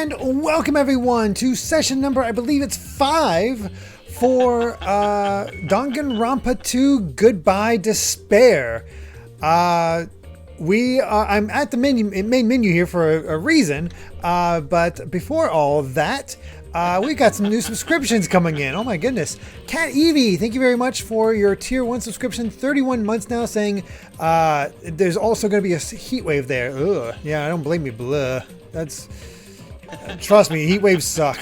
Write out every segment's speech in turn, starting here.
And welcome everyone to session number, I believe it's 5 for Danganronpa 2 Goodbye Despair. I'm at the main menu here for a reason, but before all that, we got some new subscriptions coming in. Oh my goodness. Cat Evie, thank you very much for your tier 1 subscription. 31 months now, saying there's also going to be a heat wave there. Ugh. Yeah, I don't blame you. Blah. That's... Trust me, heat waves suck.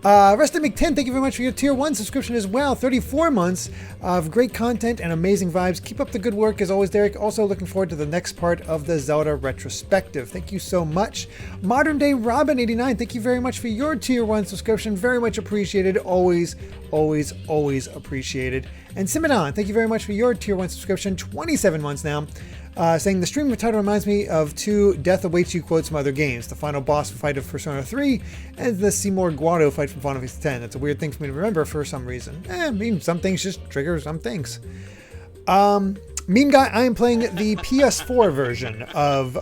Rested McTen, thank you very much for your tier 1 subscription as well. 34 months of great content and amazing vibes. Keep up the good work as always, Derek. Also looking forward to the next part of the Zelda retrospective. Thank you so much. Modern Day Robin 89, thank you very much for your tier 1 subscription. Very much appreciated. Always appreciated. And Simidon, thank you very much for your tier 1 subscription. 27 months now. Saying the stream title reminds me of 2 Death Awaits You quotes from other games. The final boss fight of Persona 3 and the Seymour Guado fight from Final Fantasy X. That's a weird thing for me to remember for some reason. I mean, some things just trigger some things. Meme Guy, I am playing the PS4 version of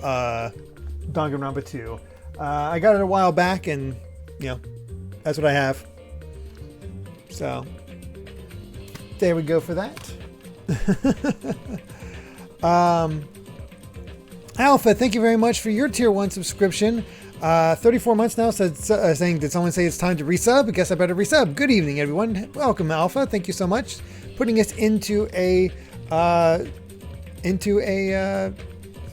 Danganronpa 2. I got it a while back and, you know, that's what I have. So, there we go for that. Alpha, thank you very much for your tier 1 subscription. 34 months now, saying, did someone say it's time to resub? I guess I better resub. Good evening, everyone. Welcome, Alpha. Thank you so much. Putting us into a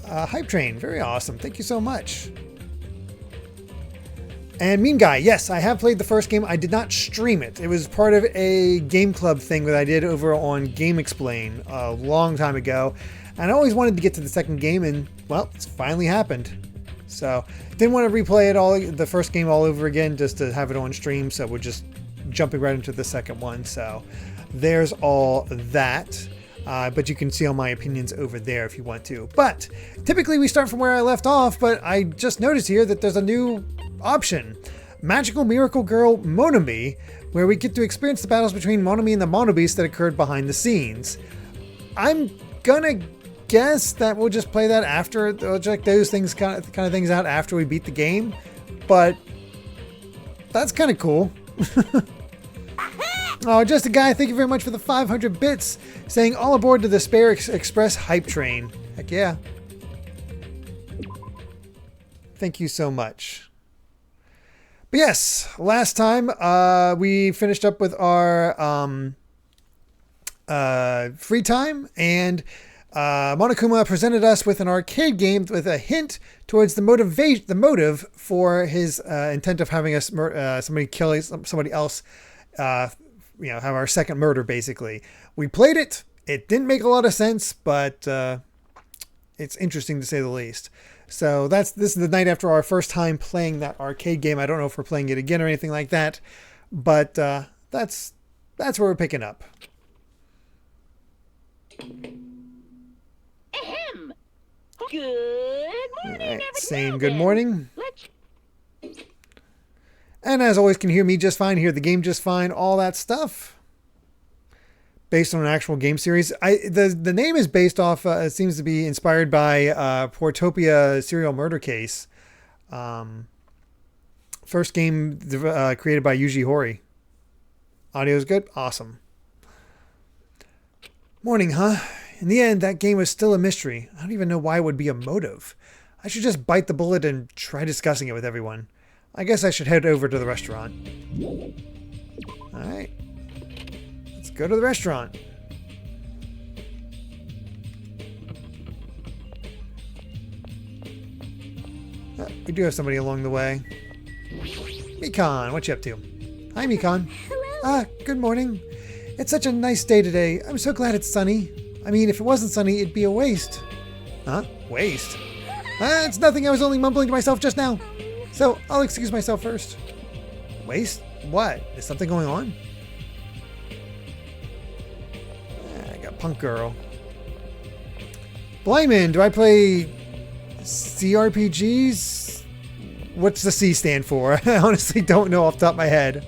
hype train. Very awesome. Thank you so much. And Meme Guy, yes, I have played the first game. I did not stream it. It was part of a game club thing that I did over on Game Explain a long time ago. And I always wanted to get to the second game, and, well, it's finally happened. So, didn't want to replay it the first game all over again, just to have it on stream, so we're just jumping right into the second one. So, there's all that. But you can see all my opinions over there if you want to. But, typically we start from where I left off, but I just noticed here that there's a new option. Magical Miracle Girl Monomi, where we get to experience the battles between Monomi and the Monobeast that occurred behind the scenes. I'm gonna guess that we'll just play that after, we'll check those things kind of things out after we beat the game, but that's kind of cool. Oh, just a guy, thank you very much for the 500 bits, saying all aboard to the Despair Express hype train. Heck yeah. Thank you so much. But yes, last time we finished up with our free time, and Monokuma presented us with an arcade game with a hint towards the motive for his intent of having us somebody kill somebody else, have our second murder. Basically, we played it. It didn't make a lot of sense, but it's interesting to say the least. So this is the night after our first time playing that arcade game. I don't know if we're playing it again or anything like that, but that's where we're picking up. Ahem. Good morning, everyone. Saying good morning. And as always, can hear me just fine, hear the game just fine, all that stuff. Based on an actual game series. The name is based off, it seems to be inspired by Portopia serial murder case. First game created by Yuji Horii. Audio is good? Awesome. Morning, huh? In the end, that game was still a mystery. I don't even know why it would be a motive. I should just bite the bullet and try discussing it with everyone. I guess I should head over to the restaurant. Alright. Let's go to the restaurant. We do have somebody along the way. Mikan, what you up to? Hi, Mikan. Hello. Good morning. It's such a nice day today. I'm so glad it's sunny. I mean, if it wasn't sunny, it'd be a waste. Huh? Waste? It's nothing. I was only mumbling to myself just now. So, I'll excuse myself first. Waste? What? Is something going on? I got Punk Girl. Blyman, do I play CRPGs? What's the C stand for? I honestly don't know off the top of my head.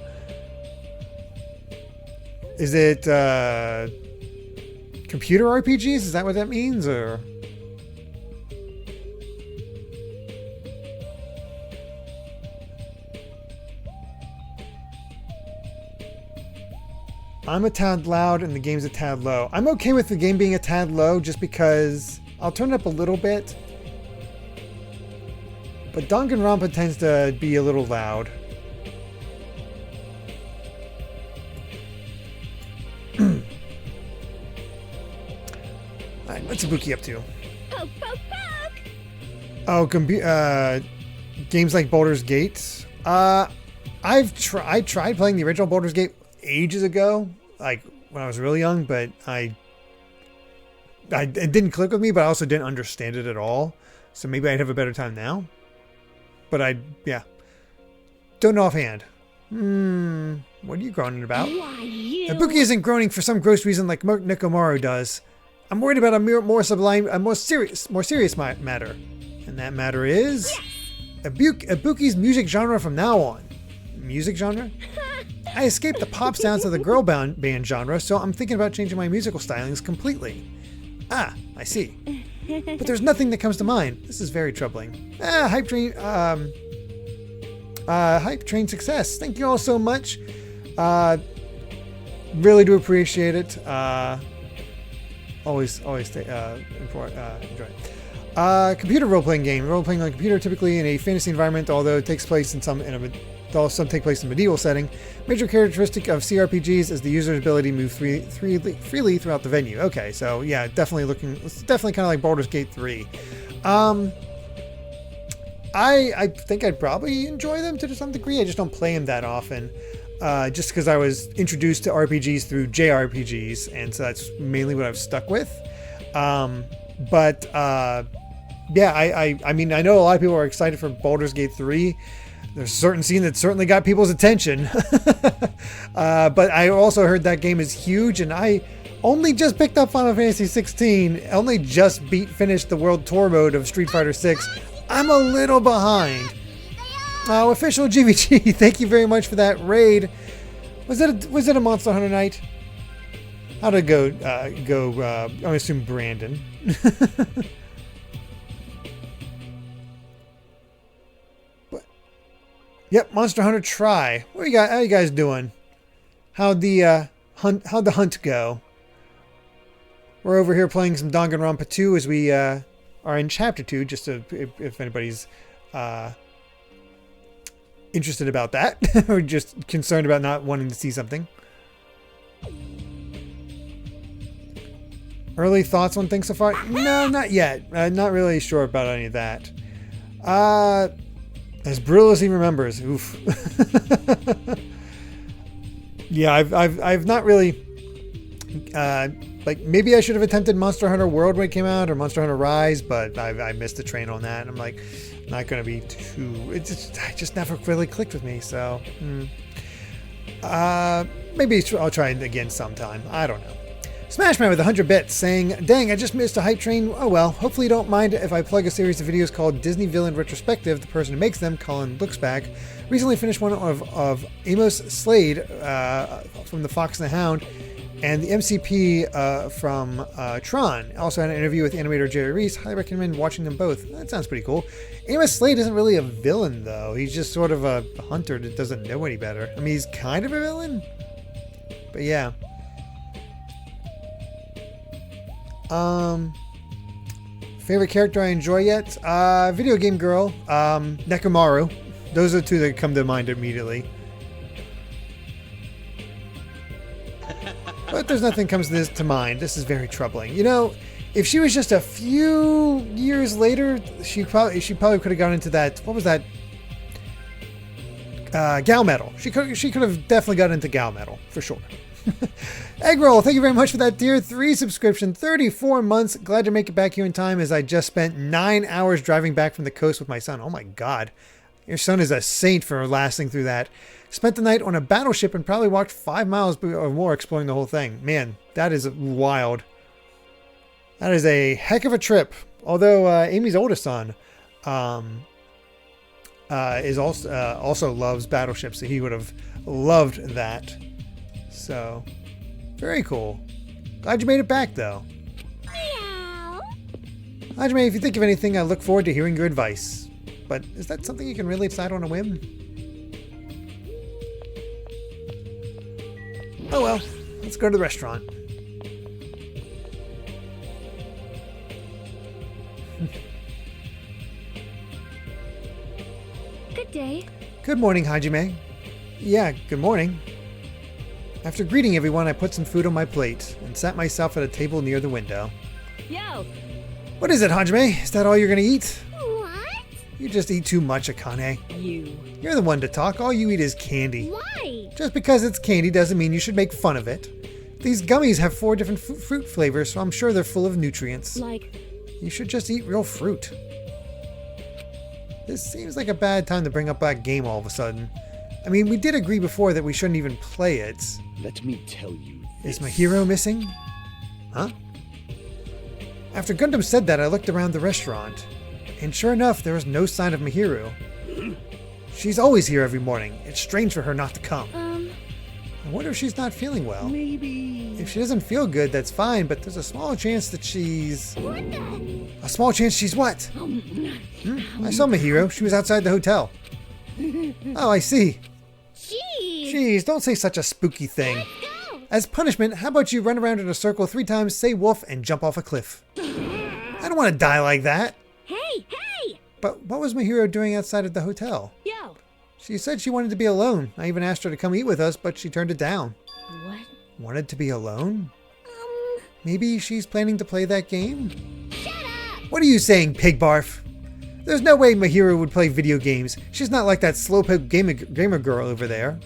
Is it computer RPGs? Is that what that means? Or I'm a tad loud and the game's a tad low. I'm okay with the game being a tad low just because I'll turn it up a little bit. But Danganronpa tends to be a little loud. Alright, what's Ibuki up to? Poke, poke, poke. Oh, games like Baldur's Gate. I tried playing the original Baldur's Gate ages ago, like when I was really young, but it didn't click with me, but I also didn't understand it at all. So maybe I'd have a better time now. But yeah. Don't know offhand. What are you groaning about? Ibuki isn't groaning for some gross reason like Nekomaru does. I'm worried about a more sublime, a more serious matter. And that matter is Ibuki's music genre from now on. Music genre? I escaped the pop sounds of the girl band genre, so I'm thinking about changing my musical stylings completely. Ah, I see. But there's nothing that comes to mind. This is very troubling. Hype train success. Thank you all so much. Really do appreciate it. Always enjoy it. Computer role-playing game. Role-playing on a computer, typically in a fantasy environment, although it takes place in some take place in medieval setting. Major characteristic of CRPGs is the user's ability to move freely throughout the venue. Okay, so yeah, it's definitely kind of like Baldur's Gate 3. I think I'd probably enjoy them to some degree. I just don't play them that often. Just because I was introduced to RPGs through JRPGs, and so that's mainly what I've stuck with. Yeah, I mean, I know a lot of people are excited for Baldur's Gate 3. There's a certain scene that certainly got people's attention. But I also heard that game is huge, and I only just picked up Final Fantasy 16, only just finished the World Tour mode of Street Fighter 6. I'm a little behind. Official GVG, thank you very much for that raid. Was it a Monster Hunter night? How'd it go? I'm gonna assume Brandon. Yep, Monster Hunter try. How you guys doing? How'd the hunt go? We're over here playing some Danganronpa 2 as we are in Chapter 2, just to, if anybody's interested about that, or just concerned about not wanting to see something. Early thoughts on things so far? No, not yet. Not really sure about any of that. As brutal as he remembers. Oof. Yeah, I've not really. Like, maybe I should have attempted Monster Hunter World when it came out, or Monster Hunter Rise, but I missed the train on that. And I'm like, not going to be too. It just never really clicked with me. So, maybe I'll try it again sometime. I don't know. Smashman with 100 bits saying, dang, I just missed a hype train. Oh well, hopefully you don't mind if I plug a series of videos called Disney Villain Retrospective. The person who makes them, Colin Looksback, recently finished one of Amos Slade from The Fox and the Hound, and the MCP from Tron. Also had an interview with animator Jerry Reese. Highly recommend watching them both. That sounds pretty cool. Amos Slade isn't really a villain, though. He's just sort of a hunter that doesn't know any better. I mean, he's kind of a villain, but yeah. Favorite character I enjoy yet? Video game girl, Nekomaru. Those are the two that come to mind immediately. But there's nothing comes to mind. This is very troubling. You know, if she was just a few years later, she probably could have gone into that. What was that? Gal Metal. She could have definitely got into Gal Metal for sure. Eggroll, thank you very much for that tier 3 subscription. 34 months. Glad to make it back here in time, as I just spent 9 hours driving back from the coast with my son. Oh my god. Your son is a saint for lasting through that. Spent the night on a battleship and probably walked 5 miles or more exploring the whole thing. Man, that is wild. That is a heck of a trip. Although Amy's oldest son is also loves battleships, so he would have loved that. So, very cool. Glad you made it back, though. Meow. Hajime, if you think of anything, I look forward to hearing your advice. But is that something you can really decide on a whim? Oh well. Let's go to the restaurant. Good day. Good morning, Hajime. Yeah, good morning. After greeting everyone, I put some food on my plate and sat myself at a table near the window. Yo. What is it, Hajime? Is that all you're gonna eat? What? You just eat too much, Akane. You. You're the one to talk. All you eat is candy. Why? Just because it's candy doesn't mean you should make fun of it. These gummies have 4 different fruit flavors, so I'm sure they're full of nutrients. Like. You should just eat real fruit. This seems like a bad time to bring up that game all of a sudden. I mean, we did agree before that we shouldn't even play it. Let me tell you. Is my hero missing? Huh? After Gundam said that, I looked around the restaurant, and sure enough, there was no sign of Mihiru. She's always here every morning. It's strange for her not to come. I wonder if she's not feeling well. Maybe. If she doesn't feel good, that's fine, but there's a small chance that she's... What the? A small chance she's what? I saw Mihiru. She was outside the hotel. Oh, I see. Jeez. Jeez, don't say such a spooky thing. Let's go. As punishment, how about you run around in a circle 3 times, say wolf, and jump off a cliff? I don't want to die like that. Hey, hey. But what was Mihiru doing outside of the hotel? Yo. She said she wanted to be alone. I even asked her to come eat with us, but she turned it down. What? Wanted to be alone? Maybe she's planning to play that game? Shut up. What are you saying, pig barf? There's no way Mihiru would play video games. She's not like that slowpoke gamer girl over there.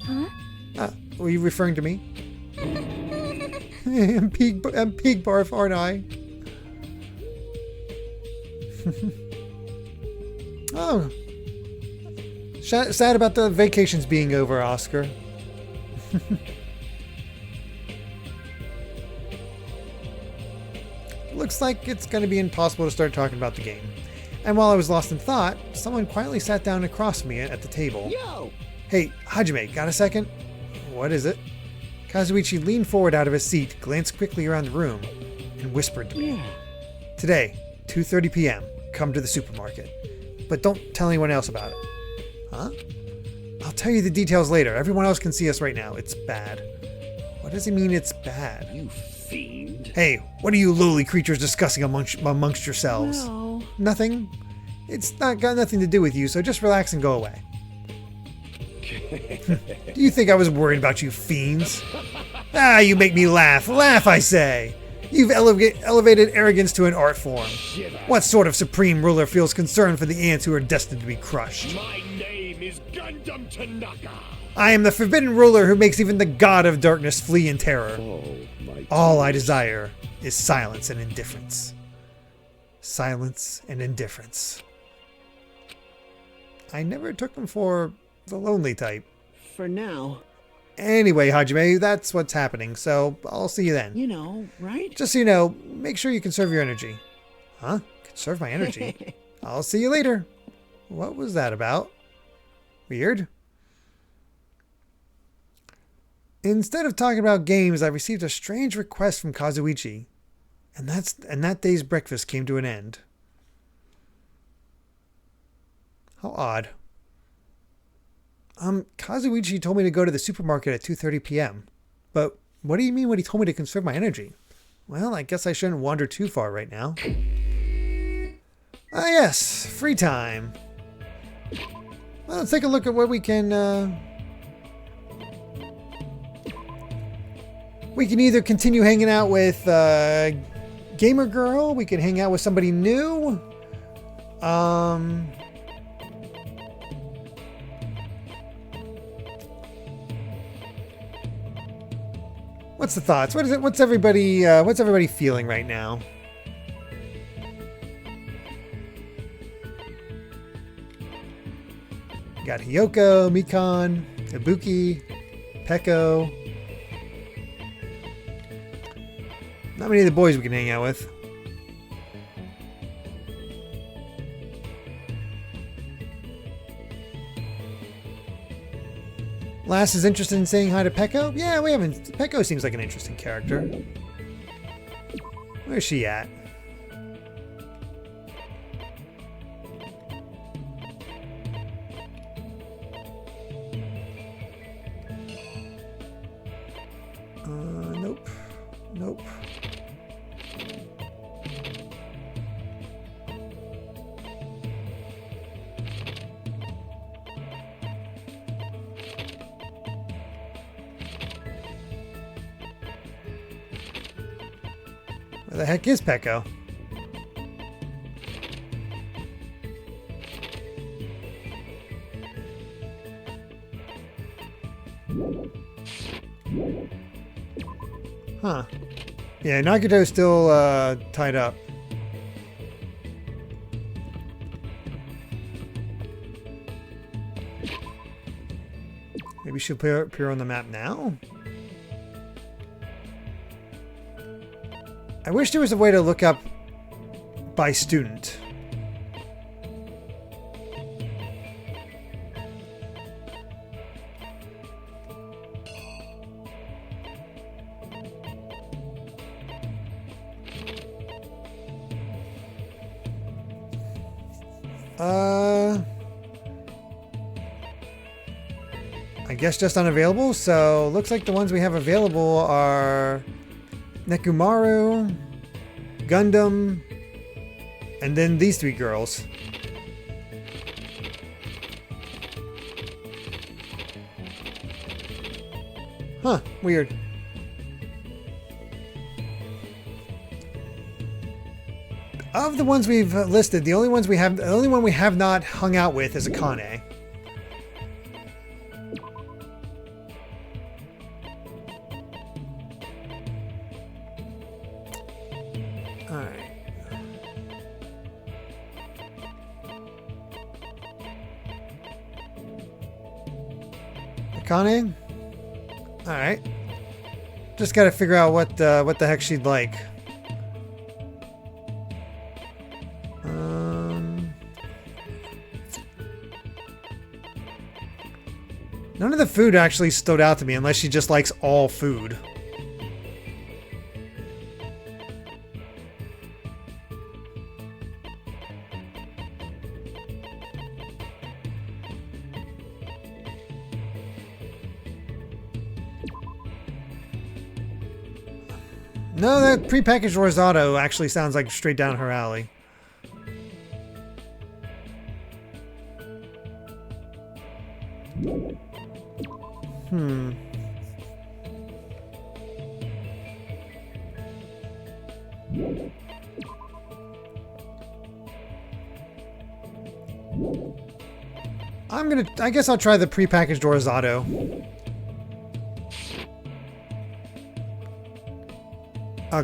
Huh? Were you referring to me? I'm pig barf, aren't I? Oh. Sad about the vacations being over, Oscar. Looks like it's going to be impossible to start talking about the game. And while I was lost in thought, someone quietly sat down across me at the table. Yo! Hey, Hajime, got a second? What is it? Kazuichi leaned forward out of his seat, glanced quickly around the room, and whispered to me. Yeah. Today, 2:30 p.m., come to the supermarket. But don't tell anyone else about it. Huh? I'll tell you the details later. Everyone else can see us right now. It's bad. What does he mean it's bad? You fiend. Hey, what are you lowly creatures discussing amongst yourselves? No. Nothing? It's not got nothing to do with you, so just relax and go away. Do you think I was worried about you fiends? Ah, you make me laugh. Laugh, I say. You've elevated arrogance to an art form. What sort of supreme ruler feels concern for the ants who are destined to be crushed? My name is Gundam Tanaka. I am the forbidden ruler who makes even the god of darkness flee in terror. Oh, my All I desire is silence and indifference. Silence and indifference. I never took him for the lonely type. For now. Anyway, Hajime, that's what's happening, so I'll see you then. You know, right? Just so you know, make sure you conserve your energy. Huh? Conserve my energy? I'll see you later. What was that about? Weird. Instead of talking about games, I received a strange request from Kazuichi, and that day's breakfast came to an end. How odd. Kazuichi told me to go to the supermarket at 2:30 p.m. But what do you mean when he told me to conserve my energy? Well, I guess I shouldn't wander too far right now. Ah yes, free time. Well, let's take a look at what we can either continue hanging out with Gamer Girl, we can hang out with somebody new. What's the thoughts? What is it? What's everybody feeling right now? You got Hiyoko, Mikan, Ibuki, Peko. Not many of the boys we can hang out with. Lass is interested in saying hi to Peko? Yeah, we haven't. Peko seems like an interesting character. Where's she at? Where the heck is Peko? Huh. Yeah, Nagito's still tied up. Maybe she'll appear on the map now? I wish there was a way to look up by student. I guess just unavailable. So looks like the ones we have available are Nekomaru, Gundam, and then these three girls. Huh, weird. Of the ones we've listed, the only one we have not hung out with is Akane. Alright. Akane? Alright. Just gotta figure out what the heck she'd like. None of the food actually stood out to me unless she just likes all food. No, that prepackaged risotto actually sounds like straight down her alley. I guess I'll try the prepackaged risotto.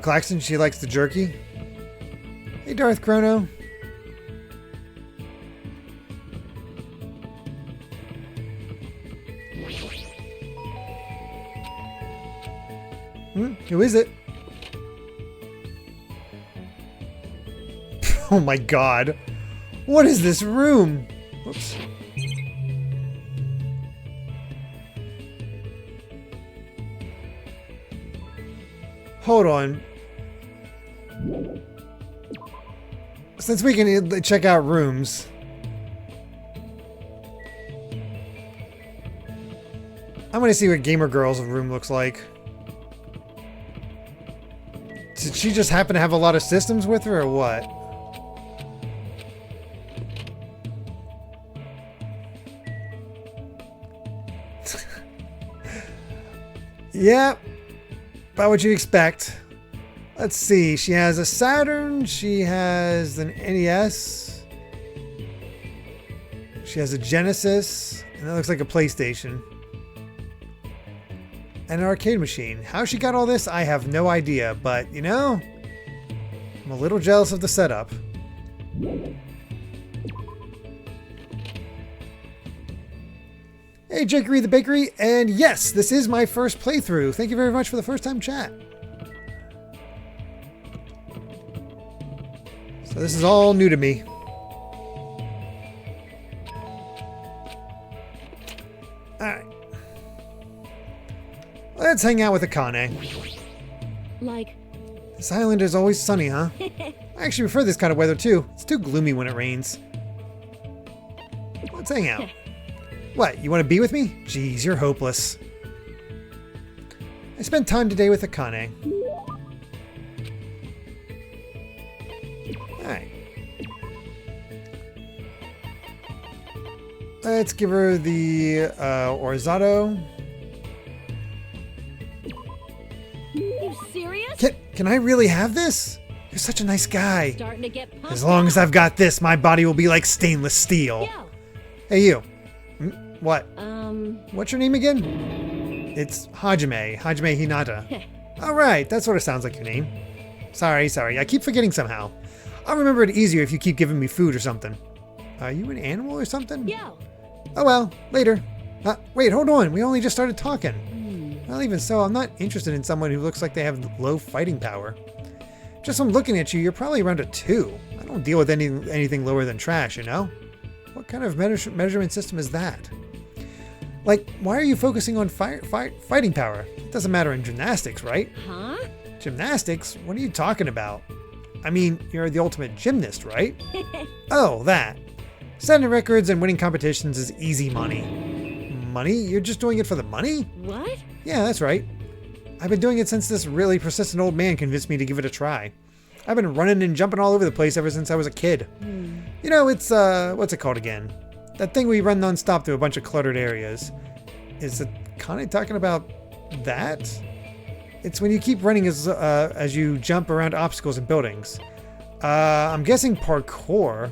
Claxton, she likes the jerky. Hey, Darth Chrono. Who is it? Oh my god. What is this room? Whoops. Hold on. Since we can check out rooms. I'm gonna see what Gamer Girl's room looks like. Did she just happen to have a lot of systems with her or what? Yeah. About what you expect. Let's see. She has a Saturn. She has an NES. She has a Genesis. And that looks like a PlayStation. And an arcade machine. How she got all this, I have no idea. But, you know, I'm a little jealous of the setup. Hey, Jakery the Bakery, and yes, this is my first playthrough. Thank you very much for the first time chat. So this is all new to me. Alright. Let's hang out with Akane. Like, This island is always sunny, huh? I actually prefer this kind of weather too. It's too gloomy when it rains. Let's hang out. What, you want to be with me? Jeez, you're hopeless. I spent time today with Akane. Alright. Let's give her the Orizado. you serious? Can I really have this? You're such a nice guy. Starting to get pumped As long as up. I've got this, my body will be like stainless steel. Yo. Hey, you. What? What's your name again? It's Hajime Hinata. Alright, that sort of sounds like your name. Sorry. I keep forgetting somehow. I'll remember it easier if you keep giving me food or something. Are you an animal or something? Yo. Oh well, later. Wait, hold on. We only just started talking. Well, even so, I'm not interested in someone who looks like they have low fighting power. Just from looking at you, you're probably around a 2. I don't deal with anything lower than trash, you know? What kind of measurement system is that? Like, why are you focusing on fighting power? It doesn't matter in gymnastics, right? Huh? Gymnastics? What are you talking about? I mean, you're the ultimate gymnast, right? Oh, that. Setting records and winning competitions is easy money. Money? You're just doing it for the money? What? Yeah, that's right. I've been doing it since this really persistent old man convinced me to give it a try. I've been running and jumping all over the place ever since I was a kid. You know, it's, what's it called again? That thing we run non-stop through a bunch of cluttered areas. Is it kind of talking about that? It's when you keep running as you jump around obstacles and buildings. I'm guessing parkour.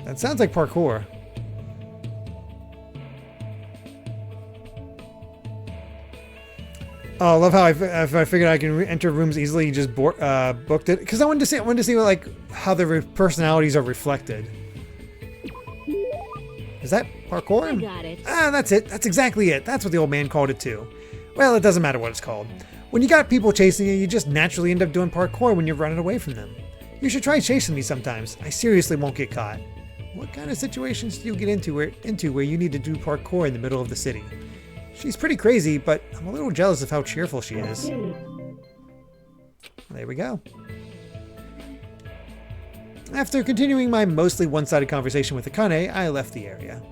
That sounds like parkour. Oh, I love how if I figured I can enter rooms easily, you just booked it because I wanted to see like how the personalities are reflected. Is that parkour? I got it. Ah, that's it. That's exactly it. That's what the old man called it too. Well, it doesn't matter what it's called. When you got people chasing you, you just naturally end up doing parkour when you're running away from them. You should try chasing me sometimes. I seriously won't get caught. What kind of situations do you get into where you need to do parkour in the middle of the city? She's pretty crazy, but I'm a little jealous of how cheerful she is. There we go. After continuing my mostly one-sided conversation with Akane, I left the area.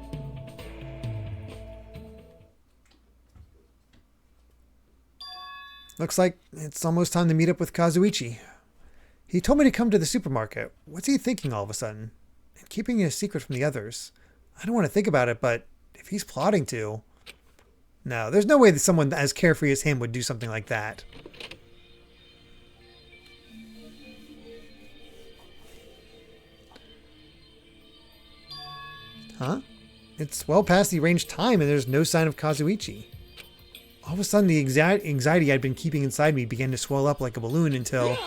Looks like it's almost time to meet up with Kazuichi. He told me to come to the supermarket. What's he thinking all of a sudden? And keeping it a secret from the others. I don't want to think about it, but if he's plotting to... No, there's no way that someone as carefree as him would do something like that. Huh? It's well past the arranged time and there's no sign of Kazuichi. All of a sudden the anxiety I'd been keeping inside me began to swell up like a balloon until...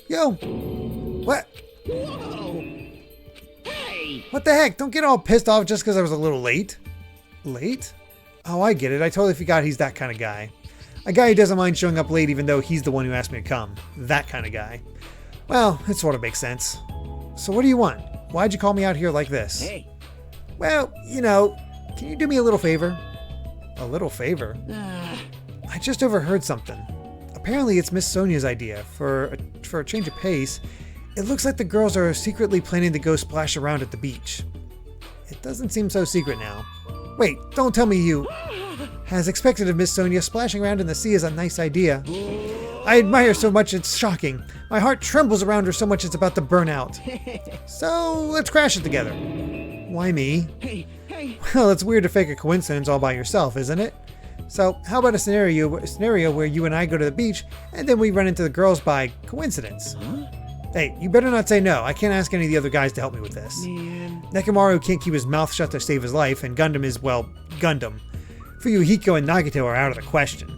Yo! What? Whoa! Hey! What the heck? Don't get all pissed off just because I was a little late. Late? Oh, I get it. I totally forgot he's that kind of guy. A guy who doesn't mind showing up late even though he's the one who asked me to come. That kind of guy. Well, it sort of makes sense. So what do you want? Why'd you call me out here like this? Hey! Well, you know, can you do me a little favor? A little favor? I just overheard something. Apparently it's Miss Sonia's idea. For a change of pace, it looks like the girls are secretly planning to go splash around at the beach. It doesn't seem so secret now. Wait, don't tell me you... As expected of Miss Sonia, splashing around in the sea is a nice idea. I admire her so much it's shocking. My heart trembles around her so much it's about to burn out. So, let's crash it together. Why me? Hey! Well, it's weird to fake a coincidence all by yourself, isn't it? So, how about a scenario where you and I go to the beach, and then we run into the girls by coincidence? Huh? Hey, you better not say no. I can't ask any of the other guys to help me with this. Man. Nekomaru can't keep his mouth shut to save his life, and Gundam is, well, Gundam. Fuyuhiko and Nagito are out of the question.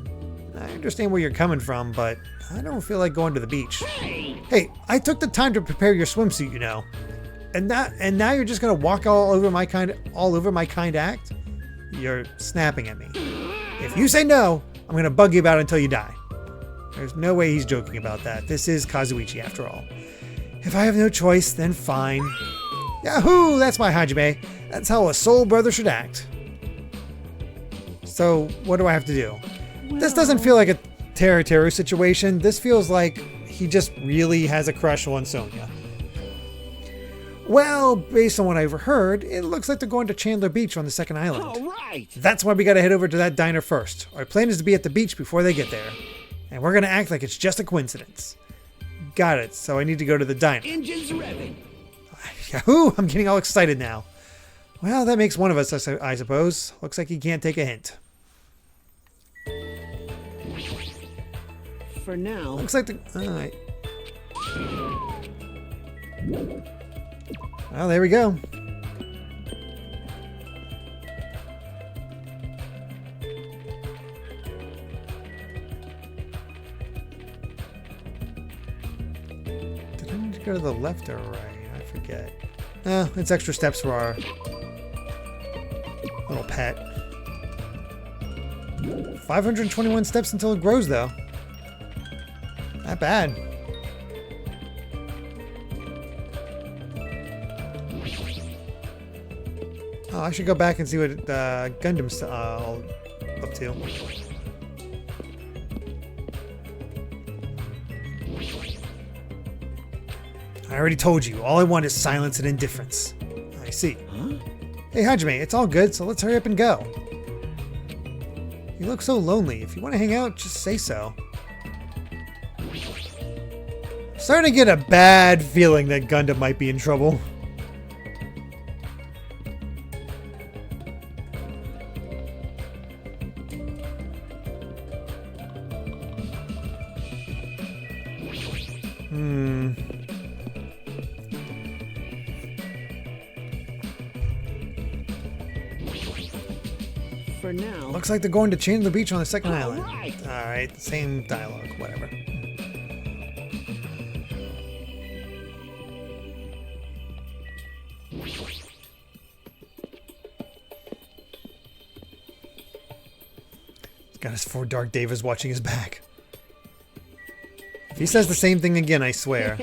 I understand where you're coming from, but I don't feel like going to the beach. Hey, I took the time to prepare your swimsuit, you know. And now you're just gonna walk all over my kind act? You're snapping at me. If you say no, I'm gonna bug you about it until you die. There's no way he's joking about that. This is Kazuichi after all. If I have no choice, then fine. Yahoo! That's my Hajime. That's how a soul brother should act. So, what do I have to do? This doesn't feel like a Teru situation. This feels like he just really has a crush on Sonia. Well, based on what I overheard, it looks like they're going to Chandler Beach on the second island. All right! That's why we gotta head over to that diner first. Our plan is to be at the beach before they get there. And we're gonna act like it's just a coincidence. Got it, so I need to go to the diner. Engines revving! Yahoo! I'm getting all excited now. Well, that makes one of us, I suppose. Looks like he can't take a hint. For now. Looks like the... Alright. Well, there we go. Did I need to go to the left or right? I forget. Oh, it's extra steps for our little pet. 521 steps until it grows, though. Not bad. Oh, I should go back and see what Gundam's all up to. I already told you, all I want is silence and indifference. I see. Huh? Hey, Hajime, it's all good, so let's hurry up and go. You look so lonely. If you want to hang out, just say so. Starting to get a bad feeling that Gundam might be in trouble. For now. Looks like they're going to change the beach on the second island. Right. Alright, same dialogue, whatever. He's got his 4 Dark Devas watching his back. If he says the same thing again, I swear.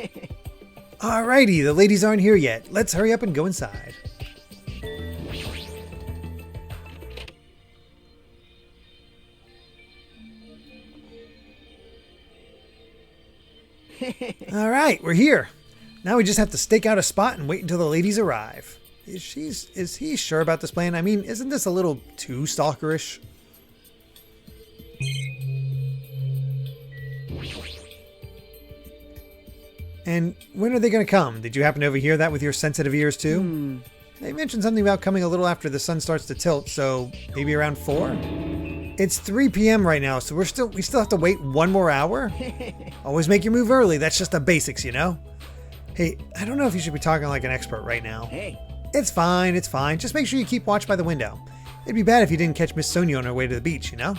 Alrighty, the ladies aren't here yet. Let's hurry up and go inside. Alright, we're here. Now we just have to stake out a spot and wait until the ladies arrive. Is he sure about this plan? I mean, isn't this a little too stalkerish? And when are they going to come? Did you happen to overhear that with your sensitive ears too? They mentioned something about coming a little after the sun starts to tilt, so maybe around 4? It's 3 p.m. right now, so we still have to wait 1 more hour? Always make your move early, that's just the basics, you know? Hey, I don't know if you should be talking like an expert right now. Hey. It's fine, it's fine. Just make sure you keep watch by the window. It'd be bad if you didn't catch Miss Sonia on her way to the beach, you know?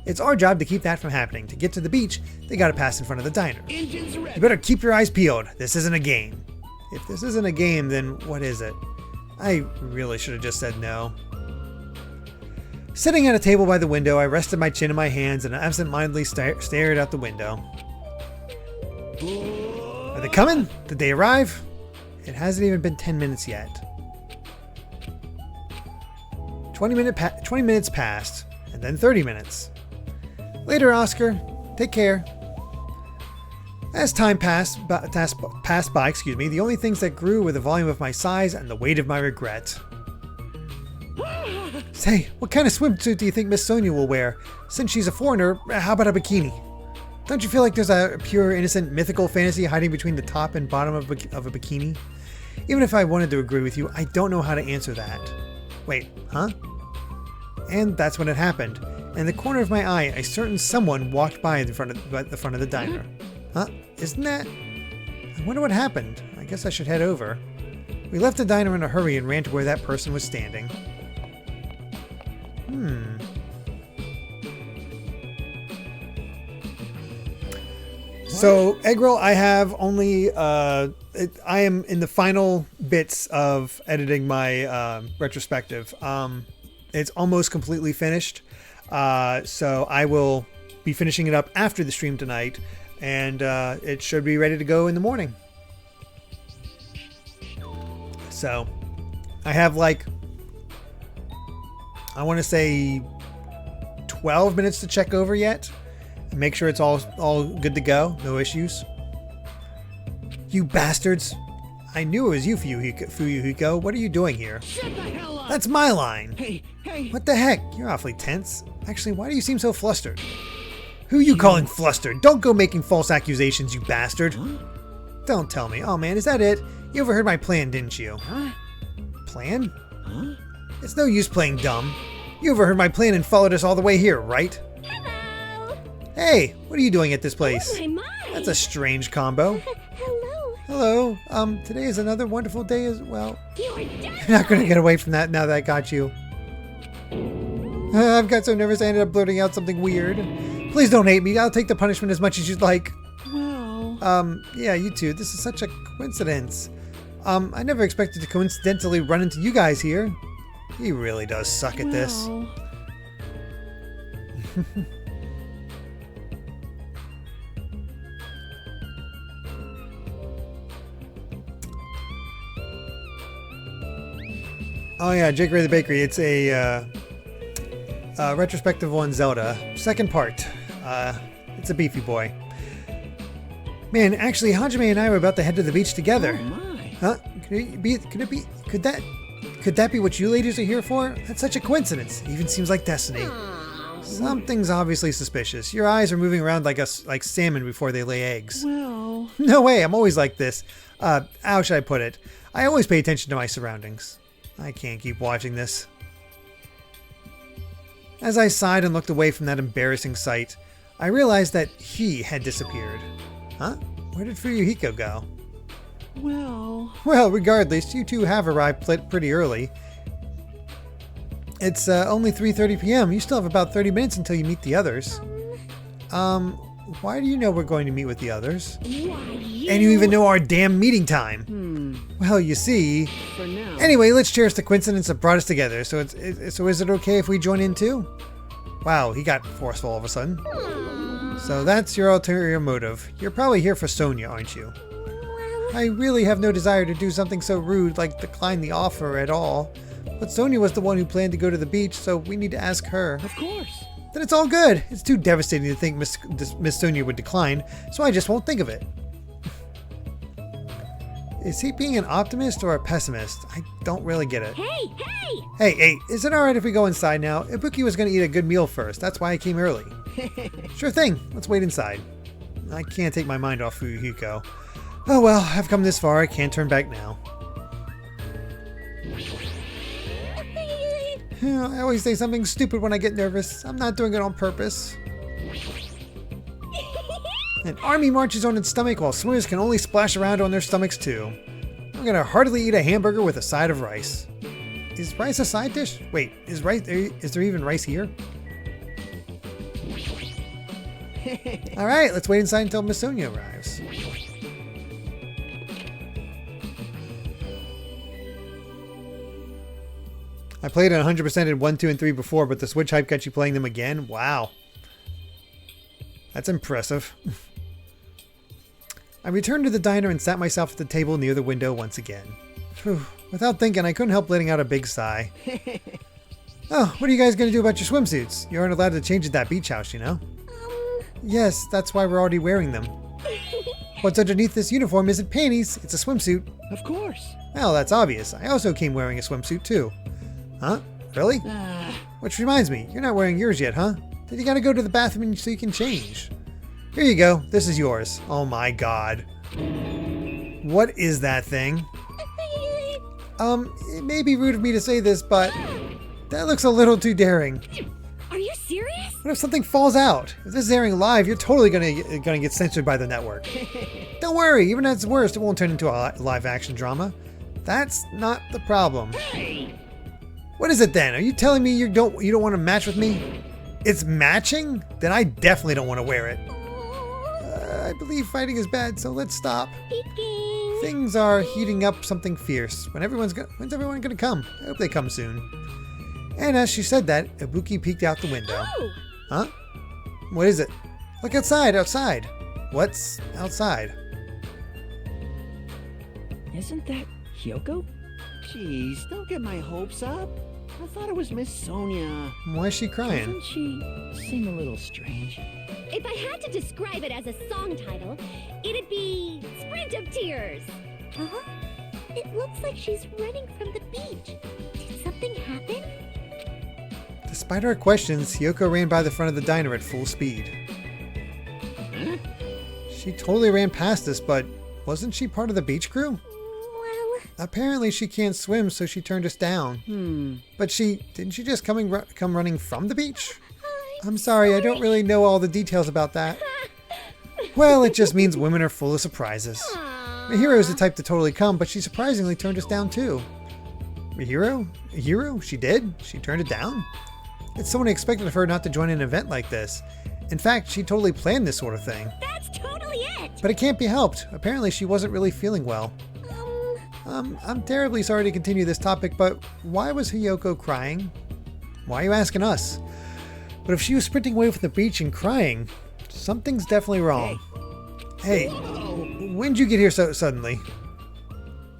It's our job to keep that from happening. To get to the beach, they gotta pass in front of the diner. Engines ready. You better keep your eyes peeled. This isn't a game. If this isn't a game, then what is it? I really should have just said no. Sitting at a table by the window, I rested my chin in my hands and absent-mindedly stared out the window. Are they coming? Did they arrive? It hasn't even been 10 minutes yet. 20 minutes passed, and then 30 minutes. Later, Oscar. Take care. As time passed by, the only things that grew were the volume of my sighs and the weight of my regret. Say, what kind of swimsuit do you think Miss Sonia will wear? Since she's a foreigner, how about a bikini? Don't you feel like there's a pure, innocent, mythical fantasy hiding between the top and bottom of a bikini? Even if I wanted to agree with you, I don't know how to answer that. Wait, huh? And that's when it happened. In the corner of my eye, a certain someone walked by the front of the diner. Huh? Isn't that? I wonder what happened. I guess I should head over. We left the diner in a hurry and ran to where that person was standing. So, egg roll, I have only, I am in the final bits of editing my retrospective. It's almost completely finished. So I will be finishing it up after the stream tonight, and it should be ready to go in the morning. So I have like, I want to say 12 minutes to check over yet. Make sure it's all good to go. No issues. You bastards. I knew it was you, Fuyuhiko. What are you doing here? Shut the hell up. That's my line. Hey. What the heck? You're awfully tense. Actually, why do you seem so flustered? Who you calling flustered? Don't go making false accusations, you bastard. Huh? Don't tell me. Oh man, is that it? You overheard my plan, didn't you? Huh? Plan? Huh? It's no use playing dumb. You overheard my plan and followed us all the way here, right? Hello. Hey, what are you doing at this place? My. That's a strange combo. Hello. Hello. Today is another wonderful day as well. You're You're not going to get away from that now that I got you. I've got so nervous I ended up blurting out something weird. Please don't hate me. I'll take the punishment as much as you'd like. Well... Yeah, you two. This is such a coincidence. I never expected to coincidentally run into you guys here. He really does suck at this. Oh yeah, Jake Ray the Bakery. It's a retrospective on Zelda. Second part. It's a beefy boy. Man, actually, Hajime and I were about to head to the beach together. Oh my. Huh? Could that be what you ladies are here for? That's such a coincidence. It even seems like destiny. Something's obviously suspicious. Your eyes are moving around like salmon before they lay eggs. Well... No way, I'm always like this. How should I put it? I always pay attention to my surroundings. I can't keep watching this. As I sighed and looked away from that embarrassing sight, I realized that he had disappeared. Huh? Where did Fuyuhiko go? Well, regardless, you two have arrived pretty early. It's only 3:30 p.m. You still have about 30 minutes until you meet the others. Why do you know we're going to meet with the others? And you even know our damn meeting time. Well, you see. For now. Anyway, let's cherish the coincidence that brought us together. So is it okay if we join in too? Wow, he got forceful all of a sudden. So that's your ulterior motive. You're probably here for Sonia, aren't you? I really have no desire to do something so rude like decline the offer at all. But Sonia was the one who planned to go to the beach, so we need to ask her. Of course. Then it's all good. It's too devastating to think Miss Sonia would decline, so I just won't think of it. Is he being an optimist or a pessimist? I don't really get it. Hey, is it alright if we go inside now? Ibuki was going to eat a good meal first. That's why I came early. Sure thing. Let's wait inside. I can't take my mind off Fuyuhiko. Oh well, I've come this far. I can't turn back now. I always say something stupid when I get nervous. I'm not doing it on purpose. An army marches on its stomach while swimmers can only splash around on their stomachs too. I'm gonna heartily eat a hamburger with a side of rice. Is rice a side dish? Wait, is there even rice here? Alright, let's wait inside until Miss Sonia arrives. I played it 100% in 1, 2, and 3 before, but the Switch hype got you playing them again? Wow. That's impressive. I returned to the diner and sat myself at the table near the window once again. Whew. Without thinking, I couldn't help letting out a big sigh. Oh, what are you guys going to do about your swimsuits? You aren't allowed to change at that beach house, you know? Yes, that's why we're already wearing them. What's underneath this uniform isn't panties, it's a swimsuit. Of course. Well, that's obvious. I also came wearing a swimsuit too. Huh? Really? Which reminds me, you're not wearing yours yet, huh? Then you gotta go to the bathroom so you can change. Here you go. This is yours. Oh my god. What is that thing? It may be rude of me to say this, but that looks a little too daring. Are you serious? What if something falls out? If this is airing live, you're totally gonna get censored by the network. Don't worry, even at its worst, it won't turn into a live action drama. That's not the problem. What is it then? Are you telling me you don't want to match with me? It's matching? Then I definitely don't want to wear it. I believe fighting is bad, so let's stop. Peeking. Things are heating up something fierce. When's everyone gonna come? I hope they come soon. And as she said that, Ibuki peeked out the window. Oh. Huh? What is it? Look outside, outside. What's outside? Isn't that Hyoko? Jeez, don't get my hopes up. I thought it was Miss Sonia. Why is she crying? Doesn't she seem a little strange? If I had to describe it as a song title, it'd be Sprint of Tears. Uh-huh. It looks like she's running from the beach. Did something happen? Despite our questions, Hyoko ran by the front of the diner at full speed. Huh? She totally ran past us, but wasn't she part of the beach crew? Well, Apparently she can't swim, so she turned us down. But didn't she just come running from the beach? I'm sorry, I don't really know all the details about that. Well, it just means women are full of surprises. Mihiro is the type to totally come, but she surprisingly turned us down too. Mihiro? Mihiro? She did? She turned it down? It's so unexpected of her not to join an event like this. In fact, she totally planned this sort of thing. That's totally it! But it can't be helped. Apparently she wasn't really feeling well. I'm terribly sorry to continue this topic, but why was Hiyoko crying? Why are you asking us? But if she was sprinting away from the beach and crying, something's definitely wrong. Hey, when'd you get here so suddenly?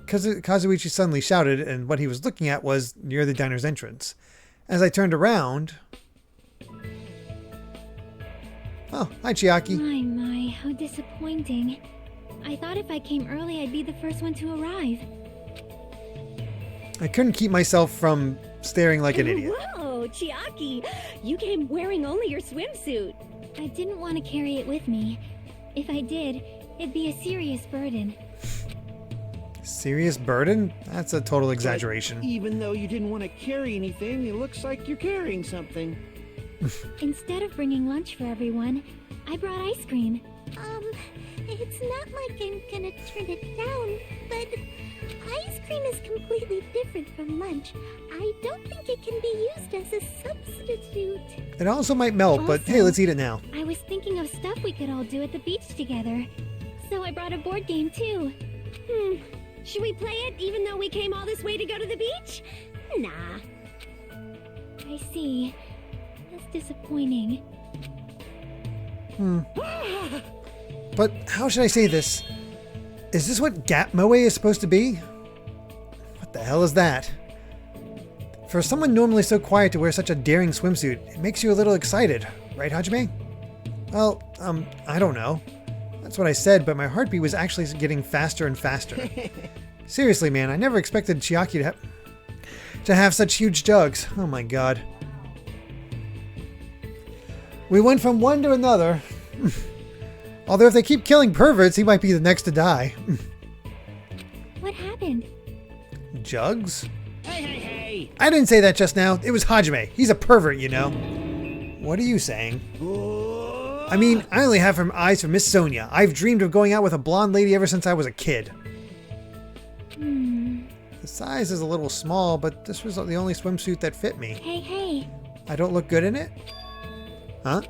Kazuichi suddenly shouted, and what he was looking at was near the diner's entrance. As I turned around... Oh, hi Chiaki. My, how disappointing. I thought if I came early, I'd be the first one to arrive. I couldn't keep myself from staring like an idiot. Whoa, Chiaki! You came wearing only your swimsuit. I didn't want to carry it with me. If I did, it'd be a serious burden. Serious burden? That's a total exaggeration. But even though you didn't want to carry anything, it looks like you're carrying something. Instead of bringing lunch for everyone, I brought ice cream. It's not like I'm gonna turn it down, but ice cream is completely different from lunch. I don't think it can be used as a substitute. It also might melt, but hey, let's eat it now. I was thinking of stuff we could all do at the beach together. So I brought a board game too. Should we play it even though we came all this way to go to the beach? Nah. I see. That's disappointing. But how should I say this? Is this what Gap Moe is supposed to be? What the hell is that? For someone normally so quiet to wear such a daring swimsuit, it makes you a little excited, right, Hajime? Well, I don't know. That's what I said, but my heartbeat was actually getting faster and faster. Seriously, man, I never expected Chiaki to have such huge jugs. Oh my god. We went from one to another. Although if they keep killing perverts, he might be the next to die. What happened? Jugs? Hey! I didn't say that just now. It was Hajime. He's a pervert, you know. What are you saying? I mean, I only have eyes for Miss Sonia. I've dreamed of going out with a blonde lady ever since I was a kid. The size is a little small, but this was the only swimsuit that fit me. Hey. I don't look good in it? Huh?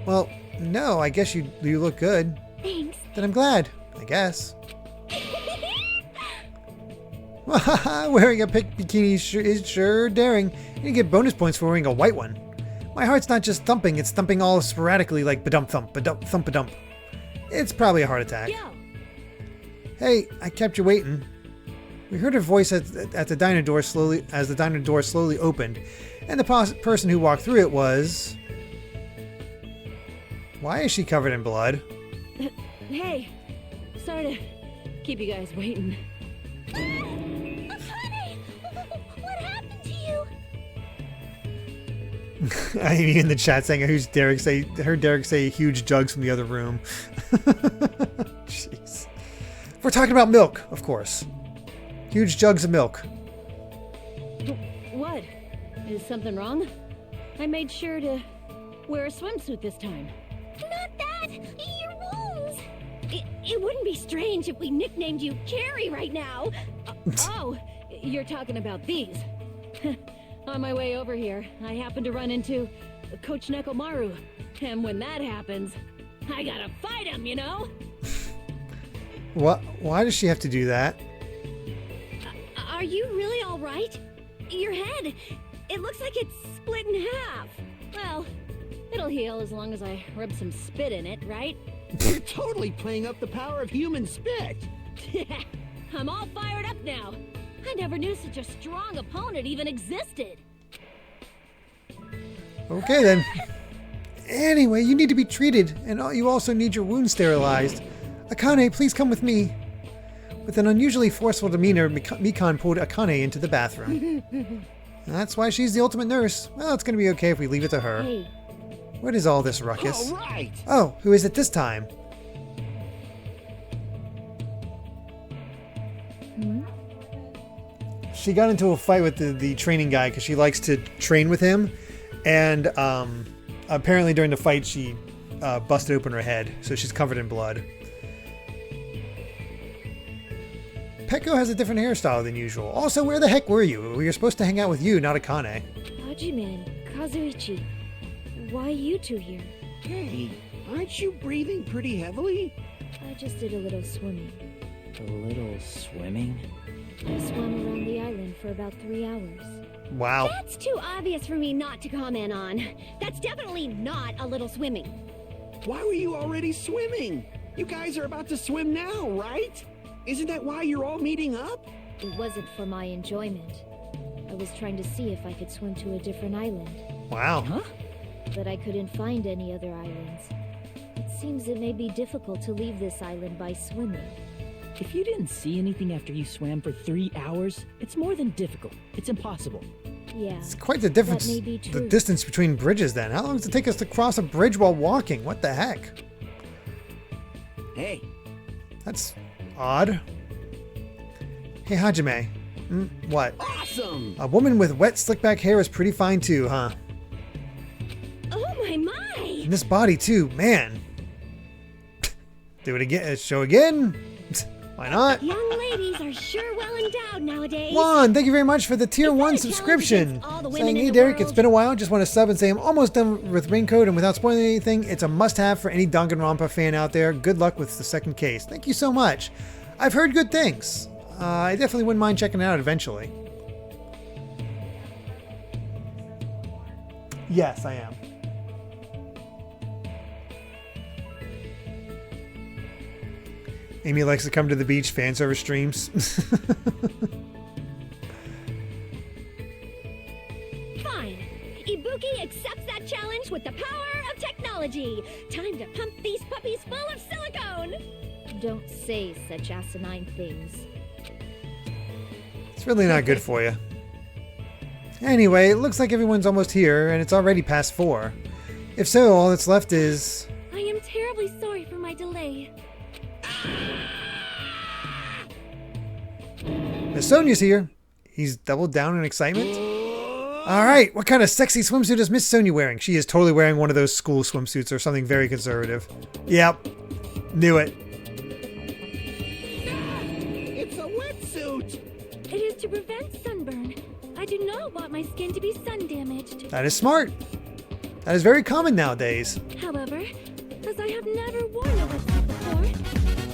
Well, no, I guess you look good. Thanks. Then I'm glad, I guess. Wearing a pink bikini is sure daring. You get bonus points for wearing a white one. My heart's not just thumping, it's thumping all sporadically like ba-dump thump, ba-dump thump ba-dump. It's probably a heart attack. Yo. Hey, I kept you waiting. We heard her voice at the diner door slowly as the diner door slowly opened, and the person who walked through it was... Why is she covered in blood? Hey, sorry to keep you guys waiting. Honey, what happened to you? I mean, in the chat saying heard Derek say huge jugs from the other room. Jeez. We're talking about milk, of course. Huge jugs of milk. What? Is something wrong? I made sure to wear a swimsuit this time. Not that! Your wounds! It wouldn't be strange if we nicknamed you Carrie right now. Oh, you're talking about these. On my way over here, I happened to run into Coach Nekomaru. And when that happens, I gotta fight him, you know? What? Why does she have to do that? Are you really all right? Your head, it looks like it's split in half. Well, it'll heal as long as I rub some spit in it, right? You're totally playing up the power of human spit. I'm all fired up now. I never knew such a strong opponent even existed. Okay then. Anyway, you need to be treated, and you also need your wounds sterilized. Akane, please come with me. With an unusually forceful demeanor, Mikan pulled Akane into the bathroom. That's why she's the ultimate nurse. Well, it's going to be okay if we leave it to her. Hey, What is all this ruckus? All right. Oh, who is it this time? She got into a fight with the training guy because she likes to train with him. And apparently during the fight she busted open her head, so she's covered in blood. Peko has a different hairstyle than usual. Also, where the heck were you? We were supposed to hang out with you, not Akane. Hajiman, Kazuichi, why you two here? Hey, aren't you breathing pretty heavily? I just did a little swimming. A little swimming? I swam around the island for about 3 hours. Wow. That's too obvious for me not to comment on. That's definitely not a little swimming. Why were you already swimming? You guys are about to swim now, right? Isn't that why you're all meeting up? It wasn't for my enjoyment. I was trying to see if I could swim to a different island, Wow. Huh? but I couldn't find any other islands. It seems it may be difficult to leave this island by swimming. If you didn't see anything after you swam for 3 hours, it's more than difficult. It's impossible. Yeah, It's quite the difference. That may be The true. distance between bridges then. How long does it take us to cross a bridge while walking? What the heck? Hey, That's odd. Hey, Hajime. What? awesome! A woman with wet slick back hair is pretty fine too, huh? Oh my! And this body too, man. Do it again. Show again. Why not? Young ladies are sure well endowed nowadays. Juan, thank you very much for the tier Is that 1 a challenge subscription. against all the women Saying, in hey the Derek, world?" it's been a while. Just want to sub and say I'm almost done with Raincoat, and without spoiling anything, it's a must-have for any Danganronpa fan out there. Good luck with the second case. Thank you so much. I've heard good things. I definitely wouldn't mind checking it out eventually. Yes, I am. Amy likes to come to the beach fan service streams. Fine. Ibuki accepts that challenge with the power of technology. Time to pump these puppies full of silicone. Don't say such asinine things. It's really not good for you. Anyway, it looks like everyone's almost here, and it's already past 4. If so, all that's left is... I am terribly sorry for my delay. Miss Sonia's here. He's doubled down in excitement. Alright, what kind of sexy swimsuit is Miss Sonia wearing? She is totally wearing one of those school swimsuits or something very conservative. Yep. Knew it. It's a wetsuit! It is to prevent sunburn. I do not want my skin to be sun damaged. That is smart. That is very common nowadays. However, as I have never worn a wetsuit before,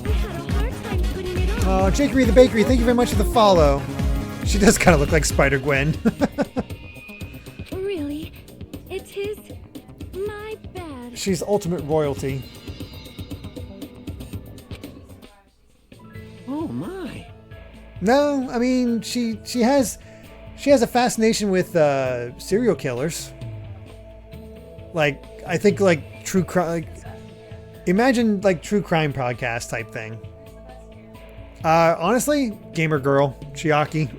I had a hard time putting it on. Oh, Jakery the Bakery, thank you very much for the follow. She does kind of look like Spider-Gwen. Really? It is my bad. She's ultimate royalty. Oh my. No, I mean she has a fascination with serial killers. Like I think like true crime. Like, imagine like true crime podcast type thing. Honestly, Gamer Girl, Chiaki,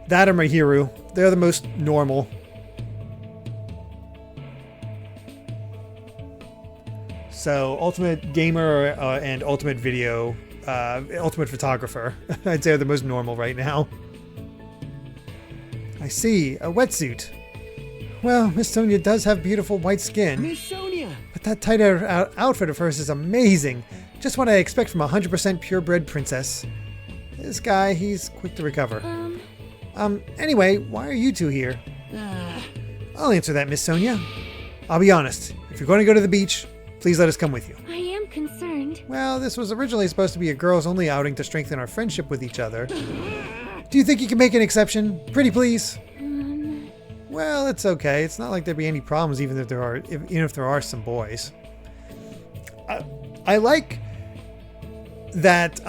that or Mahiru. They're the most normal. So ultimate gamer and ultimate video. Ultimate photographer. I'd say are the most normal right now. I see. A wetsuit. Well, Miss Sonia does have beautiful white skin, Miss Sonia! but that tight outfit of hers is amazing. Just what I expect from a 100% purebred princess. This guy, he's quick to recover. Anyway, why are you two here? I'll answer that, Miss Sonia. I'll be honest. If you're going to go to the beach, please let us come with you. I am concerned. Well, this was originally supposed to be a girls-only outing to strengthen our friendship with each other. Do you think you can make an exception? Pretty please? Well, it's okay. It's not like there'd be any problems even if there are some boys. I like that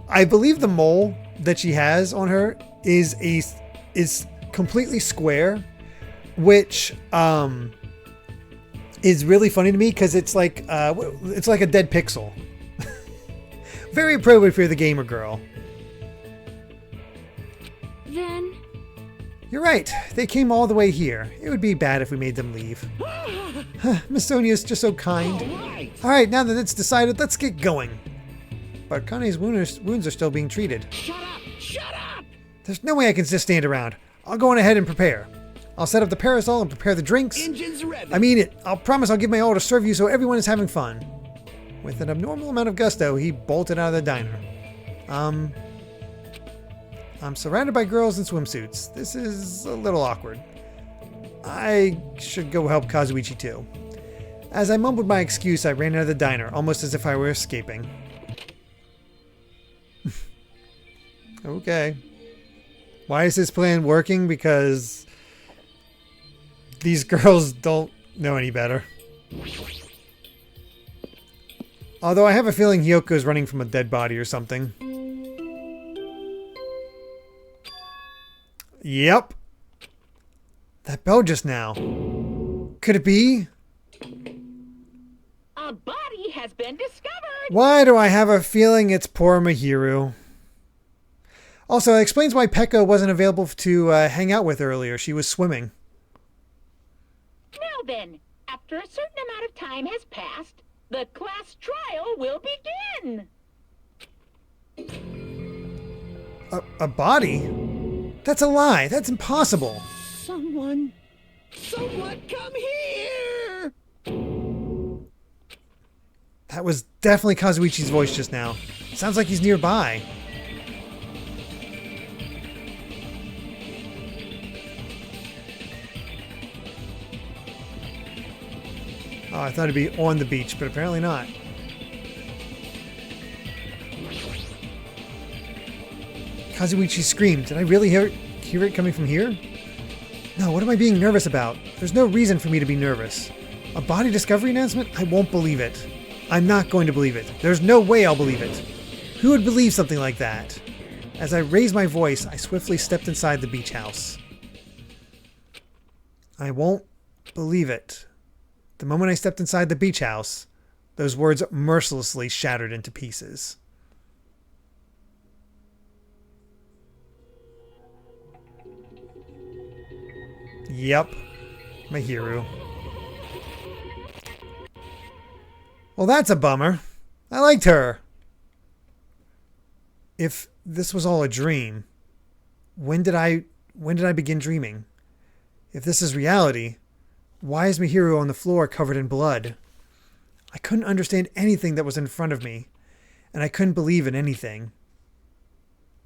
I believe the mole that she has on her is completely square, which is really funny to me because it's like a dead pixel. Very appropriate for the gamer girl. Then, You're right. They came all the way here. It would be bad if we made them leave. Miss Sonia's just so kind. Alright! Alright, now that it's decided, let's get going. But Kane's wounds are still being treated. Shut up! Shut up! There's no way I can just stand around. I'll go on ahead and prepare. I'll set up the parasol and prepare the drinks. Engines revving. I mean it. I'll promise I'll give my all to serve you so everyone is having fun. With an abnormal amount of gusto, he bolted out of the diner. I'm surrounded by girls in swimsuits. This is a little awkward. I should go help Kazuichi too. As I mumbled my excuse, I ran out of the diner, almost as if I were escaping. Okay. Why is this plan working? Because these girls don't know any better. Although I have a feeling Hyoko's running from a dead body or something. Yep. That bell just now. Could it be? A body has been discovered. Why do I have a feeling it's poor Mihiru? Also, it explains why Pekka wasn't available to hang out with earlier. She was swimming. Now then, after a certain amount of time has passed, the class trial will begin. A body? That's a lie. That's impossible. Someone come here! That was definitely Kazuichi's voice just now. Sounds like he's nearby. Oh, I thought it'd be on the beach, but apparently not. Kazuichi screamed. Did I really hear it coming from here? No, what am I being nervous about? There's no reason for me to be nervous. A body discovery announcement? I won't believe it. I'm not going to believe it. There's no way I'll believe it. Who would believe something like that? As I raised my voice, I swiftly stepped inside the beach house. I won't believe it. The moment I stepped inside the beach house, those words mercilessly shattered into pieces. Yep, Mihiru. Well, that's a bummer. I liked her. If this was all a dream, when did I begin dreaming? If this is reality, why is Mihiru on the floor covered in blood? I couldn't understand anything that was in front of me, and I couldn't believe in anything.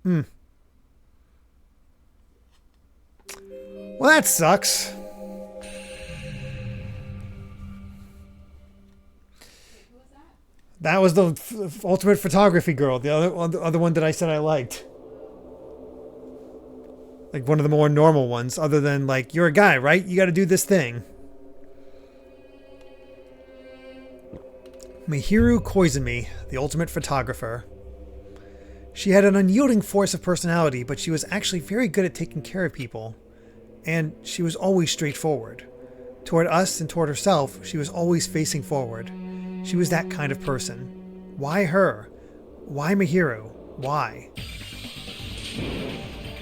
Well, that sucks. That was the ultimate photography girl, the other one that I said I liked. Like one of the more normal ones, other than like, you're a guy, right? You got to do this thing. Mihiru Koizumi, the ultimate photographer. She had an unyielding force of personality, but she was actually very good at taking care of people. And she was always straightforward. Toward us and toward herself, she was always facing forward. She was that kind of person. Why her? Why Mihiru? Why?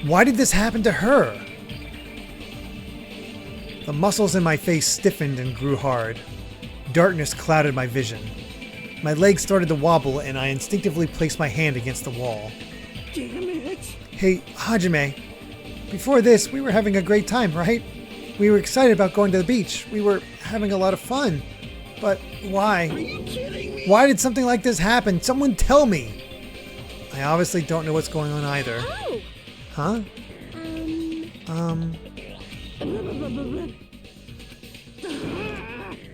Why did this happen to her? The muscles in my face stiffened and grew hard. Darkness clouded my vision. My legs started to wobble and I instinctively placed my hand against the wall. Damn it! Hey, Hajime. Before this, we were having a great time, right? We were excited about going to the beach. We were having a lot of fun. But why? Are you kidding me? Why did something like this happen? Someone tell me! I obviously don't know what's going on either. Oh! Huh?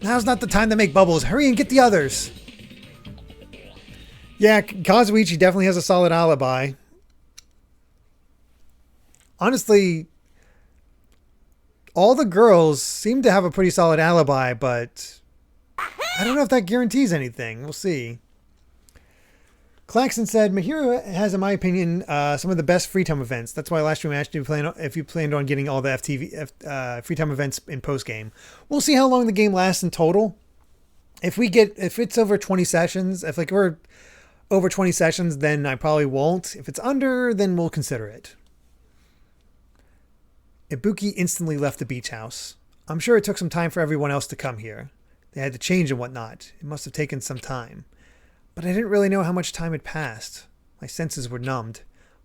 Now's not the time to make bubbles. Hurry and get the others. Yeah, Kazuichi definitely has a solid alibi. Honestly, all the girls seem to have a pretty solid alibi, but I don't know if that guarantees anything. We'll see. Claxon said, Mihiru has, in my opinion, some of the best free time events. That's why last stream I asked you if you planned on getting all the FTV free time events in post game. We'll see how long the game lasts in total. If it's over 20 sessions, if like we're over 20 sessions, then I probably won't. If it's under, then we'll consider it. Ibuki instantly left the beach house. I'm sure it took some time for everyone else to come here. They had to change and whatnot. It must have taken some time. But I didn't really know how much time had passed. My senses were numbed.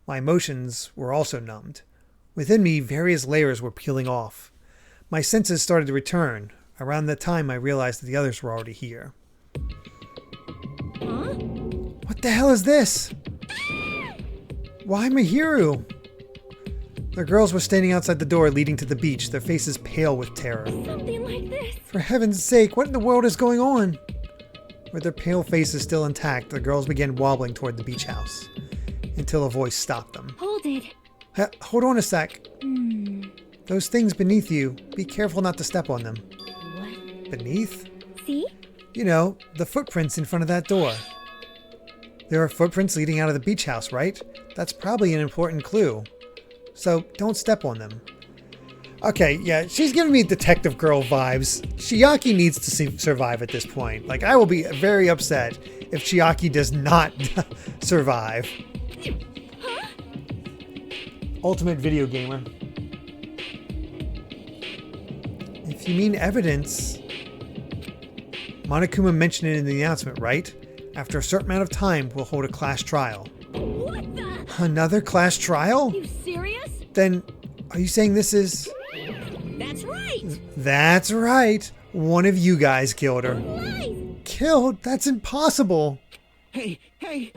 My emotions were also numbed. Within me, various layers were peeling off. My senses started to return. Around that time, I realized that the others were already here. Huh? What the hell is this? Why Mihiru? The girls were standing outside the door leading to the beach, their faces pale with terror. Something like this. For heaven's sake, what in the world is going on? With their pale faces still intact, the girls began wobbling toward the beach house, until a voice stopped them. Hold it. Hold on a sec. Those things beneath you, be careful not to step on them. What? Beneath? See? You know, the footprints in front of that door. There are footprints leading out of the beach house, right? That's probably an important clue. So don't step on them. Okay, yeah, she's giving me Detective Girl vibes. Chiaki needs to survive at this point. Like, I will be very upset if Chiaki does not survive. Ultimate video gamer. If you mean evidence, Monokuma mentioned it in the announcement, right? After a certain amount of time, we'll hold a class trial. What the? Another class trial? You serious? Then, are you saying this is... That's right. That's right. One of you guys killed her. Lies! Killed? That's impossible. Hey, hey!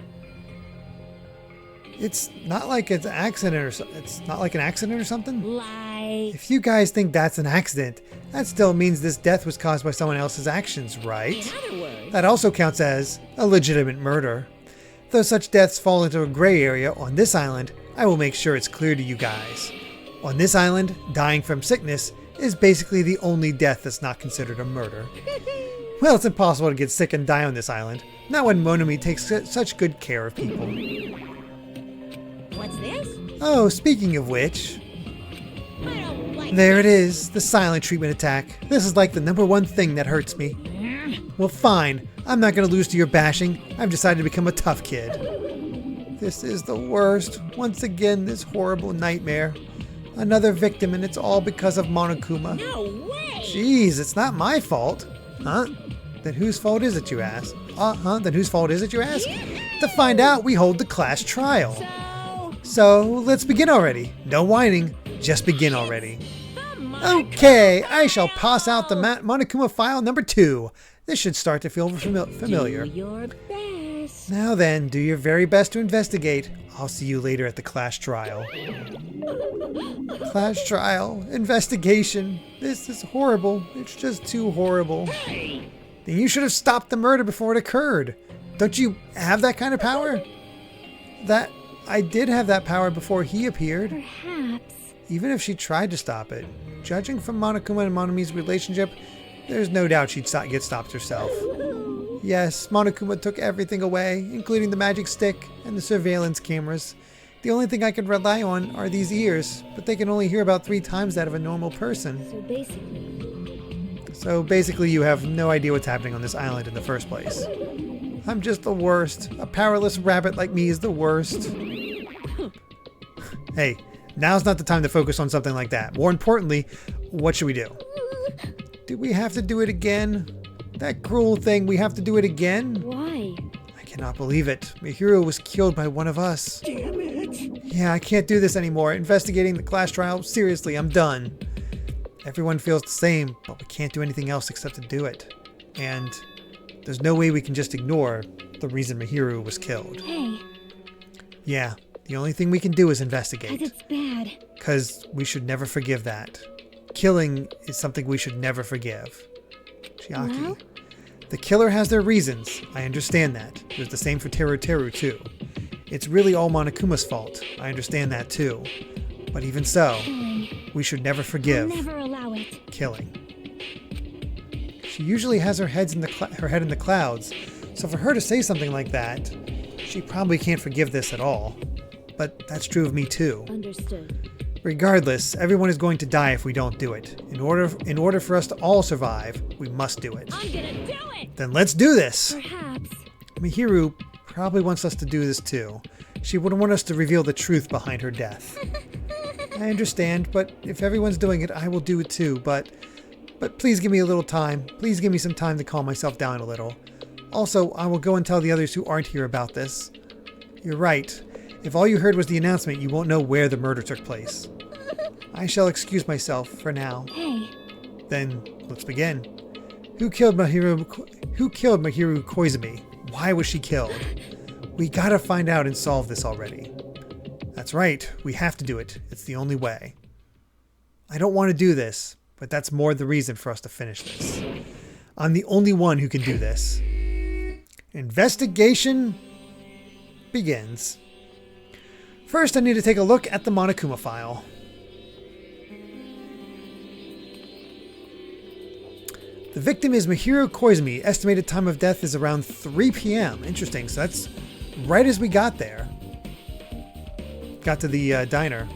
It's not like it's an accident or it's not like an accident or something. Lie. If you guys think that's an accident, that still means this death was caused by someone else's actions, right? In other words, That also counts as a legitimate murder. Though such deaths fall into a gray area on this island, I will make sure it's clear to you guys. On this island, dying from sickness is basically the only death that's not considered a murder. Well, it's impossible to get sick and die on this island. Not when Monami takes such good care of people. what's this? Oh, speaking of which, I don't like there it is, the silent treatment attack. This is like the #1 thing that hurts me. Well, fine. I'm not going to lose to your bashing. I've decided to become a tough kid. This is the worst. Once again, this horrible nightmare. Another victim, and it's all because of Monokuma. No way. Jeez, it's not my fault. Huh? Then whose fault is it, you ask? Then whose fault is it, you ask? To find out, we hold the class trial. So, let's begin already. No whining, just begin already. Okay, I shall pass out the Monokuma file number 2. This should start to feel familiar. Do your best. Now then, do your very best to investigate. I'll see you later at the class trial. Class trial, investigation. This is horrible. It's just too horrible. Then you should have stopped the murder before it occurred. Don't you have that kind of power? I did have that power before he appeared. Perhaps. Even if she tried to stop it. Judging from Monokuma and Monami's relationship, there's no doubt she'd get stopped herself. Yes, Monokuma took everything away, including the magic stick and the surveillance cameras. The only thing I can rely on are these ears, but they can only hear about 3 times that of a normal person. So basically you have no idea what's happening on this island in the first place. I'm just the worst. A powerless rabbit like me is the worst. Hey, now's not the time to focus on something like that. More importantly, what should we do? Do we have to do it again? That cruel thing, we have to do it again? Why? I cannot believe it. Mihiru was killed by one of us. Damn it! Yeah, I can't do this anymore. Investigating the class trial, seriously, I'm done. Everyone feels the same, but we can't do anything else except to do it. And there's no way we can just ignore the reason Mihiru was killed. Hey. Yeah, the only thing we can do is investigate. 'Cause it's bad. Because we should never forgive that. Killing is something we should never forgive. Chiaki. Well? The killer has their reasons. I understand that. It was the same for Teru too. It's really all Monokuma's fault. I understand that too. But even so, Killing. we should never I'll forgive never allow it. killing. She usually has her head in the clouds, so for her to say something like that, she probably can't forgive this at all. But that's true of me too. Understood. Regardless, everyone is going to die if we don't do it. In order for us to all survive, we must do it. I'm gonna do it. Then let's do this! Perhaps. Mihiru probably wants us to do this too. She would want us to reveal the truth behind her death. I understand, but if everyone's doing it, I will do it too, but please give me a little time. Please give me some time to calm myself down a little. Also, I will go and tell the others who aren't here about this. You're right. If all you heard was the announcement, you won't know where the murder took place. I shall excuse myself for now. Hey. Then let's begin. Who killed Mahiru Koizumi? Why was she killed? We gotta find out and solve this already. That's right, we have to do it. It's the only way. I don't want to do this, but that's more the reason for us to finish this. I'm the only one who can do this. Investigation begins. First, I need to take a look at the Monokuma file. The victim is Mahiru Koizumi. Estimated time of death is around 3 p.m. Interesting, so that's right as we got there. Got to the diner.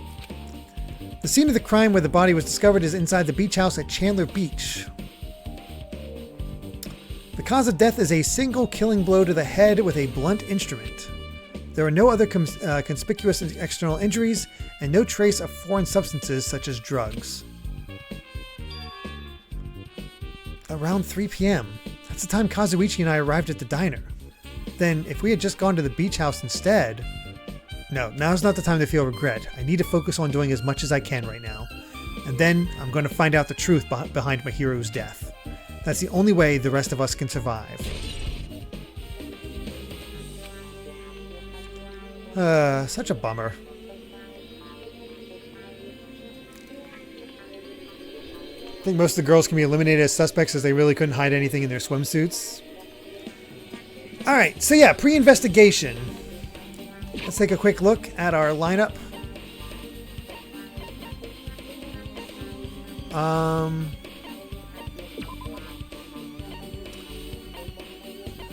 The scene of the crime where the body was discovered is inside the beach house at Chandler Beach. The cause of death is a single killing blow to the head with a blunt instrument. There are no other conspicuous external injuries and no trace of foreign substances such as drugs. Around 3 p.m. That's the time Kazuichi and I arrived at the diner. Then, if we had just gone to the beach house instead... No, now's not the time to feel regret. I need to focus on doing as much as I can right now. And then, I'm going to find out the truth behind Mahiru's death. That's the only way the rest of us can survive. Such a bummer. I think most of the girls can be eliminated as suspects as they really couldn't hide anything in their swimsuits. Alright, so yeah, pre-investigation. Let's take a quick look at our lineup.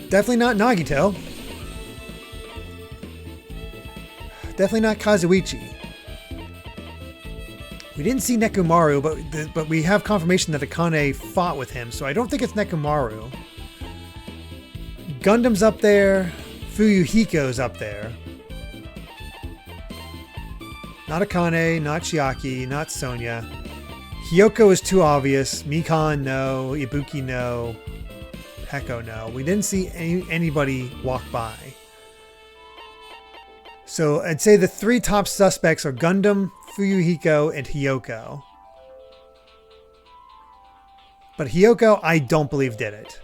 Definitely not Nagito. Definitely not Kazuichi. We didn't see Nekomaru, but we have confirmation that Akane fought with him, so I don't think it's Nekomaru. Gundam's up there. Fuyuhiko's up there. Not Akane, not Chiaki, not Sonya. Hiyoko is too obvious. Mikan, no. Ibuki, no. Heko, no. We didn't see anybody walk by. So I'd say the three top suspects are Gundam, Fuyuhiko, and Hiyoko. But Hiyoko, I don't believe did it.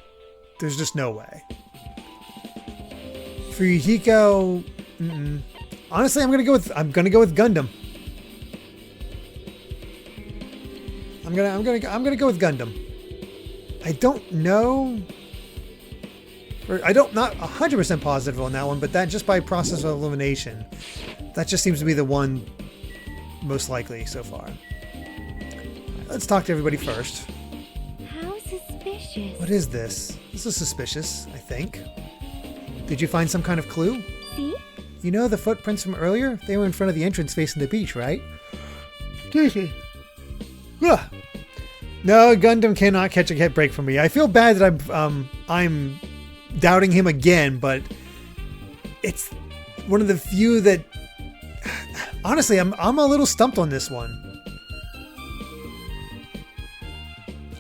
There's just no way. Fuyuhiko, honestly, I'm gonna go with Gundam. I'm gonna go with Gundam. I don't know. Not 100% positive on that one, but that just by process of elimination, that just seems to be the one most likely so far. Let's talk to everybody first. How suspicious. What is this? This is suspicious, I think. Did you find some kind of clue? See? You know the footprints from earlier? They were in front of the entrance facing the beach, right? No, Gundam cannot catch a hit break from me. I feel bad that I'm doubting him again, but it's one of the few that honestly I'm a little stumped on this one.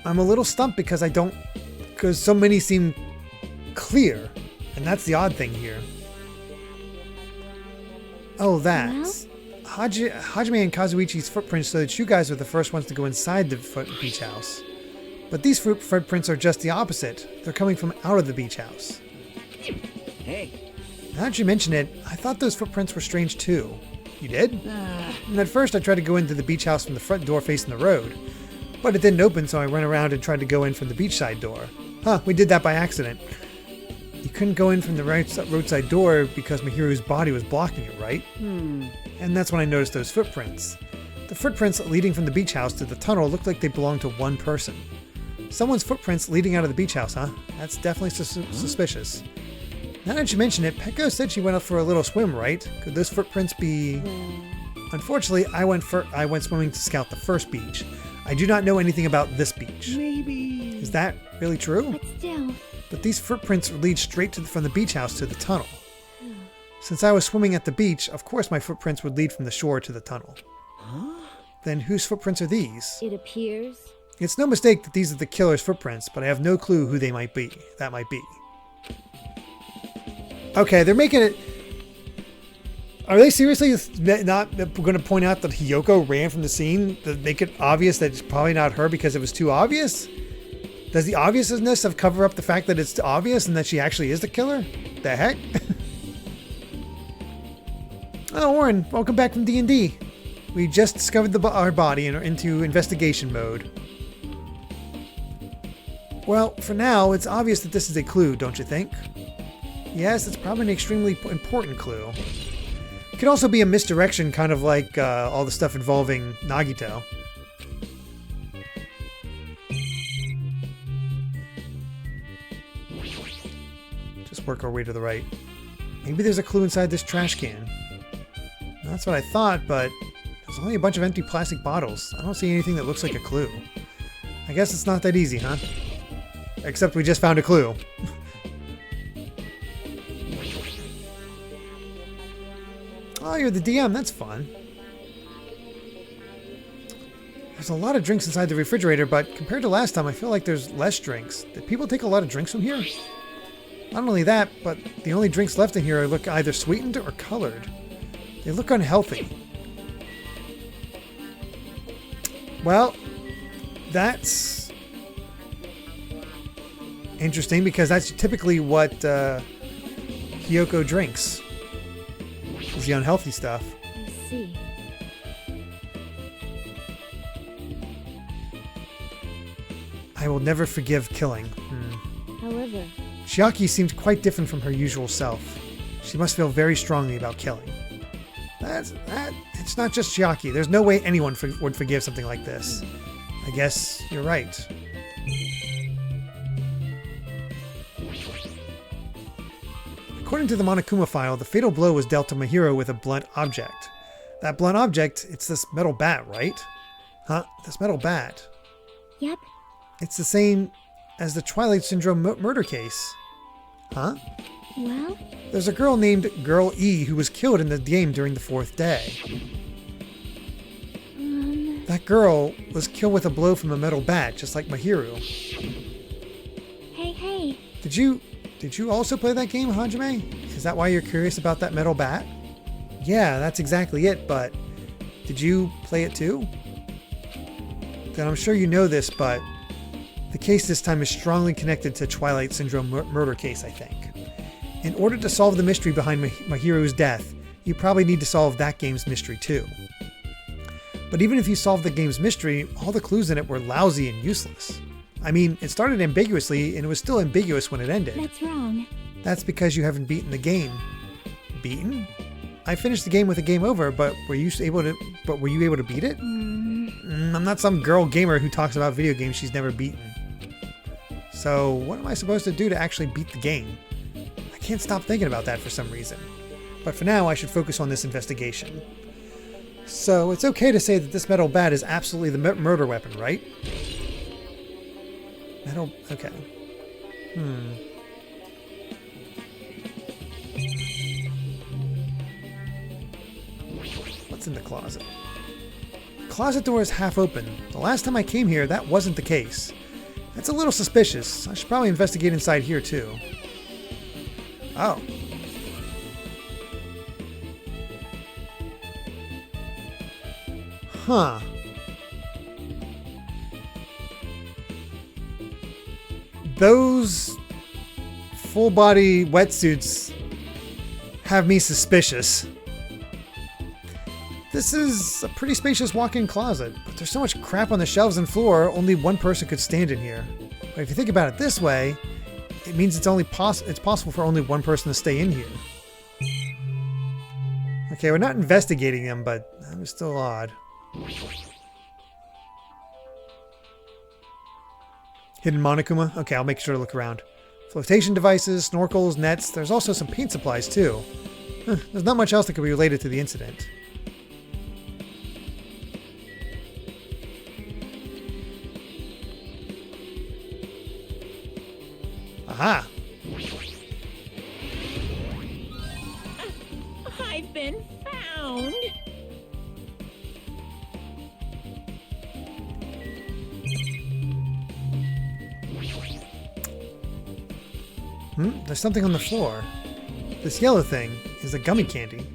I'm a little stumped because so many seem clear, and that's the odd thing here. Oh, that's Hajime and Kazuichi's footprints, so that you guys were the first ones to go inside the beach house. But these footprints are just the opposite. They're coming from out of the beach house. Hey. Now that you mention it, I thought those footprints were strange too. You did? And at first I tried to go into the beach house from the front door facing the road. But it didn't open, so I went around and tried to go in from the beachside door. We did that by accident. You couldn't go in from the roadside door because Mahiru's body was blocking it, right? And that's when I noticed those footprints. The footprints leading from the beach house to the tunnel looked like they belonged to one person. Someone's footprints leading out of the beach house, huh? That's definitely suspicious. Now that you mention it, Peko said she went up for a little swim, right? Could those footprints be... Unfortunately, I went swimming to scout the first beach. I do not know anything about this beach. Maybe. Is that really true? But still. But these footprints lead straight from the beach house to the tunnel. Since I was swimming at the beach, of course my footprints would lead from the shore to the tunnel. Then whose footprints are these? It appears. It's no mistake that these are the killer's footprints, but I have no clue who they might be. That might be. Okay, they're making it... Are they seriously not going to point out that Hiyoko ran from the scene to make it obvious that it's probably not her because it was too obvious? Does the obviousness of cover up the fact that it's obvious and that she actually is the killer? The heck? Oh, Warren, welcome back from D&D. We just discovered our body and are into investigation mode. Well, for now, it's obvious that this is a clue, don't you think? Yes, it's probably an extremely important clue. It could also be a misdirection, kind of like all the stuff involving Nagito. Just work our way to the right. Maybe there's a clue inside this trash can. That's what I thought, but there's only a bunch of empty plastic bottles. I don't see anything that looks like a clue. I guess it's not that easy, huh? Except we just found a clue. Oh, you're the DM. That's fun. There's a lot of drinks inside the refrigerator, but compared to last time, I feel like there's less drinks. Did people take a lot of drinks from here? Not only that, but the only drinks left in here look either sweetened or colored. They look unhealthy. Well, that's interesting because that's typically what Hiyoko drinks. Is the unhealthy stuff. I see. I will never forgive killing. However, Chiaki seemed quite different from her usual self. She must feel very strongly about killing. It's not just Chiaki. There's no way anyone would forgive something like this. I guess you're right. According to the Monokuma file, the fatal blow was dealt to Mahiro with a blunt object. That blunt object, it's this metal bat, right? Huh? This metal bat. yep. It's the same as the Twilight Syndrome murder case. Huh? Well, There's a girl named Girl E who was killed in the game during the 4th day. That girl was killed with a blow from a metal bat, just like Mahiro. hey. Did you also play that game, Hajime? Is that why you're curious about that metal bat? Yeah, that's exactly it, but did you play it too? Then I'm sure you know this, but the case this time is strongly connected to Twilight Syndrome murder case, I think. In order to solve the mystery behind Mahiro's death, you probably need to solve that game's mystery too. But even if you solved the game's mystery, all the clues in it were lousy and useless. I mean, it started ambiguously, and it was still ambiguous when it ended. That's wrong. That's because you haven't beaten the game. Beaten? I finished the game with a game over, but were you able to beat it? I'm not some girl gamer who talks about video games she's never beaten. So what am I supposed to do to actually beat the game? I can't stop thinking about that for some reason. But for now, I should focus on this investigation. So it's okay to say that this metal bat is absolutely the murder weapon, right? Metal... okay. What's in the closet? Closet door is half open. The last time I came here, that wasn't the case. That's a little suspicious. I should probably investigate inside here, too. Oh. Huh. Those full-body wetsuits have me suspicious. This is a pretty spacious walk-in closet, but there's so much crap on the shelves and floor, only one person could stand in here. But if you think about it this way, it means it's possible for only one person to stay in here. Okay, we're not investigating them, but that was still odd. Hidden Monokuma? Okay, I'll make sure to look around. Flotation devices, snorkels, nets. There's also some paint supplies, too. There's not much else that could be related to the incident. Aha! I've been found. There's something on the floor. This yellow thing is a gummy candy.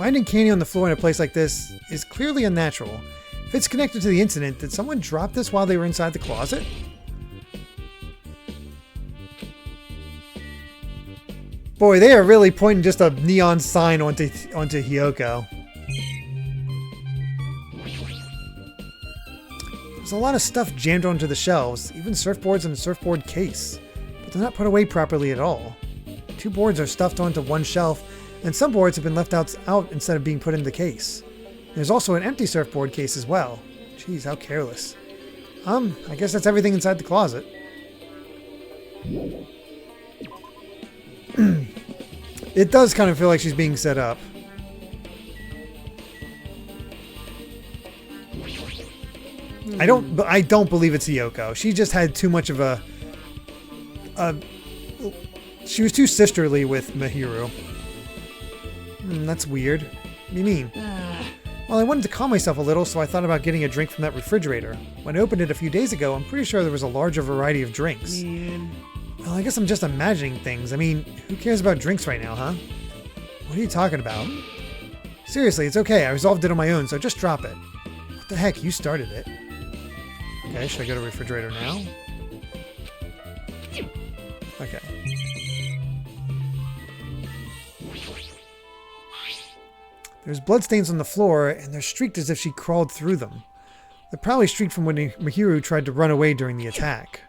Finding candy on the floor in a place like this is clearly unnatural. If it's connected to the incident, did someone drop this while they were inside the closet? Boy, they are really pointing just a neon sign onto Hiyoko. There's a lot of stuff jammed onto the shelves, even surfboards and a surfboard case. But they're not put away properly at all. 2 boards are stuffed onto one shelf, and some boards have been left out instead of being put in the case. There's also an empty surfboard case as well. Jeez, how careless. I guess that's everything inside the closet. It does kind of feel like she's being set up. I don't believe it's Hiyoko. She just had too much of a she was too sisterly with Mihiru. That's weird. What do you mean? Well, I wanted to calm myself a little, so I thought about getting a drink from that refrigerator. When I opened it a few days ago, I'm pretty sure there was a larger variety of drinks. Man. Well, I guess I'm just imagining things. I mean, who cares about drinks right now, huh? What are you talking about? Seriously, it's okay. I resolved it on my own, so just drop it. What the heck? You started it. Okay, should I go to the refrigerator now? Okay. There's bloodstains on the floor, and they're streaked as if she crawled through them. They're probably streaked from when Mihiru tried to run away during the attack.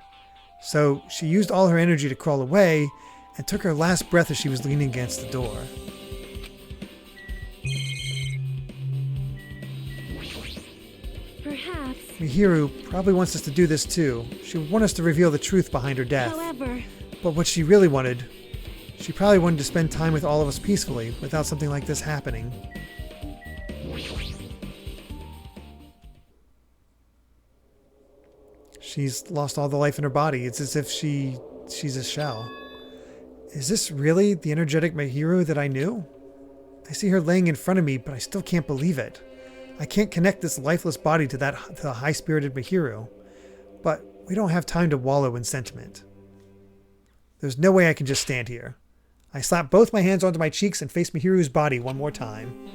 So she used all her energy to crawl away, and took her last breath as she was leaning against the door. Perhaps. Mihiru probably wants us to do this too. She would want us to reveal the truth behind her death. However, But what she really wanted, she probably wanted to spend time with all of us peacefully without something like this happening. She's lost all the life in her body. It's as if she's a shell. Is this really the energetic Mihiru that I knew? I see her laying in front of me, but I still can't believe it. I can't connect this lifeless body to the high-spirited Mihiru. But we don't have time to wallow in sentiment. There's no way I can just stand here. I slap both my hands onto my cheeks and face Mihiru's body one more time.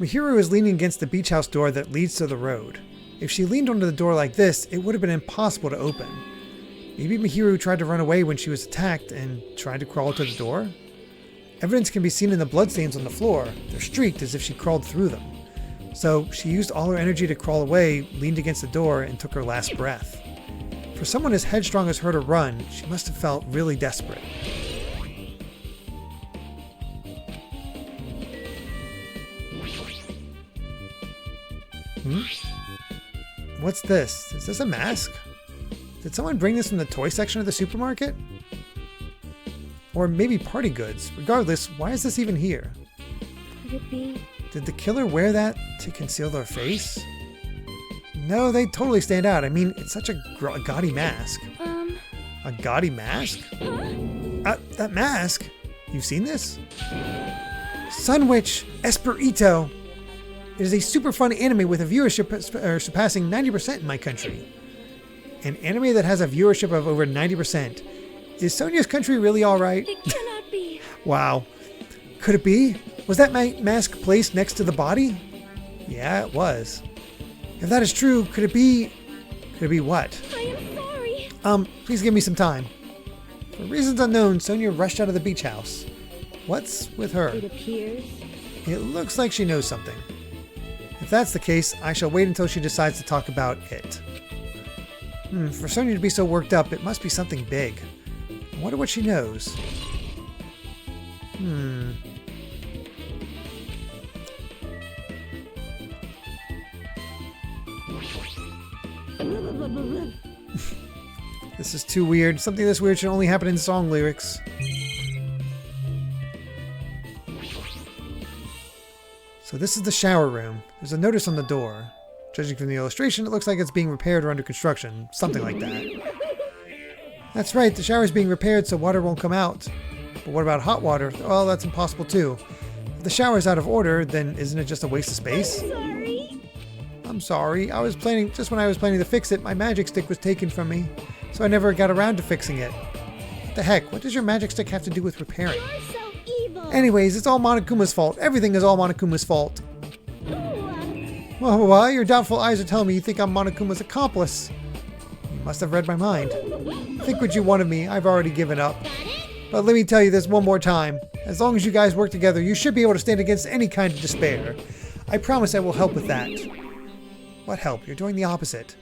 Mihiru is leaning against the beach house door that leads to the road. If she leaned onto the door like this, it would have been impossible to open. Maybe Mihiru tried to run away when she was attacked and tried to crawl to the door? Evidence can be seen in the bloodstains on the floor. They're streaked as if she crawled through them. So she used all her energy to crawl away, leaned against the door, and took her last breath. For someone as headstrong as her to run, she must have felt really desperate. What's this? Is this a mask? Did someone bring this from the toy section of the supermarket? Or maybe party goods. Regardless, why is this even here? could it be? Did the killer wear that to conceal their face? No, they totally stand out. I mean, it's such a gaudy mask. A gaudy mask? That mask? You've seen this? Sun Witch Esperito. It is a super fun anime with a viewership surpassing 90% in my country. An anime that has a viewership of over 90%. Is Sonia's country really alright? It cannot be. Wow. Could it be? Was that mask placed next to the body? Yeah, it was. If that is true, could it be what? I am sorry. Please give me some time. For reasons unknown, Sonia rushed out of the beach house. What's with her? It appears. It looks like she knows something. If that's the case, I shall wait until she decides to talk about it. For Sonia to be so worked up, it must be something big. I wonder what she knows. This is too weird. Something this weird should only happen in song lyrics. So this is the shower room. There's a notice on the door. Judging from the illustration, it looks like it's being repaired or under construction. Something like that. That's right, the shower is being repaired so water won't come out. But what about hot water? Well, that's impossible too. If the shower is out of order, then isn't it just a waste of space? Sorry. I'm sorry. Just when I was planning to fix it, my magic stick was taken from me. So I never got around to fixing it. What the heck? What does your magic stick have to do with repairing? You're so evil. Anyways, it's all Monokuma's fault. Everything is all Monokuma's fault. Well, your doubtful eyes are telling me you think I'm Monokuma's accomplice. You must have read my mind. Think what you want of me. I've already given up. But let me tell you this one more time. As long as you guys work together, you should be able to stand against any kind of despair. I promise I will help with that. What help? You're doing the opposite.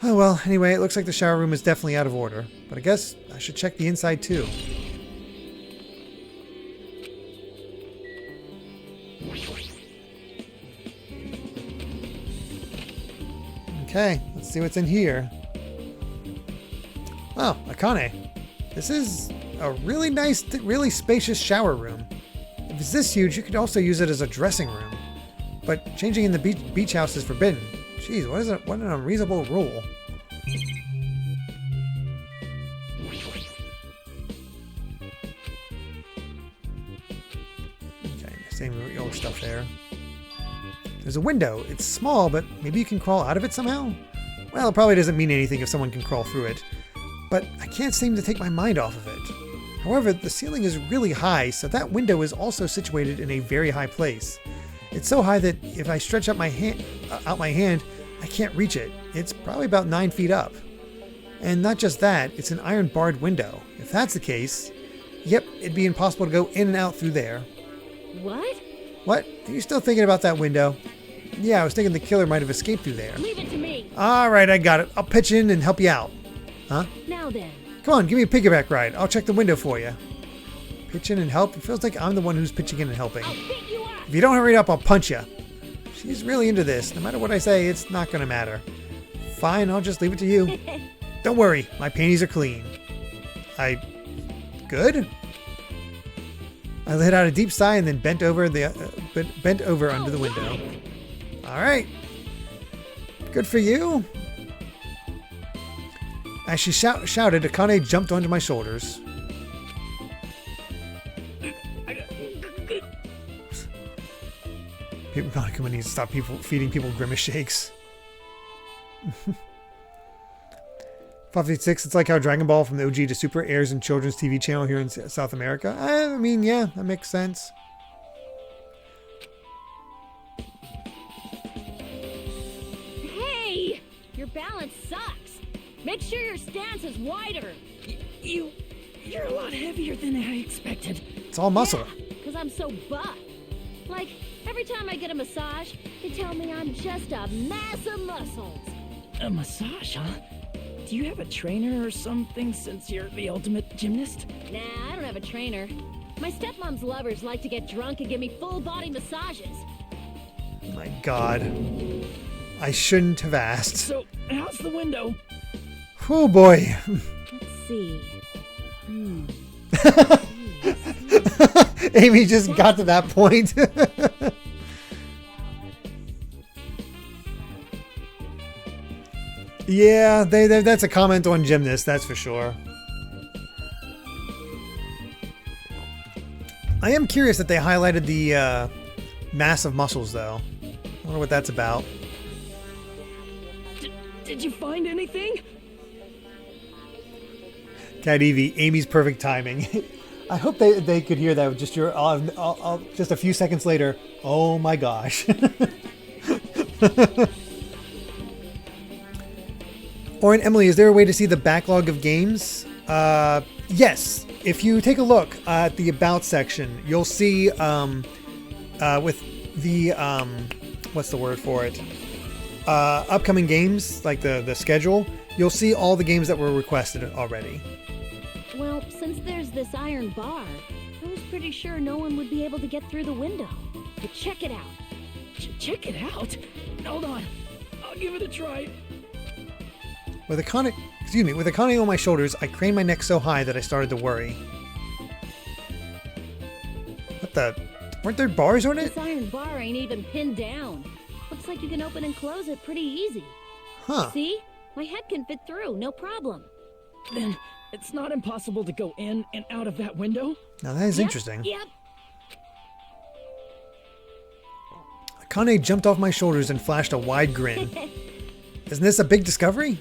Oh well, anyway, it looks like the shower room is definitely out of order. But I guess I should check the inside too. Okay, let's see what's in here. Oh, Akane. This is a really nice, really spacious shower room. If it's this huge, you could also use it as a dressing room. But changing in the beach house is forbidden. Jeez, what an unreasonable rule. Okay, same old stuff there. There's a window. It's small, but maybe you can crawl out of it somehow? Well, it probably doesn't mean anything if someone can crawl through it. But I can't seem to take my mind off of it. However, the ceiling is really high, so that window is also situated in a very high place. It's so high that if I stretch out my hand, I can't reach it. It's probably about 9 feet up. And not just that, it's an iron barred window. If that's the case, yep, it'd be impossible to go in and out through there. What? What? Are you still thinking about that window? Yeah, I was thinking the killer might have escaped through there. Leave it to me. Alright, I got it. I'll pitch in and help you out. Huh? Now then. Come on, give me a piggyback ride. I'll check the window for you. Pitch in and help? It feels like I'm the one who's pitching in and helping. I'll beat you up. If you don't hurry up, I'll punch you. She's really into this. No matter what I say, it's not going to matter. Fine, I'll just leave it to you. Don't worry, my panties are clean. Good? I let out a deep sigh and then bent over under the window. All right. Good for you. As she shouted, Akane jumped onto my shoulders. Monokuma needs to stop feeding people grimace shakes. 556, it's like how Dragon Ball from the OG to Super airs in children's TV channel here in South America. I mean, yeah, that makes sense. Hey! Your balance sucks. Make sure your stance is wider. You're a lot heavier than I expected. It's all muscle. Because I'm so buff. Like, every time I get a massage, they tell me I'm just a mass of muscles. A massage, huh? Do you have a trainer or something since you're the ultimate gymnast? Nah, I don't have a trainer. My stepmom's lovers like to get drunk and give me full body massages. My God. I shouldn't have asked. So, how's the window? Oh boy. Let's see. Amy just got to that point. Yeah, that's a comment on gymnasts, that's for sure. I am curious that they highlighted the massive muscles, though. I wonder what that's about. Did you find anything? Cat Evie, Amy's perfect timing. I hope they could hear that with just your just a few seconds later. Oh my gosh. Orin, Emily, is there a way to see the backlog of games? Yes. If you take a look at the About section, you'll see with the what's the word for it? Upcoming games, like the schedule, you'll see all the games that were requested already. Well, since there's this iron bar, I was pretty sure no one would be able to get through the window. But check it out. Check it out? Hold on. I'll give it a try. With Akane on my shoulders, I craned my neck so high that I started to worry. What the? Weren't there bars on it? This iron bar ain't even pinned down. Looks like you can open and close it pretty easy. Huh. See? My head can fit through, no problem. Then it's not impossible to go in and out of that window? Now that is interesting. Yep. Akane jumped off my shoulders and flashed a wide grin. Isn't this a big discovery?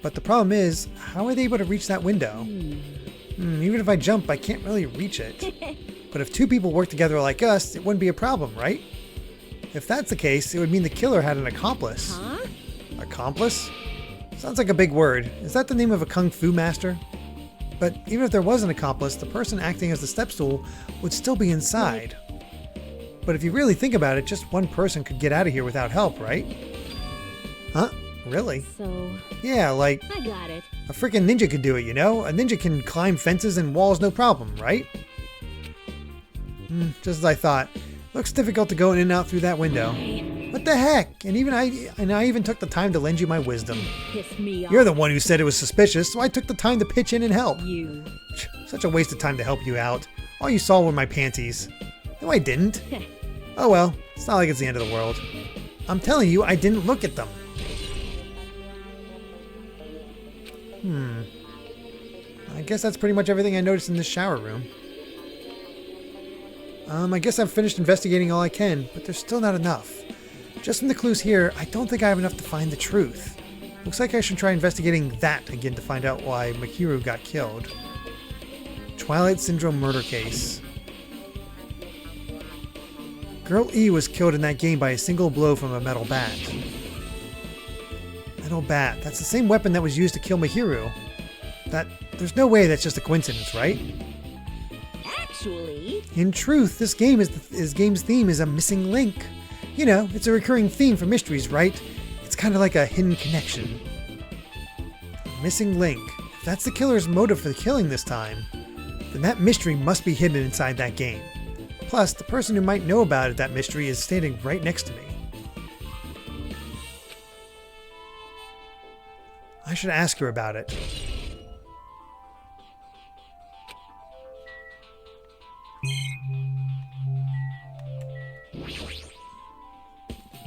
But the problem is, how are they able to reach that window? Even if I jump, I can't really reach it. But if two people work together like us, it wouldn't be a problem, right? If that's the case, it would mean the killer had an accomplice. Huh? Accomplice? Sounds like a big word. Is that the name of a kung fu master? But even if there was an accomplice, the person acting as the step stool would still be inside. But if you really think about it, just one person could get out of here without help, right? Huh? Really? So, Yeah, like I got it. a freaking ninja could do it, you know? A ninja can climb fences and walls no problem, right? Just as I thought. Looks difficult to go in and out through that window. What the heck? And I even took the time to lend you my wisdom. Piss me off. You're the one who said it was suspicious, so I took the time to pitch in and help. You. Such a waste of time to help you out. All you saw were my panties. No, I didn't. Oh well, it's not like it's the end of the world. I'm telling you, I didn't look at them. I guess that's pretty much everything I noticed in this shower room. I guess I've finished investigating all I can, but there's still not enough. Just from the clues here, I don't think I have enough to find the truth. Looks like I should try investigating that again to find out why Mahiru got killed. Twilight Syndrome murder case. Girl E was killed in that game by a single blow from a metal bat. Metal bat. That's the same weapon that was used to kill Mahiru. There's no way that's just a coincidence, right? Actually, In truth, this game's theme is a missing link. You know, it's a recurring theme for mysteries, right? It's kind of like a hidden connection. Missing link. If that's the killer's motive for killing this time, then that mystery must be hidden inside that game. Plus, the person who might know about that mystery is standing right next to me. I should ask her about it.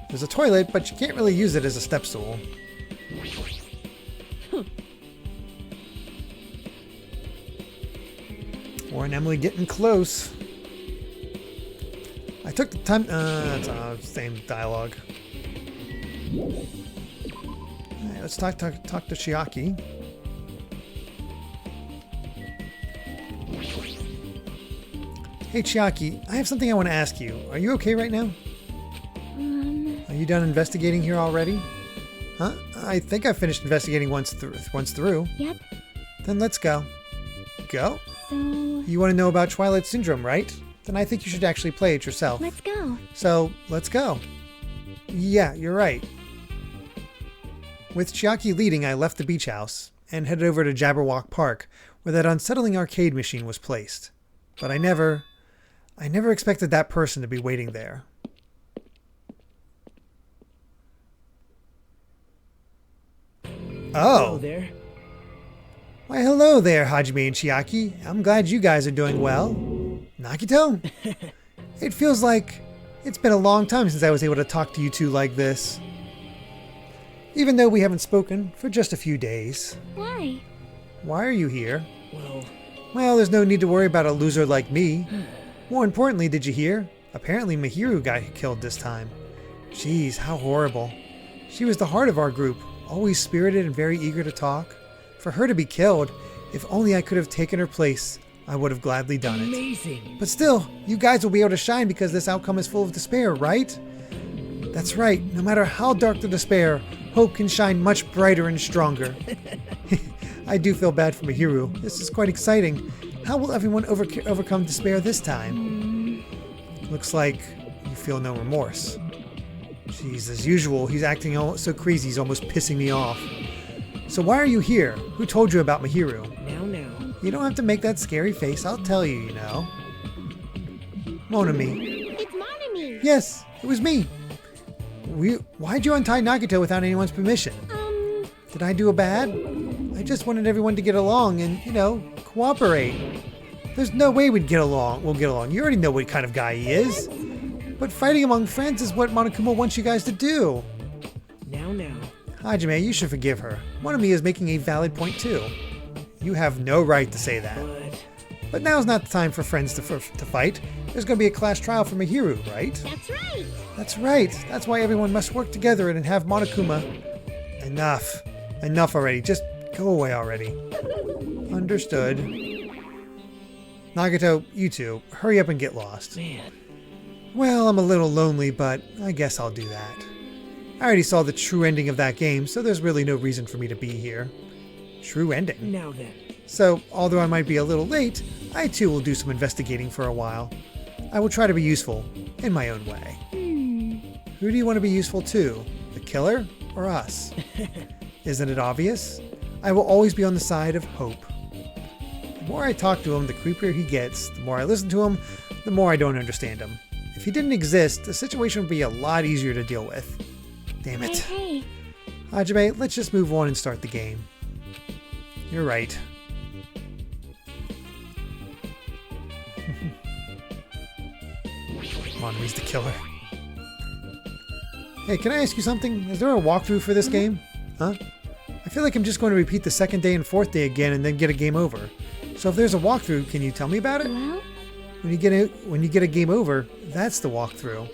There's a toilet, but you can't really use it as a step stool. Warren Emily getting close. I took the time. Same dialogue. Alright, let's talk to Chiaki. Hey Chiaki, I have something I want to ask you. Are you okay right now? Are you done investigating here already? Huh? I think I finished investigating once through. Yep. Then let's go. Go? So, You want to know about Twilight Syndrome, right? Then I think you should actually play it yourself. let's go. So, let's go. Yeah, you're right. With Chiaki leading, I left the beach house and headed over to Jabberwock Park, where that unsettling arcade machine was placed. But I never expected that person to be waiting there. Hello Oh. there. Why, hello there, Hajime and Chiaki. I'm glad you guys are doing well. Nagito? It feels like it's been a long time since I was able to talk to you two like this. Even though we haven't spoken for just a few days. Why? Why are you here? Well, There's no need to worry about a loser like me. More importantly, did you hear? Apparently Mahiru got killed this time. Jeez, how horrible. She was the heart of our group, always spirited and very eager to talk. For her to be killed, if only I could have taken her place, I would have gladly done it. amazing. But still, you guys will be able to shine because this outcome is full of despair, right? That's right. No matter how dark the despair, hope can shine much brighter and stronger. I do feel bad for Mahiru. This is quite exciting. How will everyone overcome despair this time? Looks like you feel no remorse. Jeez, as usual, he's acting so crazy he's almost pissing me off. So why are you here? Who told you about Mahiru? Now. You don't have to make that scary face, I'll tell you, you know. Monami. It's Monami. Yes, it was me. Why'd you untie Nagito without anyone's permission? Did I do a bad? I just wanted everyone to get along and, you know, cooperate. There's no way we'll get along. You already know what kind of guy he is. But fighting among friends is what Monokuma wants you guys to do. Now. Hajime, you should forgive her. Monami is making a valid point too. You have no right to say that. But now's not the time for friends to fight. There's going to be a class trial for Mahiru, right? That's right. That's right. That's why everyone must work together and have Monokuma. Enough. Enough already. Just go away already. Understood. Nagato, you two, hurry up and get lost. Man. Well, I'm a little lonely, but I guess I'll do that. I already saw the true ending of that game, so there's really no reason for me to be here. True ending. Now then. So, although I might be a little late, I too will do some investigating for a while. I will try to be useful, in my own way. Who do you want to be useful to? The killer or us? Isn't it obvious? I will always be on the side of hope. The more I talk to him, the creepier he gets. The more I listen to him, the more I don't understand him. If he didn't exist, the situation would be a lot easier to deal with. Damn it. Hey. Hajime, let's just move on and start the game. You're right. Monomi's the killer. Hey, can I ask you something? Is there a walkthrough for this game? Huh? I feel like I'm just going to repeat the second day and fourth day again and then get a game over. So if there's a walkthrough, can you tell me about it? Well? When you get a game over, that's the walkthrough.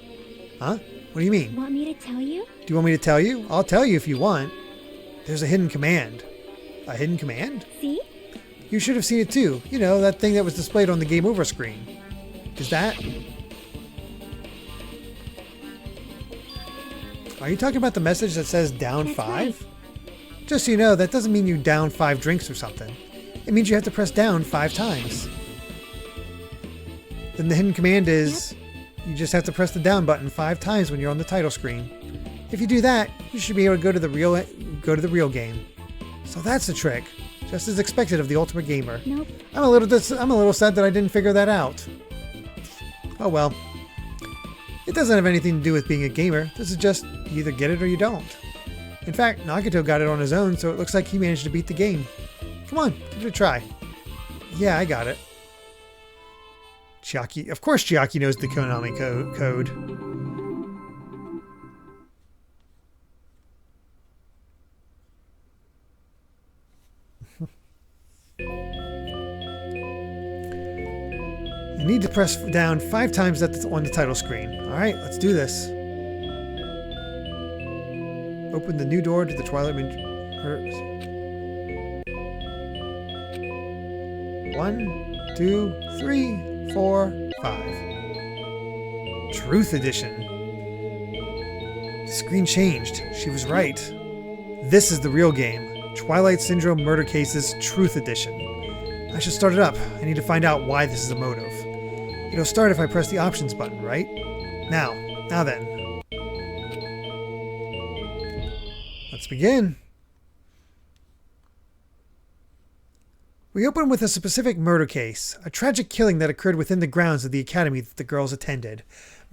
Huh? What do you mean? Want me to tell you? Do you want me to tell you? I'll tell you if you want. There's a hidden command. A hidden command? See? You should have seen it too. You know, that thing that was displayed on the game over screen. Is that? Are you talking about the message that says down That's 5? right. Just so you know, that doesn't mean you down 5 drinks or something. It means you have to press down 5 times. Then the hidden command is, you just have to press the down button 5 times when you're on the title screen. If you do that, you should be able to go to the real game. So that's the trick. Just as expected of the Ultimate Gamer. Nope. I'm a little sad that I didn't figure that out. Oh well. It doesn't have anything to do with being a gamer. This is just, you either get it or you don't. In fact, Nagato got it on his own, so it looks like he managed to beat the game. Come on, give it a try. Yeah, I got it. Chiaki. Of course Chiaki knows the Konami code. You need to press down 5 times on the title screen. Alright, let's do this. Open the new door to the Twilight Mansion. 1, 2, 3, 4, 5. Truth Edition. The screen changed. She was right. This is the real game. Twilight Syndrome Murder Cases Truth Edition. I should start it up. I need to find out why this is a motive. It'll start if I press the options button, right? Now then. Let's begin. We open with a specific murder case, a tragic killing that occurred within the grounds of the academy that the girls attended.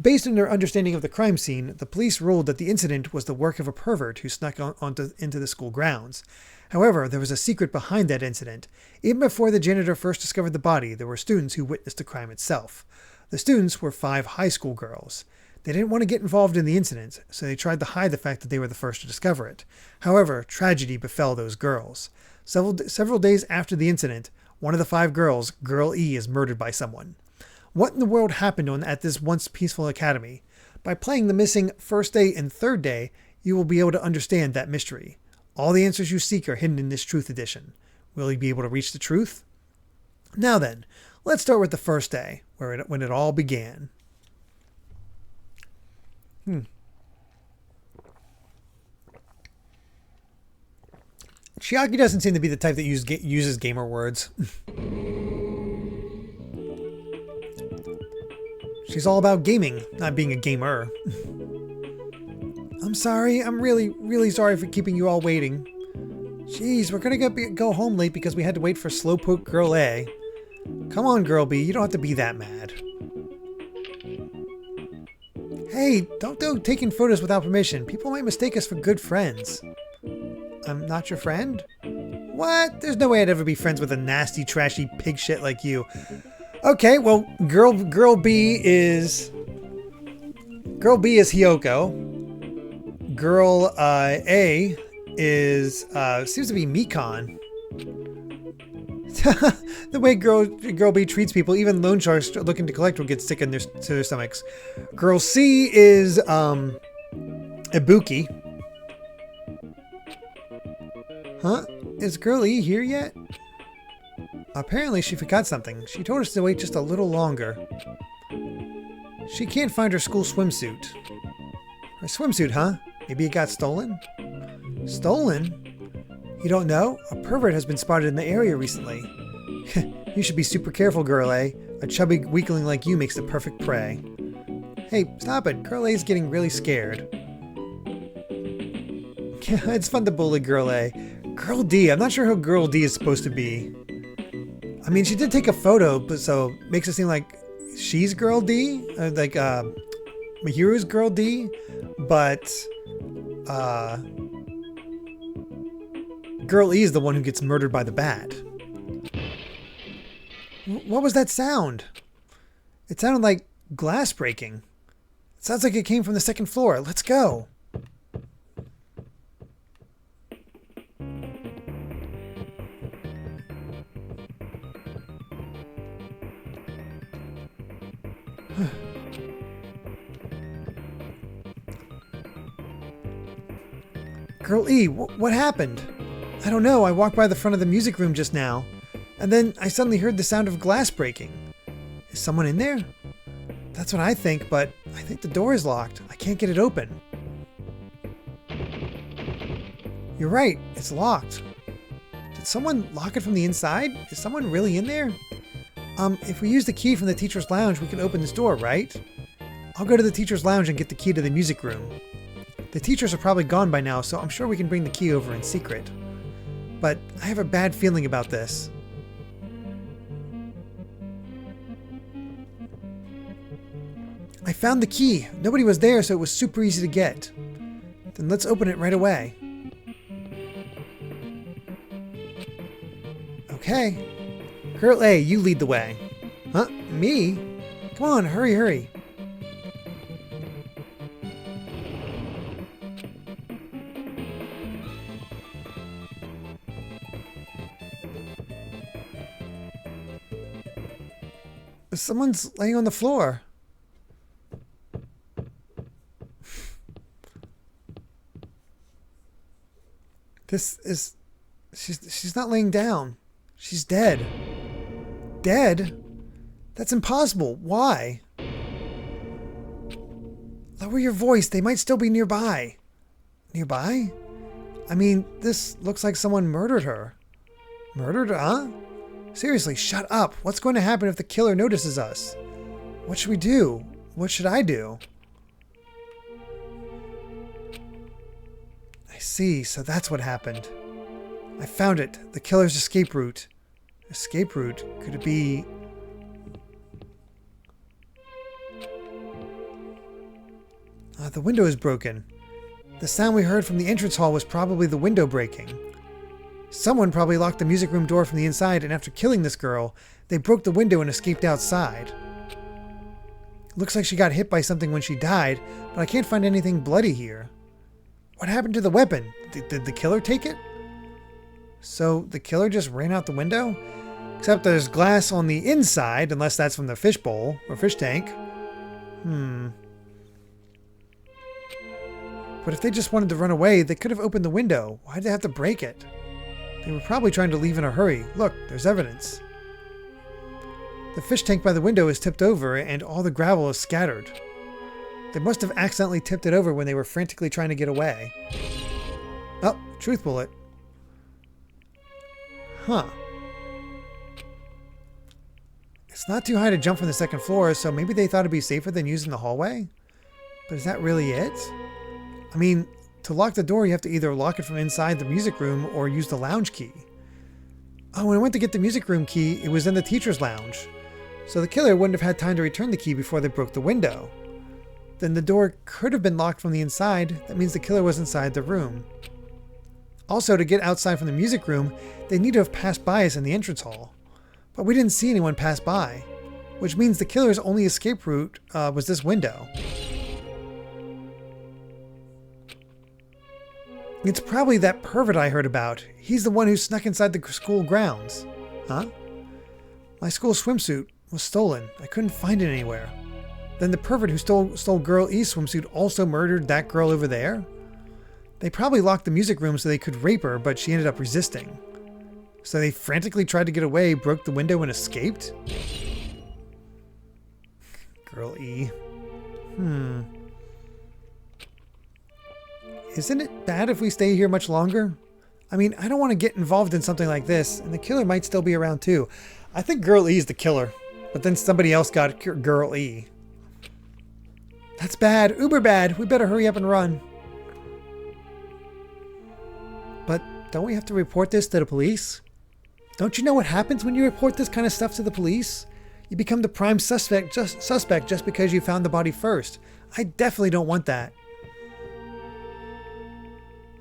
Based on their understanding of the crime scene, the police ruled that the incident was the work of a pervert who snuck into the school grounds. However, there was a secret behind that incident. Even before the janitor first discovered the body, there were students who witnessed the crime itself. The students were 5 high school girls. They didn't want to get involved in the incident, so they tried to hide the fact that they were the first to discover it. However, tragedy befell those girls. Several days after the incident, one of the 5 girls, Girl E, is murdered by someone. What in the world happened at this once peaceful academy? By playing the missing first day and third day, you will be able to understand that mystery. All the answers you seek are hidden in this Truth Edition. Will you be able to reach the truth? Now then, let's start with the first day, when it all began. Chiaki doesn't seem to be the type that uses gamer words. She's all about gaming, not being a gamer. I'm sorry. I'm really, really sorry for keeping you all waiting. Jeez, we're gonna go home late because we had to wait for Slowpoke Girl A. Come on, Girl B. You don't have to be that mad. Hey, don't go taking photos without permission. People might mistake us for good friends. I'm not your friend? What? There's no way I'd ever be friends with a nasty, trashy pig shit like you. Okay, well, Girl B is Hiyoko. Girl A is seems to be Mikan. The way Girl B treats people, even loan sharks looking to collect will get sick to their stomachs. Girl C is Ibuki. Huh? Is Girl E here yet? Apparently she forgot something. She told us to wait just a little longer. She can't find her school swimsuit. Her swimsuit, huh? Maybe it got stolen? Stolen? You don't know? A pervert has been spotted in the area recently. You should be super careful, Girl A. A chubby weakling like you makes the perfect prey. Hey, stop it. Girl A is getting really scared. It's fun to bully Girl A. Girl D, I'm not sure who Girl D is supposed to be. I mean, she did take a photo, but so makes it seem like she's Girl D, like Mihiru's Girl D, but Girl E is the one who gets murdered by the bat. What was that sound? It sounded like glass breaking. It sounds like it came from the second floor. Let's go. Girl E, what happened? I don't know. I walked by the front of the music room just now, and then I suddenly heard the sound of glass breaking. Is someone in there? That's what I think, but I think the door is locked. I can't get it open. You're right. It's locked. Did someone lock it from the inside? Is someone really in there? If we use the key from the teacher's lounge, we can open this door, right? I'll go to the teacher's lounge and get the key to the music room. The teachers are probably gone by now, so I'm sure we can bring the key over in secret. But I have a bad feeling about this. I found the key. Nobody was there, so it was super easy to get. Then let's open it right away. Okay. Girl A, you lead the way. Huh? Me? Come on, hurry. Someone's laying on the floor. She's not laying down. She's dead. Dead? That's impossible. Why? Lower your voice. They might still be nearby. Nearby? I mean, this looks like someone murdered her. Murdered her, huh? Seriously, shut up. What's going to happen if the killer notices us? What should we do? What should I do? I see, so that's what happened. I found it. The killer's escape route. Escape route? Could it be... the window is broken. The sound we heard from the entrance hall was probably the window breaking. Someone probably locked the music room door from the inside, and after killing this girl, they broke the window and escaped outside. Looks like she got hit by something when she died, but I can't find anything bloody here. What happened to the weapon? Did the killer take it? So the killer just ran out the window? Except there's glass on the inside, unless that's from the fishbowl or fish tank. But if they just wanted to run away, they could have opened the window. Why'd they have to break it? They were probably trying to leave in a hurry. Look, there's evidence. The fish tank by the window is tipped over and all the gravel is scattered. They must have accidentally tipped it over when they were frantically trying to get away. Oh, truth bullet. Huh. It's not too high to jump from the second floor, so maybe they thought it'd be safer than using the hallway? But is that really it? I mean, to lock the door, you have to either lock it from inside the music room or use the lounge key. Oh, when I went to get the music room key, it was in the teacher's lounge. So the killer wouldn't have had time to return the key before they broke the window. Then the door could have been locked from the inside. That means the killer was inside the room. Also, to get outside from the music room, they need to have passed by us in the entrance hall. But we didn't see anyone pass by, which means the killer's only escape route was this window. It's probably that pervert I heard about. He's the one who snuck inside the school grounds. Huh? My school swimsuit was stolen. I couldn't find it anywhere. Then the pervert who stole Girl E's swimsuit also murdered that girl over there? They probably locked the music room so they could rape her, but she ended up resisting. So they frantically tried to get away, broke the window, and escaped? Girl E. Isn't it bad if we stay here much longer? I mean, I don't want to get involved in something like this, and the killer might still be around too. I think Girl E is the killer, but then somebody else got Girl E. That's bad. Uber bad. We better hurry up and run. But don't we have to report this to the police? Don't you know what happens when you report this kind of stuff to the police? You become the prime suspect just because you found the body first. I definitely don't want that.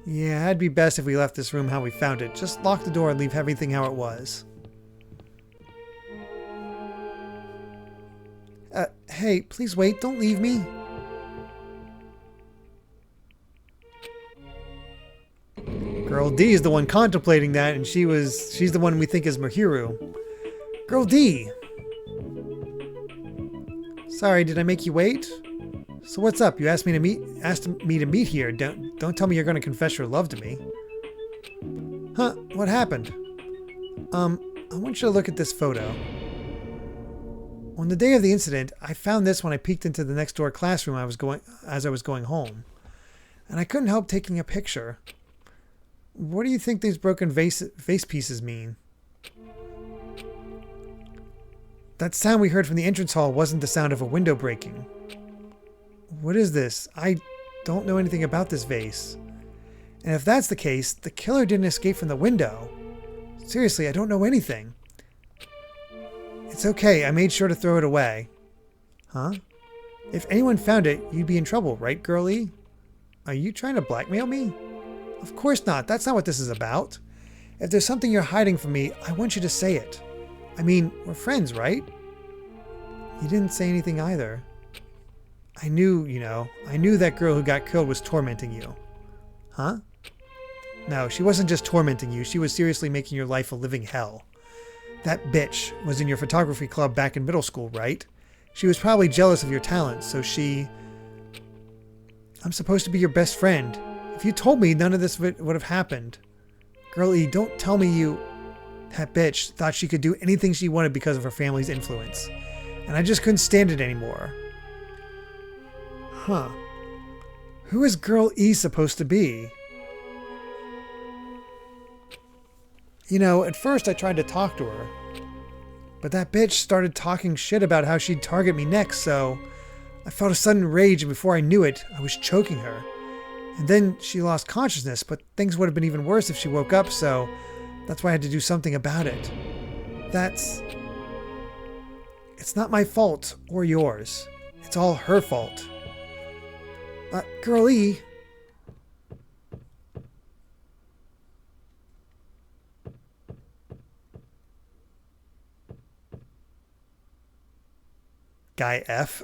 Yeah, it'd be best if we left this room how we found it. Just lock the door and leave everything how it was. Hey, please wait. Don't leave me. Girl D is the one contemplating that, and she's the one we think is Mahiru. Girl D! Sorry, did I make you wait? So what's up? You asked me to meet here. Don't tell me you're going to confess your love to me. Huh? What happened? I want you to look at this photo. On the day of the incident, I found this when I peeked into the next door classroom as I was going home. And I couldn't help taking a picture. What do you think these broken vase pieces mean? That sound we heard from the entrance hall wasn't the sound of a window breaking. What is this? I don't know anything about this vase. And if that's the case, the killer didn't escape from the window. Seriously, I don't know anything. It's okay, I made sure to throw it away. Huh? If anyone found it, you'd be in trouble, right, girlie? Are you trying to blackmail me? Of course not, that's not what this is about. If there's something you're hiding from me, I want you to say it. I mean, we're friends, right? You didn't say anything either. I knew that girl who got killed was tormenting you. Huh? No, she wasn't just tormenting you, she was seriously making your life a living hell. That bitch was in your photography club back in middle school, right? She was probably jealous of your talents, so she... I'm supposed to be your best friend. If you told me, none of this would have happened. Girlie, don't tell me you... That bitch thought she could do anything she wanted because of her family's influence. And I just couldn't stand it anymore. Huh. Who is Girl E supposed to be? You know, at first I tried to talk to her. But that bitch started talking shit about how she'd target me next, so... I felt a sudden rage, and before I knew it, I was choking her. And then she lost consciousness, but things would have been even worse if she woke up, so... That's why I had to do something about it. It's not my fault, or yours. It's all her fault. Girlie... Guy F.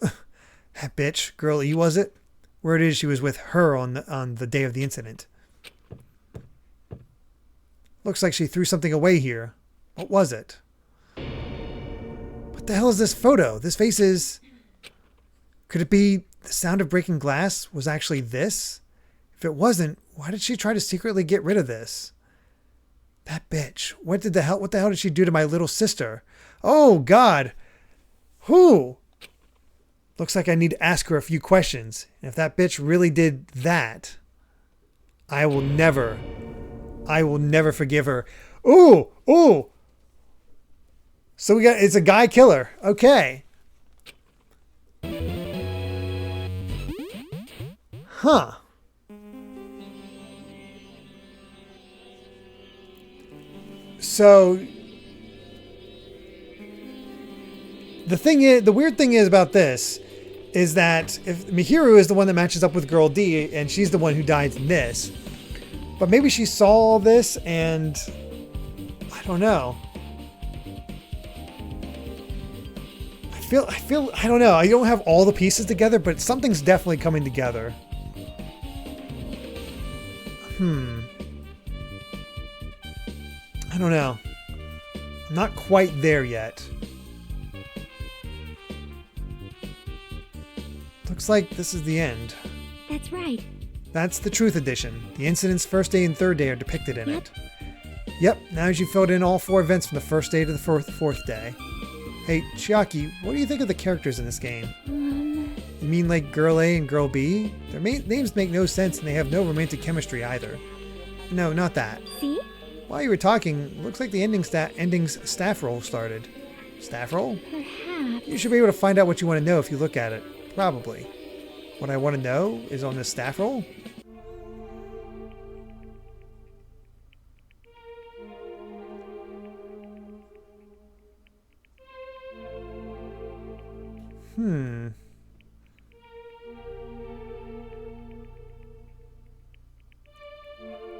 That bitch, Girl E, was it? Word is she was with her on the day of the incident. Looks like she threw something away here. What was it? What the hell is this photo? This face is... Could it be the sound of breaking glass was actually this? If it wasn't, why did she try to secretly get rid of this? That bitch. What the hell did she do to my little sister? Oh, God. Who? Looks like I need to ask her a few questions. And if that bitch really did that, I will never forgive her. Ooh, ooh. So it's a guy killer. Okay. Huh. So the weird thing is about this is that if Mahiru is the one that matches up with Girl D and she's the one who dies in this, but maybe she saw all this and I don't know. I don't know. I don't have all the pieces together, but something's definitely coming together. I don't know. I'm not quite there yet. Looks like this is the end. That's right. That's the Truth Edition. The incident's first day and third day are depicted in it. Yep, now you filled in all 4 events from the first day to the fourth day. Hey, Chiaki, what do you think of the characters in this game? You mean like Girl A and Girl B? Their names make no sense and they have no romantic chemistry either. No, not that. See? While you were talking, looks like the ending's staff roll started. Staff roll? Perhaps. You should be able to find out what you want to know if you look at it. Probably. What I want to know is on this staff roll?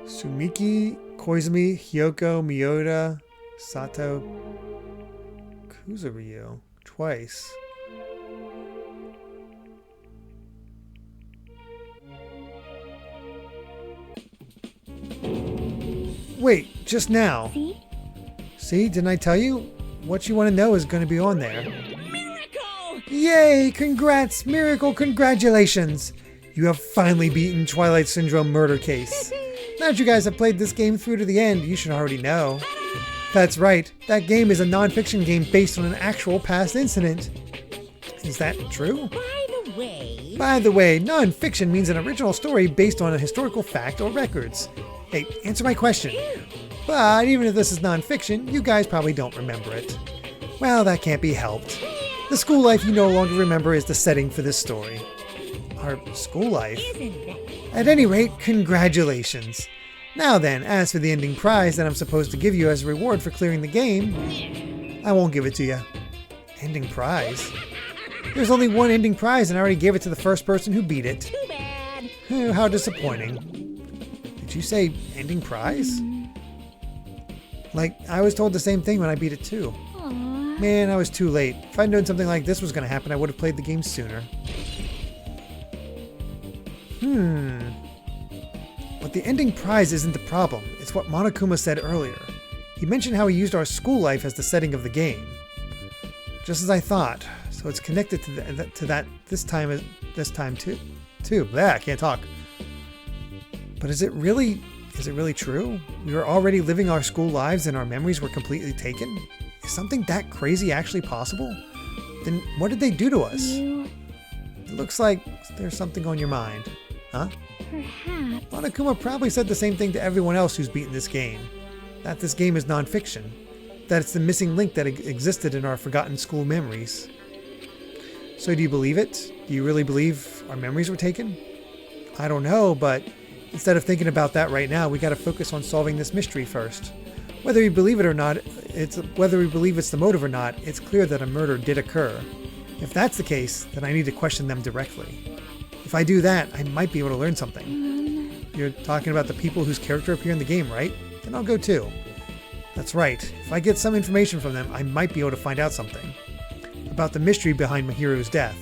Sumiki, Koizumi, Hyoko, Miyota, Sato, Kuzuryu. Twice. Wait, just now. See? See, didn't I tell you? What you want to know is going to be on there. Miracle! Yay! Congrats! Miracle! Congratulations! You have finally beaten Twilight Syndrome Murder Case. Now that you guys have played this game through to the end, you should already know. That's right, that game is a non-fiction game based on an actual past incident. Is that true? By the way, non-fiction means an original story based on a historical fact or records. Hey, answer my question. But even if this is non-fiction, you guys probably don't remember it. Well, that can't be helped. The school life you no longer remember is the setting for this story. Our school life? At any rate, congratulations. Now then, as for the ending prize that I'm supposed to give you as a reward for clearing the game, I won't give it to you. Ending prize? There's only one ending prize and I already gave it to the first person who beat it. Too bad. How disappointing. Did you say ending prize? Like, I was told the same thing when I beat it too. Aw. Man, I was too late. If I'd known something like this was going to happen, I would have played the game sooner. But the ending prize isn't the problem. It's what Monokuma said earlier. He mentioned how he used our school life as the setting of the game. Just as I thought. So it's connected to that this time too. Blah, I can't talk. But is it really true? We were already living our school lives and our memories were completely taken? Is something that crazy actually possible? Then what did they do to us? It looks like there's something on your mind. Huh? Perhaps. Monokuma probably said the same thing to everyone else who's beaten this game. That this game is non-fiction. That it's the missing link that existed in our forgotten school memories. So do you believe it? Do you really believe our memories were taken? I don't know, but instead of thinking about that right now, we gotta focus on solving this mystery first. Whether we believe it or not, whether we believe it's the motive or not, it's clear that a murder did occur. If that's the case, then I need to question them directly. If I do that, I might be able to learn something. You're talking about the people whose character appear in the game, right? Then I'll go too. That's right. If I get some information from them, I might be able to find out something. About the mystery behind Mahiru's death.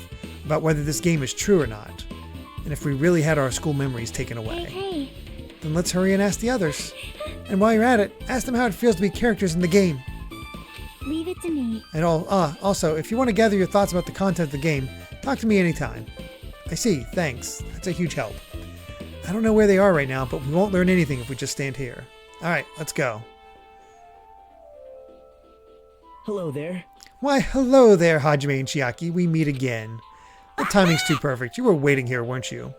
About whether this game is true or not. And if we really had our school memories taken away. Hey. Then let's hurry and ask the others. And while you're at it, ask them how it feels to be characters in the game. Leave it to me. And also, if you want to gather your thoughts about the content of the game, talk to me anytime. I see, thanks. That's a huge help. I don't know where they are right now, but we won't learn anything if we just stand here. Alright, let's go. Hello there. Why, hello there, Hajime and Chiaki. We meet again. The timing's too perfect. You were waiting here, weren't you?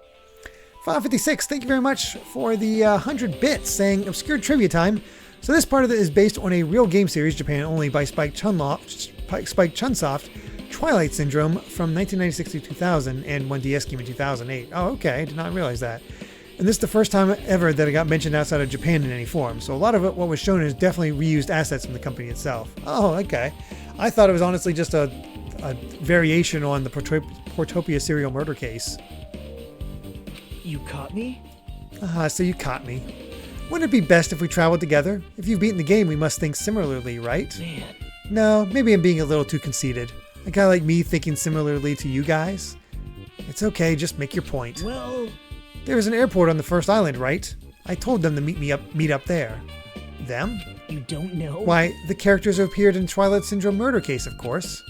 556, thank you very much for the 100 bits saying obscure trivia time. So this part of it is based on a real game series, Japan only, by Spike Chunsoft, Twilight Syndrome from 1996 to 2000 and one DS game in 2008. Oh, okay, I did not realize that. And this is the first time ever that it got mentioned outside of Japan in any form. So a lot of it, what was shown is definitely reused assets from the company itself. Oh, okay. I thought it was honestly just a variation on the Portopia serial murder case. You caught me? So you caught me. Wouldn't it be best if we traveled together? If you've beaten the game, we must think similarly, right? Man. No, maybe I'm being a little too conceited. A guy like me thinking similarly to you guys? It's okay, just make your point. Well... There is an airport on the first island, right? I told them to meet up there. Them? You don't know? Why, the characters who appeared in Twilight Syndrome murder case, of course.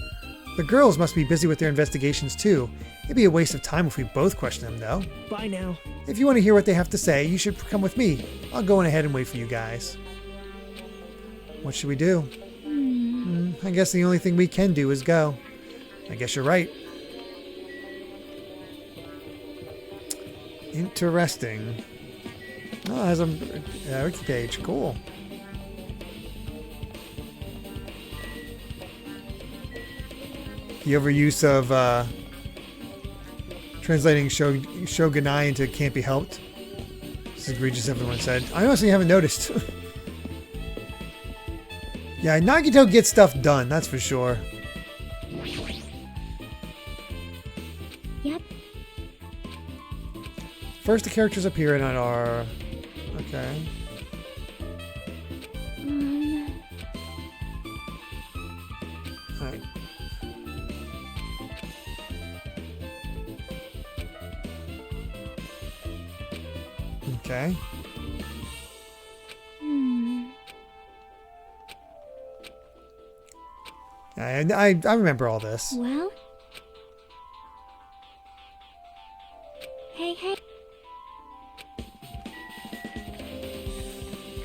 The girls must be busy with their investigations too. It'd be a waste of time if we both question them, though. Bye now. If you want to hear what they have to say, you should come with me. I'll go on ahead and wait for you guys. What should we do? I guess the only thing we can do is go. I guess you're right. Interesting. Oh, it has a wiki page. Cool. The overuse of translating Shogunai into can't be helped. It's egregious, everyone said. I honestly haven't noticed. Yeah, Nagito gets stuff done, that's for sure. Yep. First, the characters appear in our... Okay. Alright. Okay. I remember all this. Well? Hey.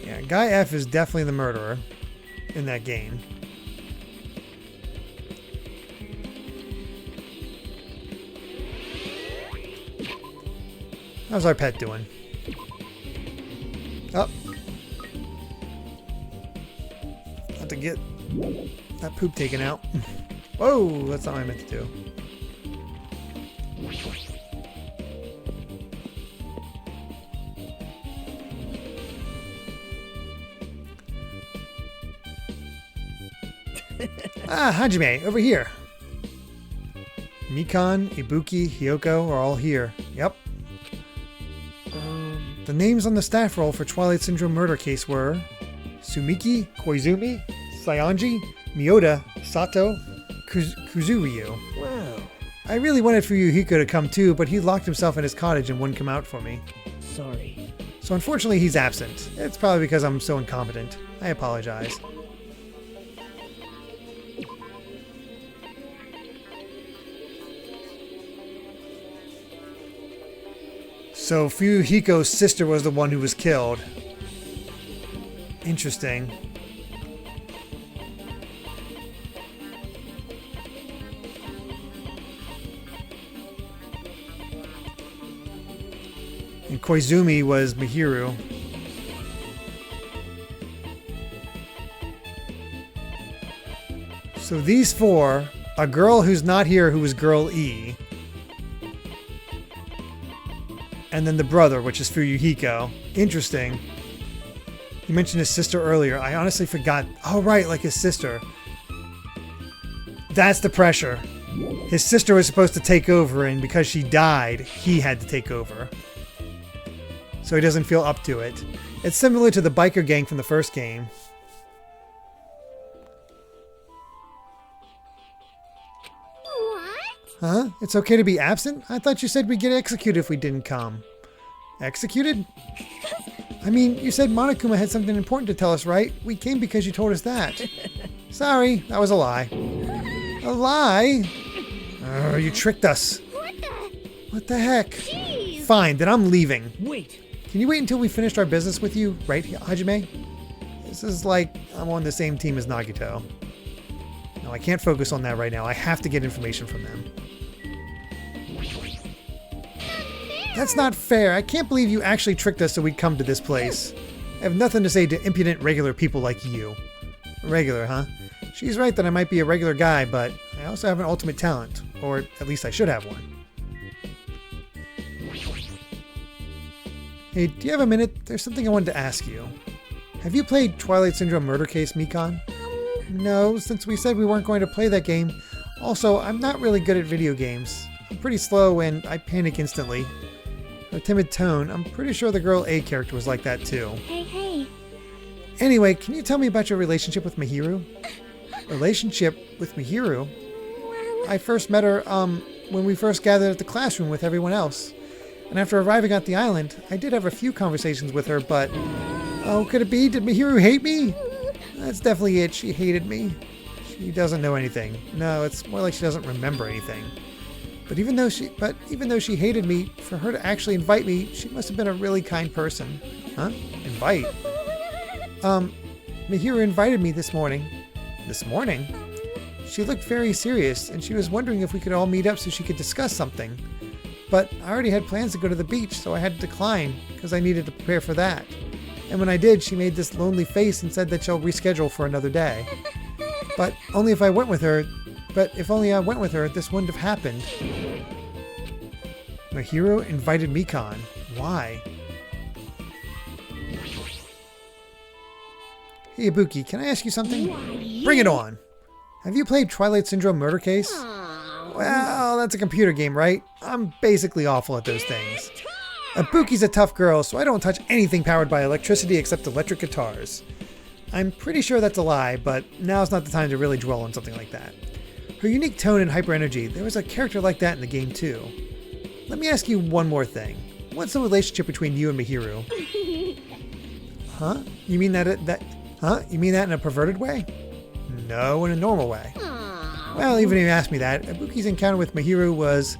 Yeah, Guy F is definitely the murderer in that game. How's our pet doing? Oh. Have to get that poop taken out. Whoa, that's not what I meant to do. Hajime, over here. Mikan, Ibuki, Hyoko are all here. Yep. The names on the staff roll for Twilight Syndrome murder case were Sumiki, Koizumi, Saionji, Miyoda, Sato, Kuzuryu. Wow. I really wanted for Yuhiko to come too, but he locked himself in his cottage and wouldn't come out for me. Sorry. So unfortunately he's absent. It's probably because I'm so incompetent. I apologize. So Fuyuhiko's sister was the one who was killed. Interesting. And Koizumi was Mihiru. So these four, a girl who's not here who was Girl E, and then the brother, which is Fuyuhiko. Interesting. You mentioned his sister earlier. I honestly forgot. Oh, right, like his sister. That's the pressure. His sister was supposed to take over, and because she died, he had to take over. So he doesn't feel up to it. It's similar to the biker gang from the first game. Huh? It's okay to be absent? I thought you said we'd get executed if we didn't come. Executed? I mean, you said Monokuma had something important to tell us, right? We came because you told us that. Sorry, that was a lie. A lie? Oh, you tricked us. What the heck? Jeez. Fine, then I'm leaving. Wait. Can you wait until we finished our business with you, right, Hajime? This is like I'm on the same team as Nagito. No, I can't focus on that right now. I have to get information from them. That's not fair. I can't believe you actually tricked us so we'd come to this place. I have nothing to say to impudent regular people like you. Regular, huh? She's right that I might be a regular guy, but I also have an ultimate talent. Or at least I should have one. Hey, do you have a minute? There's something I wanted to ask you. Have you played Twilight Syndrome Murder Case, Mikan? No, since we said we weren't going to play that game. Also, I'm not really good at video games. I'm pretty slow and I panic instantly. Her timid tone, I'm pretty sure the girl A character was like that too. Hey. Anyway, can you tell me about your relationship with Mihiru? Relationship with Mihiru? Well, I first met her, when we first gathered at the classroom with everyone else. And after arriving at the island, I did have a few conversations with her, but... Oh, could it be? Did Mihiru hate me? That's definitely it. She hated me. She doesn't know anything. No, it's more like she doesn't remember anything. But even though she hated me, for her to actually invite me, she must have been a really kind person. Huh? Invite? Mihiro invited me this morning. This morning? She looked very serious, and she was wondering if we could all meet up so she could discuss something. But I already had plans to go to the beach, so I had to decline, because I needed to prepare for that. And when I did, she made this lonely face and said that she'll reschedule for another day. But only if I went with her. But if only I went with her, this wouldn't have happened. Mihiro invited Mikan. Why? Hey Ibuki, can I ask you something? Bring it on! Have you played Twilight Syndrome Murder Case? Well, that's a computer game, right? I'm basically awful at those things. Ibuki's a tough girl, so I don't touch anything powered by electricity except electric guitars. I'm pretty sure that's a lie, but now's not the time to really dwell on something like that. Her unique tone and hyper energy, there was a character like that in the game too. Let me ask you one more thing. What's the relationship between you and Mihiro? Huh? You mean You mean that in a perverted way? No, in a normal way. Well, even if you asked me that, Ibuki's encounter with Mihiro was...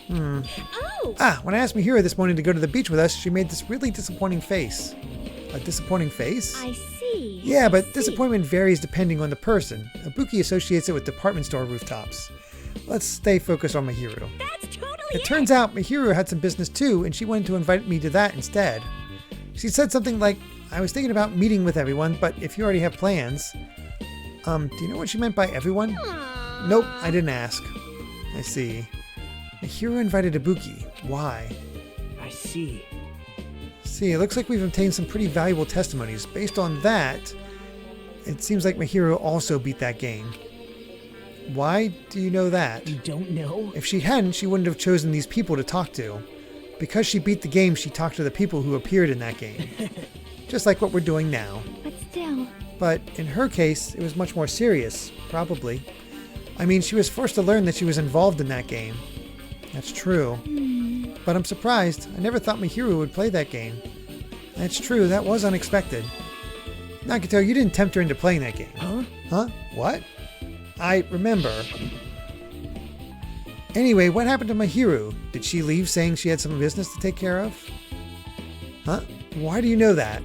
when I asked Mihiro this morning to go to the beach with us, she made this really disappointing face. A disappointing face? I see. Yeah, but disappointment varies depending on the person. Ibuki associates it with department store rooftops. Let's stay focused on Mihiro. That's totally It turns out Mihiro had some business too, and she wanted to invite me to that instead. She said something like, I was thinking about meeting with everyone, but if you already have plans... do you know what she meant by everyone? Nope, I didn't ask. I see. Mihiro invited Ibuki. Why? I see. See, it looks like we've obtained some pretty valuable testimonies. Based on that, it seems like Mihiro also beat that game. Why do you know that? You don't know? If she hadn't, she wouldn't have chosen these people to talk to. Because she beat the game, she talked to the people who appeared in that game. Just like what we're doing now. But still... But in her case, it was much more serious, probably. I mean, she was forced to learn that she was involved in that game. That's true. But I'm surprised. I never thought Mihiro would play that game. That's true, that was unexpected. Nagato, you didn't tempt her into playing that game. Huh? Huh? What? I remember. Anyway, what happened to Mihiro? Did she leave saying she had some business to take care of? Huh? Why do you know that?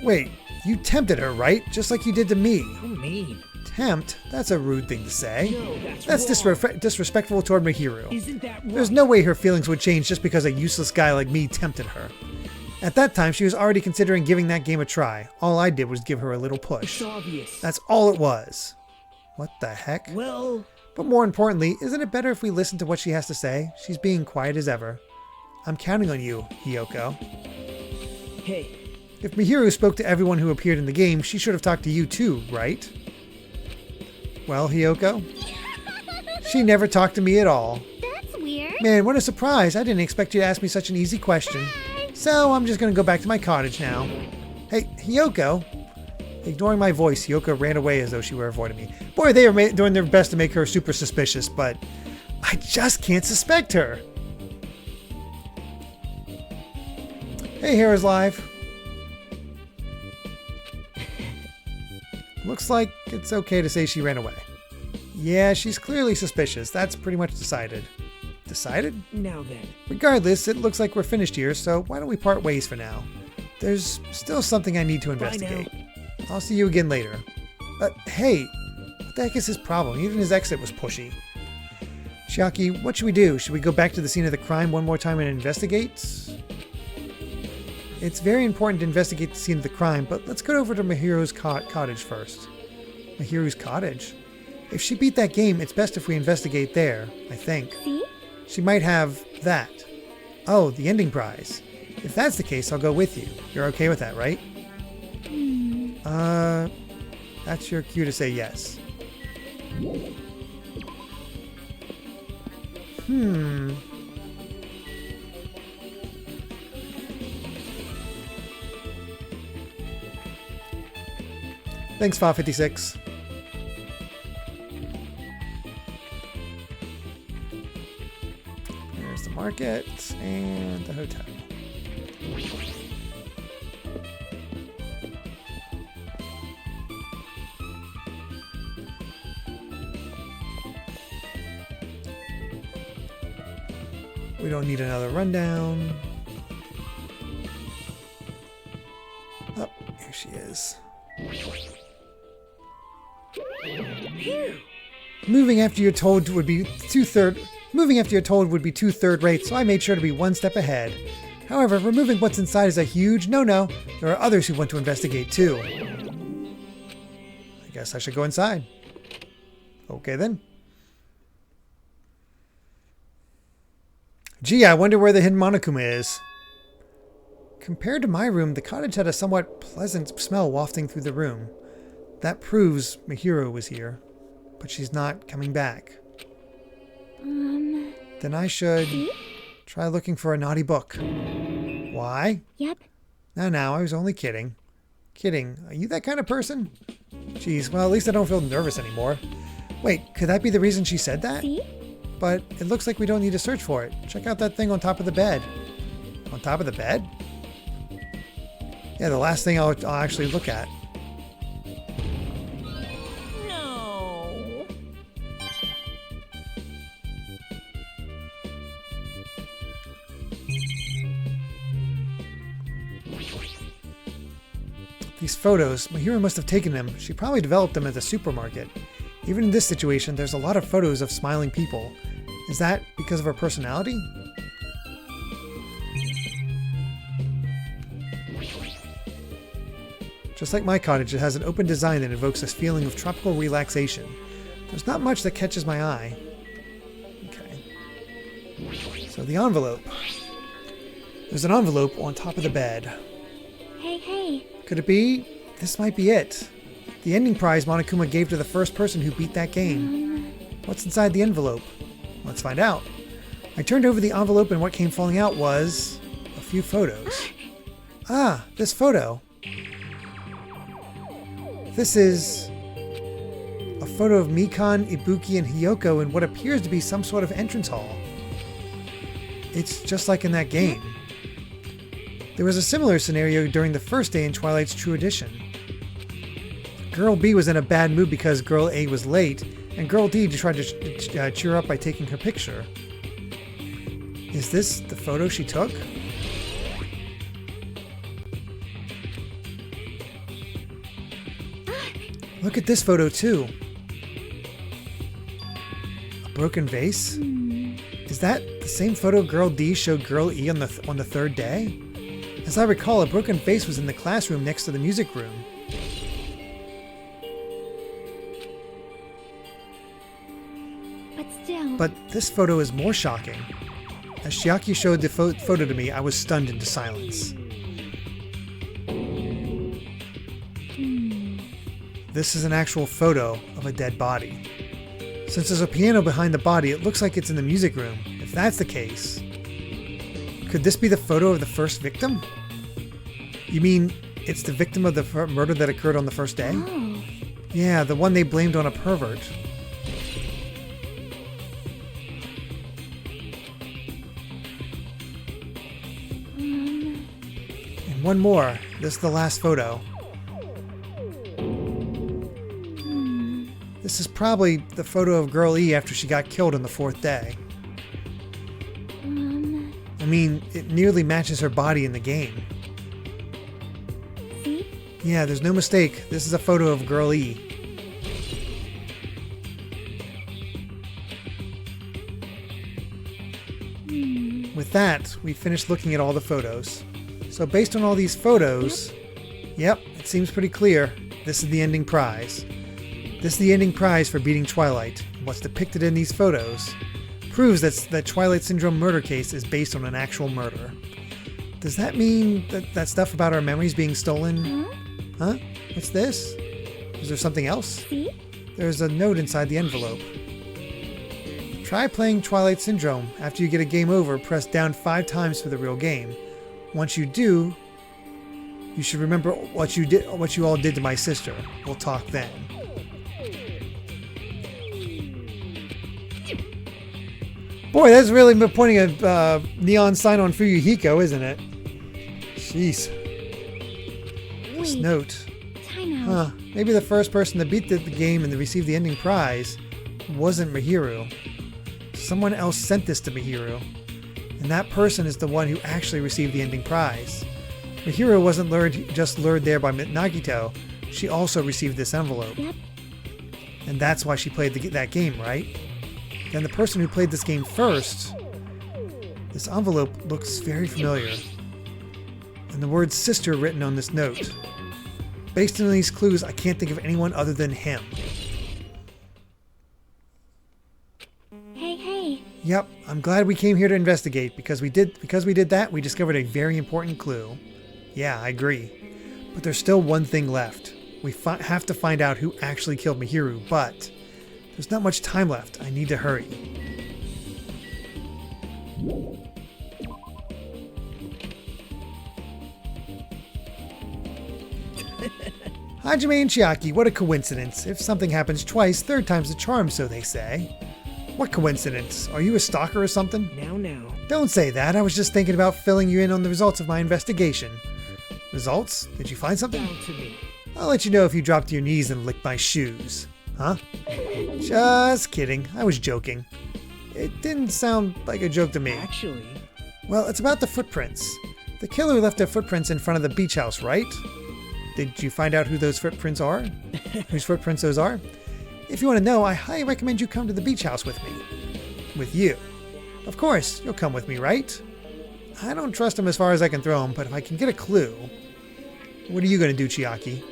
Wait, you tempted her, right? Just like you did to me. How mean. Tempt? That's a rude thing to say. No, That's wrong. disrespectful toward Mihiro. Isn't that right? There's no way her feelings would change just because a useless guy like me tempted her. At that time, she was already considering giving that game a try. All I did was give her a little push. It's obvious. That's all it was. What the heck? Well... But more importantly, isn't it better if we listen to what she has to say? She's being quiet as ever. I'm counting on you, Hiyoko. Hey. If Mihiro spoke to everyone who appeared in the game, she should have talked to you too, right? Well, Hiyoko? She never talked to me at all. That's weird. Man, what a surprise. I didn't expect you to ask me such an easy question. So I'm just going to go back to my cottage now. Hey, Hiyoko. Ignoring my voice, Hiyoko ran away as though she were avoiding me. Boy, they are doing their best to make her super suspicious, but I just can't suspect her. Hey, Hera's live. Looks like it's okay to say she ran away. Yeah, she's clearly suspicious. That's pretty much decided. Decided? Now then. Regardless, it looks like we're finished here, so why don't we part ways for now? There's still something I need to investigate. I'll see you again later. Hey, what the heck is his problem? Even his exit was pushy. Chiaki, what should we do? Should we go back to the scene of the crime one more time and investigate? It's very important to investigate the scene of the crime, but let's go over to Mihiro's cottage first. Mihiro's cottage? If she beat that game, it's best if we investigate there, I think. See? She might have that. Oh, the ending prize. If that's the case, I'll go with you. You're okay with that, right? That's your cue to say yes. Thanks, Fa56. There's the market and the hotel. We don't need another rundown. Oh, she is. Phew. Moving after you're told would be two-third rate, so I made sure to be one step ahead. However, removing what's inside is a huge no-no. There are others who want to investigate too. I guess I should go inside. Okay then. Gee, I wonder where the hidden Monokuma is. Compared to my room, the cottage had a somewhat pleasant smell wafting through the room. That proves Mihiro was here. But she's not coming back. Then I should try looking for a naughty book. Why? Yep. No, I was only kidding. Kidding. Are you that kind of person? Jeez, well, at least I don't feel nervous anymore. Wait, could that be the reason she said that? See? But it looks like we don't need to search for it. Check out that thing on top of the bed. On top of the bed? Yeah, the last thing I'll actually look at. No. These photos, Mahiro must have taken them. She probably developed them at the supermarket. Even in this situation, there's a lot of photos of smiling people. Is that because of her personality? Just like my cottage, it has an open design that evokes this feeling of tropical relaxation. There's not much that catches my eye. Okay. So the envelope. There's an envelope on top of the bed. Hey. Could it be? This might be it. The ending prize Monokuma gave to the first person who beat that game. What's inside the envelope? Let's find out. I turned over the envelope and what came falling out was a few photos. Ah, this photo. This is a photo of Mikan, Ibuki, and Hiyoko in what appears to be some sort of entrance hall. It's just like in that game. There was a similar scenario during the first day in Twilight's True Edition. Girl B was in a bad mood because Girl A was late, and Girl D tried to cheer her up by taking her picture. Is this the photo she took? Look at this photo too. A broken vase? Is that the same photo Girl D showed Girl E on the third day? As I recall, a broken vase was in the classroom next to the music room. But still. But this photo is more shocking. As Chiaki showed the photo to me, I was stunned into silence. This is an actual photo of a dead body. Since there's a piano behind the body, it looks like it's in the music room. If that's the case, could this be the photo of the first victim? You mean it's the victim of the murder that occurred on the first day? Oh. Yeah, the one they blamed on a pervert. And one more. This is the last photo. This is probably the photo of Girl E after she got killed on the fourth day. I mean, it nearly matches her body in the game. See? Yeah, there's no mistake. This is a photo of Girl E. With that, we finished looking at all the photos. So based on all these photos, yep, it seems pretty clear. This is the ending prize. This is the ending prize for beating Twilight. What's depicted in these photos proves that Twilight Syndrome murder case is based on an actual murder. Does that mean that stuff about our memories being stolen? Huh? What's this? Is there something else? See? There's a note inside the envelope. Try playing Twilight Syndrome. After you get a game over, press down 5 times for the real game. Once you do, you should remember what you all did to my sister. We'll talk then. Boy, that's really pointing a neon sign on Fuyuhiko, isn't it? Jeez. This Wait. note. Time out. Huh. Maybe the first person to beat the game and to receive the ending prize wasn't Mihiru. Someone else sent this to Mihiru. And that person is the one who actually received the ending prize. Mahiro wasn't just lured there by Nagito. She also received this envelope. Yep. And that's why she played that game, right? Then the person who played this game first, this envelope looks very familiar. And the word sister written on this note. Based on these clues, I can't think of anyone other than him. Hey. Yep, I'm glad we came here to investigate because we did that, we discovered a very important clue. Yeah, I agree. But there's still one thing left. We have to find out who actually killed Mahiro, but there's not much time left. I need to hurry. Hajime and Chiaki, what a coincidence. If something happens twice, third time's the charm, so they say. What coincidence? Are you a stalker or something? Now. Don't say that. I was just thinking about filling you in on the results of my investigation. Results? Did you find something? Down to me. I'll let you know if you drop to your knees and lick my shoes. Huh? Just kidding. I was joking. It didn't sound like a joke to me. Actually, Well, it's about the footprints. The killer left their footprints in front of the beach house, right? Did you find out who those footprints are? Whose footprints those are? If you want to know, I highly recommend you come to the beach house with me. With you. Of course, you'll come with me, right? I don't trust him as far as I can throw him, but if I can get a clue... What are you going to do, Chiaki?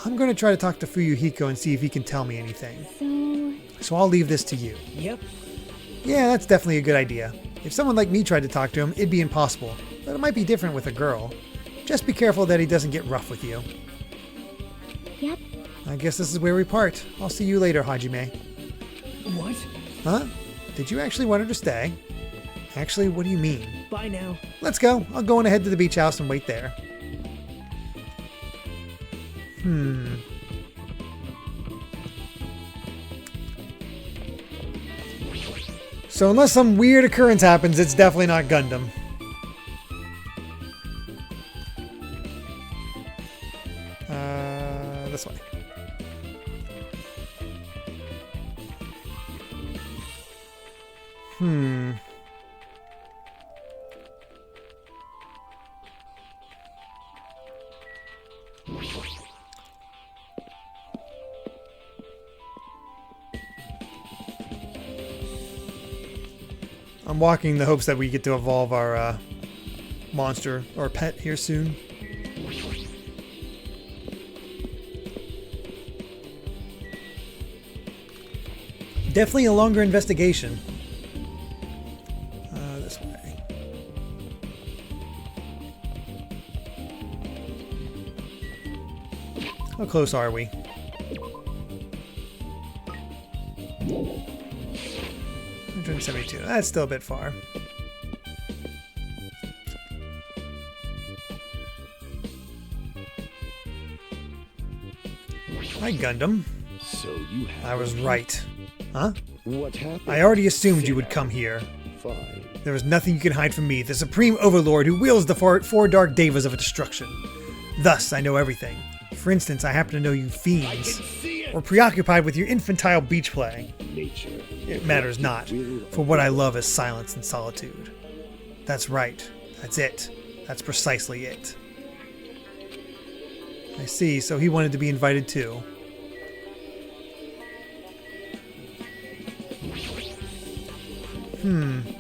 I'm going to try to talk to Fuyuhiko and see if he can tell me anything. So I'll leave this to you. yep. Yeah, that's definitely a good idea. If someone like me tried to talk to him, it'd be impossible. But it might be different with a girl. Just be careful that he doesn't get rough with you. Yep. I guess this is where we part. I'll see you later, Hajime. What? Huh? Did you actually want her to stay? Actually, what do you mean? Bye now. Let's go. I'll go on ahead to the beach house and wait there. So unless some weird occurrence happens, it's definitely not Gundam. This way. I'm walking in the hopes that we get to evolve our monster or pet here soon. Definitely a longer investigation. This way. How close are we? 172. That's still a bit far. Hi, Gundam. So you have. I was right. Huh? What happened? I already assumed you would come here. Fine. There is nothing you can hide from me, the Supreme Overlord who wields the four Dark Devas of destruction. Thus, I know everything. For instance, I happen to know you fiends were preoccupied with your infantile beach play. Nature. It matters not, for what I love is silence and solitude. That's right. That's it. That's precisely it. I see, so he wanted to be invited too.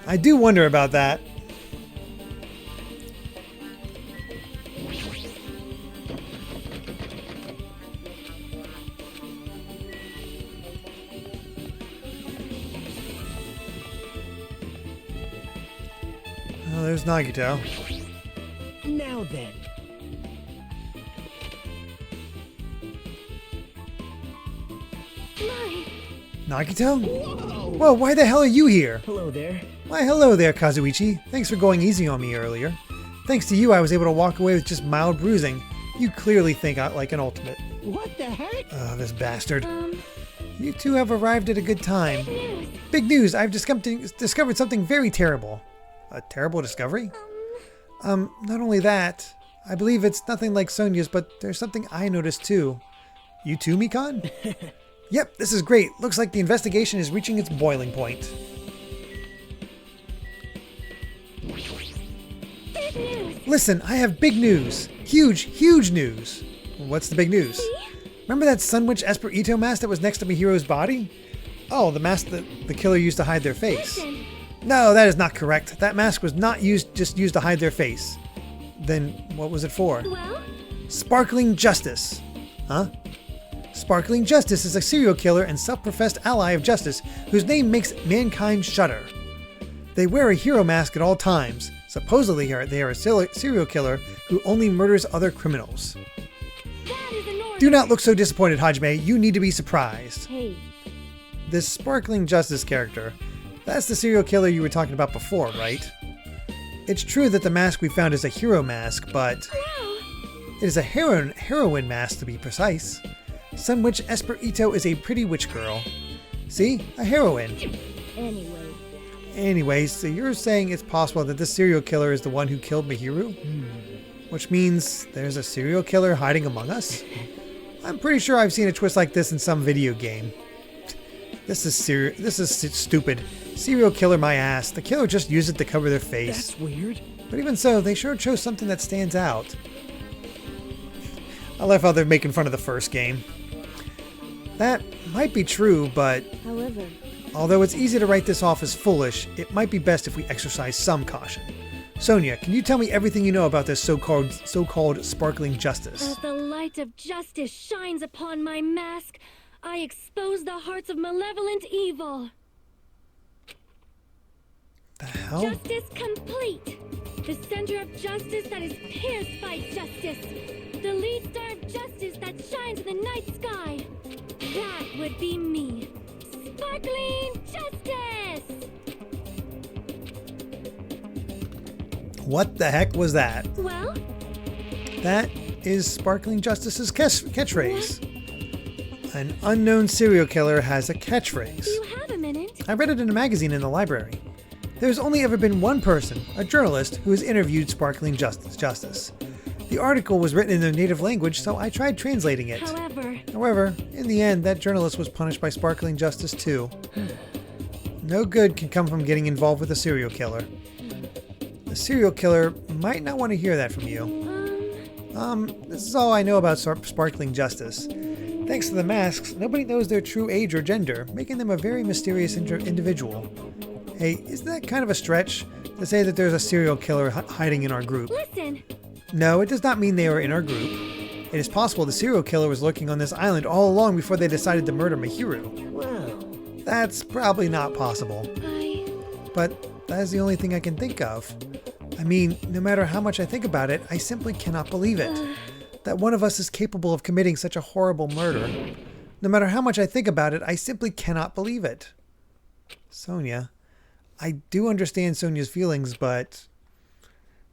I do wonder about that. Oh, there's Nagito. Now then. Nagito? Whoa, why the hell are you here? Hello there. Why, hello there, Kazuichi. Thanks for going easy on me earlier. Thanks to you, I was able to walk away with just mild bruising. You clearly think I like an ultimate. What the heck? Oh, this bastard. You two have arrived at a good time. News. Big news! I've discovered something very terrible. A terrible discovery? Not only that, I believe it's nothing like Sonia's, but there's something I noticed too. You too, Mikan? Yep, this is great. Looks like the investigation is reaching its boiling point. Big news. Listen, I have big news. Huge, huge news. What's the big news? Remember that Sunwitch Esperito mask that was next to Mihiro's body? Oh, the mask that the killer used to hide their face. Listen. No, that is not correct. That mask was not just used to hide their face. Then what was it for? Well? Sparkling Justice. Huh? Sparkling Justice is a serial killer and self-professed ally of justice whose name makes mankind shudder. They wear a hero mask at all times. Supposedly they are a serial killer who only murders other criminals. That is an order. Do not look so disappointed, Hajime. You need to be surprised. Hey, This Sparkling Justice character, that's the serial killer you were talking about before, right? It's true that the mask we found is a hero mask, but hello. it is a heroine mask to be precise. Sunwitch Esperito is a pretty witch girl. See? A heroine. Anyways, so you're saying it's possible that this serial killer is the one who killed Mihiru? Which means there's a serial killer hiding among us? I'm pretty sure I've seen a twist like this in some video game. This is stupid. Serial killer my ass. The killer just used it to cover their face. That's weird. But even so, they sure chose something that stands out. I love how they're making fun of the first game. That might be true, but However, although it's easy to write this off as foolish, it might be best if we exercise some caution. Sonia, can you tell me everything you know about this so-called Sparkling Justice? as the light of justice shines upon my mask, I expose the hearts of malevolent evil. The hell? Justice complete. The center of justice that is pierced by justice. The lead star of justice that shines in the night sky. That would be me. Sparkling Justice! What the heck was that? Well, That is Sparkling Justice's catchphrase. An unknown serial killer has a catchphrase. do you have a minute? I read it in a magazine in the library. There's only ever been one person, a journalist, who has interviewed Sparkling Justice. The article was written in their native language, so I tried translating it. However, in the end, that journalist was punished by Sparkling Justice too. No good can come from getting involved with a serial killer. The serial killer might not want to hear that from you. This is all I know about Sparkling Justice. Thanks to the masks, nobody knows their true age or gender, making them a very mysterious individual. Hey, isn't that kind of a stretch to say that there's a serial killer hiding in our group? Listen, No, it does not mean they are in our group. It is possible the serial killer was lurking on this island all along before they decided to murder Mihiru. Well, That's probably not possible. But that is the only thing I can think of. I mean, no matter how much I think about it, I simply cannot believe it. That one of us is capable of committing such a horrible murder. No matter how much I think about it, I simply cannot believe it. Sonia, I do understand Sonia's feelings, but...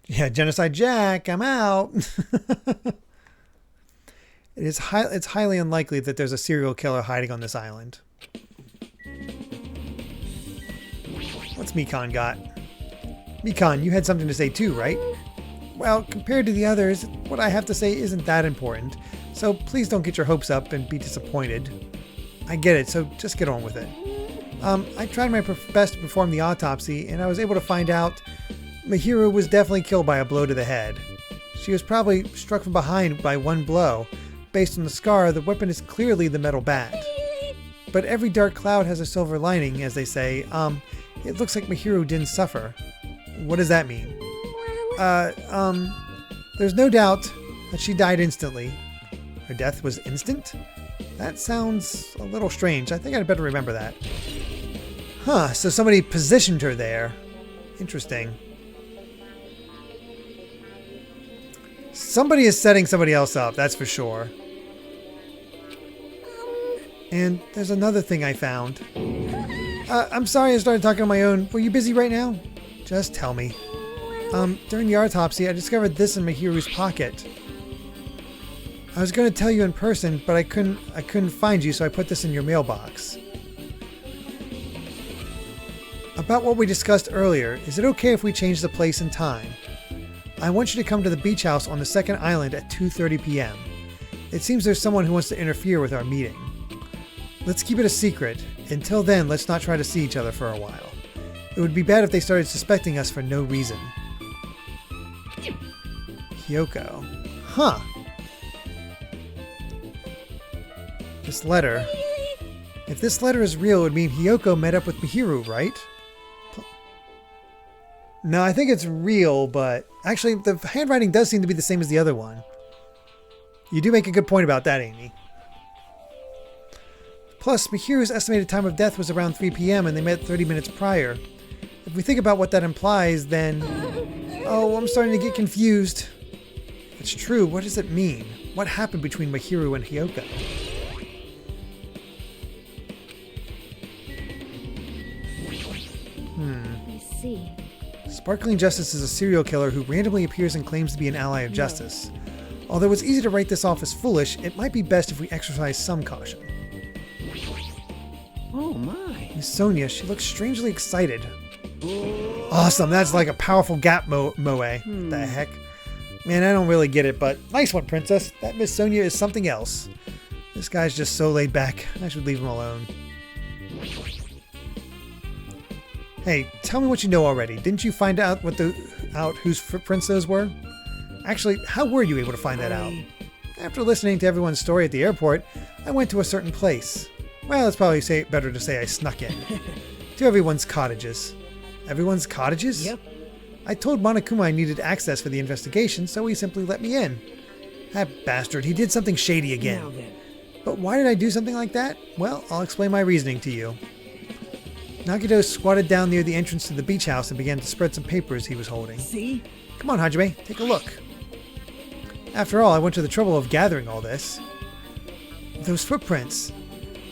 Yeah, Genocide Jack, I'm out. It's highly unlikely that there's a serial killer hiding on this island. What's Mikan got? Mikan, you had something to say too, right? Well, compared to the others, what I have to say isn't that important, so please don't get your hopes up and be disappointed. I get it, so just get on with it. I tried my best to perform the autopsy, and I was able to find out Mihiru was definitely killed by a blow to the head. She was probably struck from behind by one blow. Based on the scar, the weapon is clearly the metal bat. But every dark cloud has a silver lining, as they say. It looks like Mihiru didn't suffer. What does that mean? There's no doubt that she died instantly. Her death was instant? That sounds a little strange. I think I'd better remember that. Huh, so somebody positioned her there. Interesting. Somebody is setting somebody else up, that's for sure. And there's another thing I found. I'm sorry I started talking on my own. Were you busy right now? Just tell me. During the autopsy, I discovered this in Mihiru's pocket. I was going to tell you in person, but I couldn't find you, so I put this in your mailbox. About what we discussed earlier, is it okay if we change the place and time? I want you to come to the beach house on the second island at 2:30 p.m. It seems there's someone who wants to interfere with our meeting. Let's keep it a secret. Until then, let's not try to see each other for a while. It would be bad if they started suspecting us for no reason. Hyoko. Huh. This letter. If this letter is real, it would mean Hyoko met up with Mihiru, right? No, I think it's real, but actually the handwriting does seem to be the same as the other one. You do make a good point about that, Amy. Plus, Mihiru's estimated time of death was around 3 p.m. and they met 30 minutes prior. If we think about what that implies, then... Oh, I'm starting to get confused. If it's true, what does it mean? What happened between Mihiru and Hyoko? I see. Sparkling Justice is a serial killer who randomly appears and claims to be an ally of justice. Although it's easy to write this off as foolish, it might be best if we exercise some caution. Oh my. Miss Sonia, she looks strangely excited. Awesome, that's like a powerful gap moe. The heck? Man, I don't really get it, but nice one, Princess. That Miss Sonia is something else. This guy's just so laid back. I should leave him alone. Hey, tell me what you know already. Didn't you find out whose footprints those were? Actually, how were you able to find that out? After listening to everyone's story at the airport, I went to a certain place. Well, it's probably better to say I snuck in. To everyone's cottages. Everyone's cottages? Yep. I told Monokuma I needed access for the investigation, so he simply let me in. That bastard, he did something shady again. Now then. But why did I do something like that? Well, I'll explain my reasoning to you. Nagito squatted down near the entrance to the beach house and began to spread some papers he was holding. See? Come on, Hajime, take a look. After all, I went to the trouble of gathering all this. Those footprints.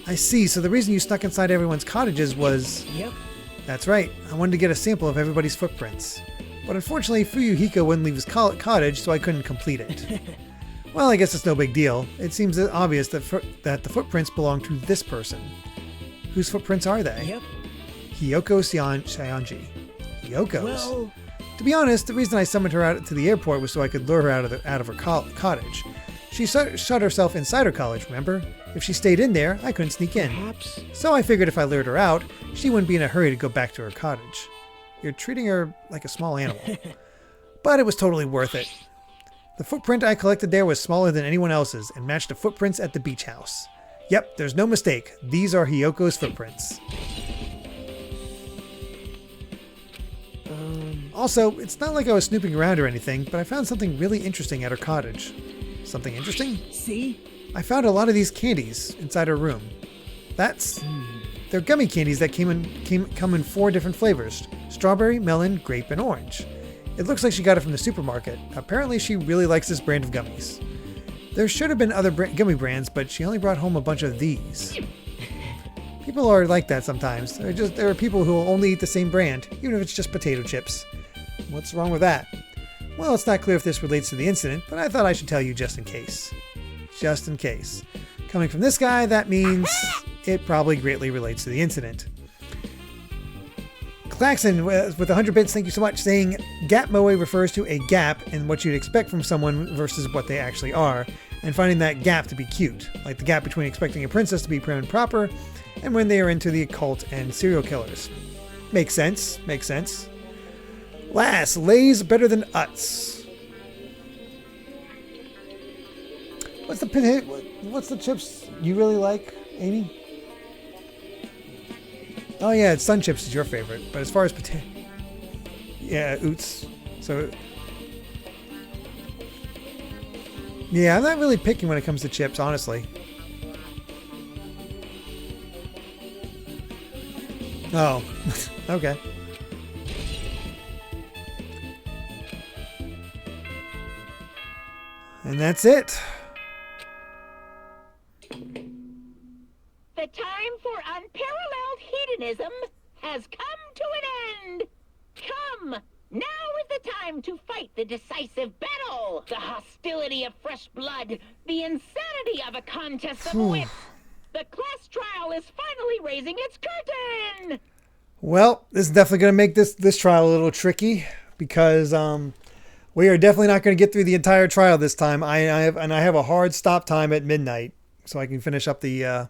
I see, so the reason you snuck inside everyone's cottages was... Yep. That's right, I wanted to get a sample of everybody's footprints. But unfortunately, Fuyuhiko wouldn't leave his cottage, so I couldn't complete it. Well, I guess it's no big deal. It seems obvious that the footprints belong to this person. Whose footprints are they? Yep. Hyoko Saionji. Hyoko's? Well... To be honest, the reason I summoned her out to the airport was so I could lure her out of her cottage. She shut herself inside her cottage, remember? If she stayed in there, I couldn't sneak in. Perhaps. So I figured if I lured her out, she wouldn't be in a hurry to go back to her cottage. You're treating her like a small animal. But it was totally worth it. The footprint I collected there was smaller than anyone else's and matched the footprints at the beach house. Yep, there's no mistake. These are Hyoko's footprints. Also, it's not like I was snooping around or anything, but I found something really interesting at her cottage. Something interesting? See? I found a lot of these candies inside her room. They're gummy candies that come in 4 different flavors: strawberry, melon, grape, and orange. It looks like she got it from the supermarket. Apparently she really likes this brand of gummies. There should have been other gummy brands, but she only brought home a bunch of these. People are like that sometimes. There are people who will only eat the same brand, even if it's just potato chips. What's wrong with that? Well, it's not clear if this relates to the incident, but I thought I should tell you just in case. Just in case. Coming from this guy, that means it probably greatly relates to the incident. Claxon with 100 bits, thank you so much, saying gap moe refers to a gap in what you'd expect from someone versus what they actually are, and finding that gap to be cute, like the gap between expecting a princess to be prim and proper and when they are into the occult and serial killers. Makes sense, makes sense. Last, Lay's better than Utz. What's the chips you really like, Amy? Oh yeah, Sun Chips is your favorite, but as far as potato... Yeah, Utz. So... Yeah, I'm not really picky when it comes to chips, honestly. Oh, okay. And that's it. The time for unparalleled hedonism has come to an end. Come, now is the time to fight the decisive battle. The hostility of fresh blood, the insanity of a contest of wits. The class trial is finally raising its curtain. Well, this is definitely going to make this trial a little tricky because we are definitely not going to get through the entire trial this time. I have a hard stop time at midnight so I can finish up the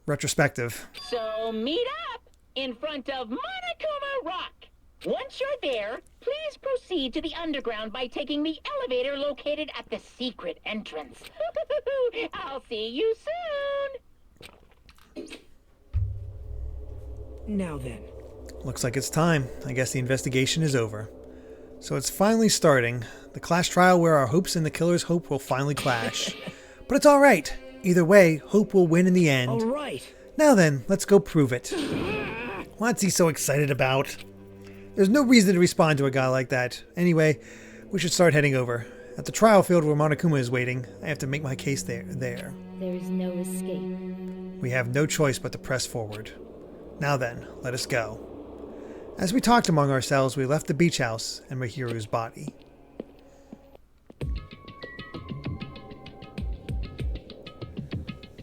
retrospective. So meet up in front of Monokuma Rock. Once you're there, please proceed to the underground by taking the elevator located at the secret entrance. I'll see you soon! Now then. Looks like it's time. I guess the investigation is over. So it's finally starting. The class trial where our hopes and the killer's hope will finally clash. But it's alright. Either way, hope will win in the end. Alright. Now then, let's go prove it. What's he so excited about? There's no reason to respond to a guy like that. Anyway, we should start heading over. At the trial field where Monokuma is waiting, I have to make my case there. There's no escape. We have no choice but to press forward. Now then, let us go. As we talked among ourselves, we left the beach house and Mahiru's body.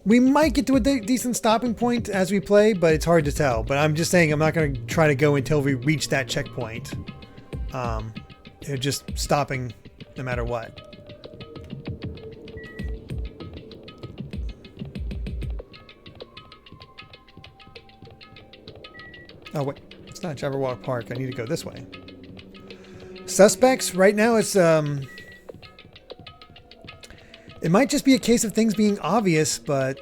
We might get to a decent stopping point as we play, but it's hard to tell. But I'm just saying I'm not going to try to go until we reach that checkpoint. Just stopping no matter what. Oh, wait. It's not Jabberwock Park. I need to go this way. Suspects? Right now it's, it might just be a case of things being obvious, but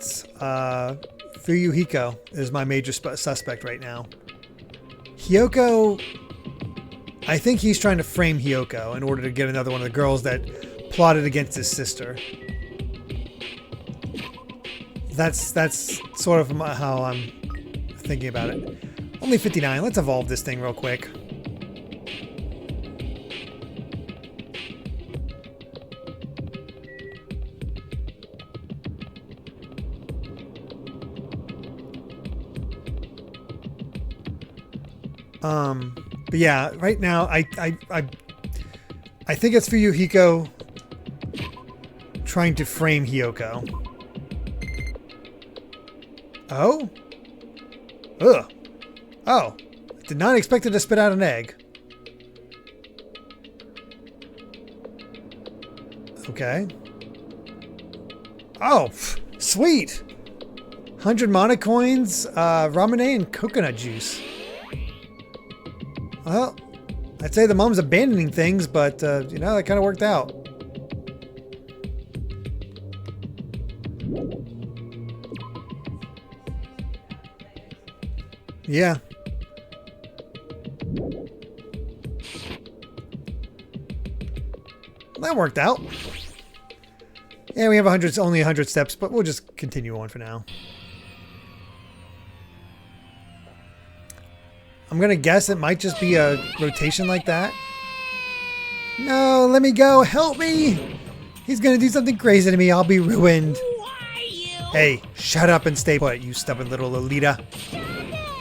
Fuyuhiko is my major suspect right now. Hyoko, I think he's trying to frame Hyoko in order to get another one of the girls that plotted against his sister. That's sort of how I'm thinking about it. Only 59. Let's evolve this thing real quick. But yeah, right now I think it's Fuyuhiko trying to frame Hyoko. Oh? Ugh. Oh. Did not expect it to spit out an egg. Okay. Oh, sweet. 100 mana coins, ramune, and coconut juice. Well, I'd say the mom's abandoning things, but, you know, that kind of worked out. Yeah. That worked out. Yeah, we have only 100 steps, but we'll just continue on for now. I'm gonna guess it might just be a rotation like that. No, let me go. Help me. He's gonna do something crazy to me. I'll be ruined. Hey, shut up and stay put, you stubborn little Lolita.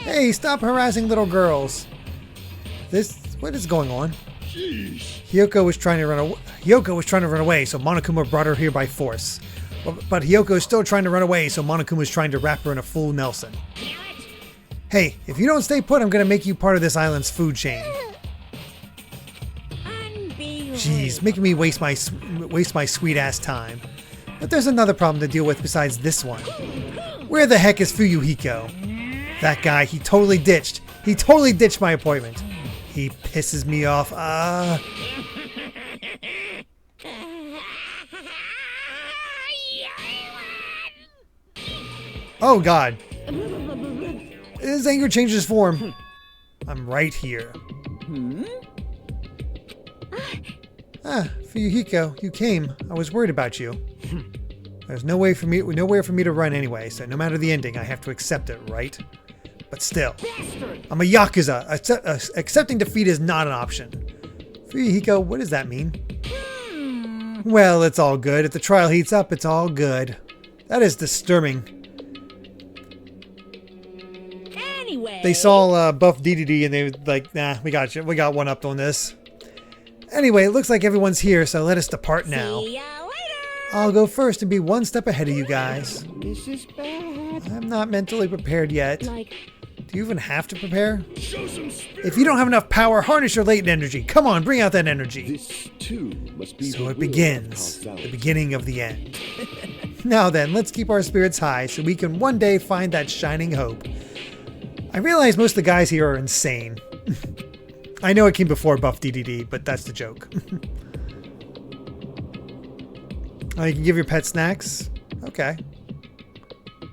Hey, stop harassing little girls. What is going on? Hyoko was trying to run away, so Monokuma brought her here by force. But Hyoko is still trying to run away, so Monokuma is trying to wrap her in a full Nelson. Hey, if you don't stay put, I'm gonna make you part of this island's food chain. Jeez, making me waste my sweet ass time. But there's another problem to deal with besides this one. Where the heck is Fuyuhiko? That guy, he totally ditched my appointment. He pisses me off. Oh God. His anger changes form. I'm right here. Fuyuhiko, you came. I was worried about you. There's nowhere for me to run anyway, so no matter the ending, I have to accept it, right? But still, I'm a Yakuza. Accepting defeat is not an option. Fuyuhiko, what does that mean? Well, it's all good. If the trial heats up, it's all good. That is disturbing. Anyway. They saw Buff DDD and they were like, nah, we got you. We got one up on this. Anyway, it looks like everyone's here, so let us depart now. See ya later. I'll go first and be one step ahead of you guys. This is bad. I'm not mentally prepared yet. Like, Do you even have to prepare? If you don't have enough power, harness your latent energy. Come on, bring out that energy. This too must be So the it will of begins, causality. the beginning of the end. Now then, let's keep our spirits high so we can one day find that shining hope. I realize most of the guys here are insane. I know it came before Buff DDD, but that's the joke. Oh, you can give your pet snacks? Okay.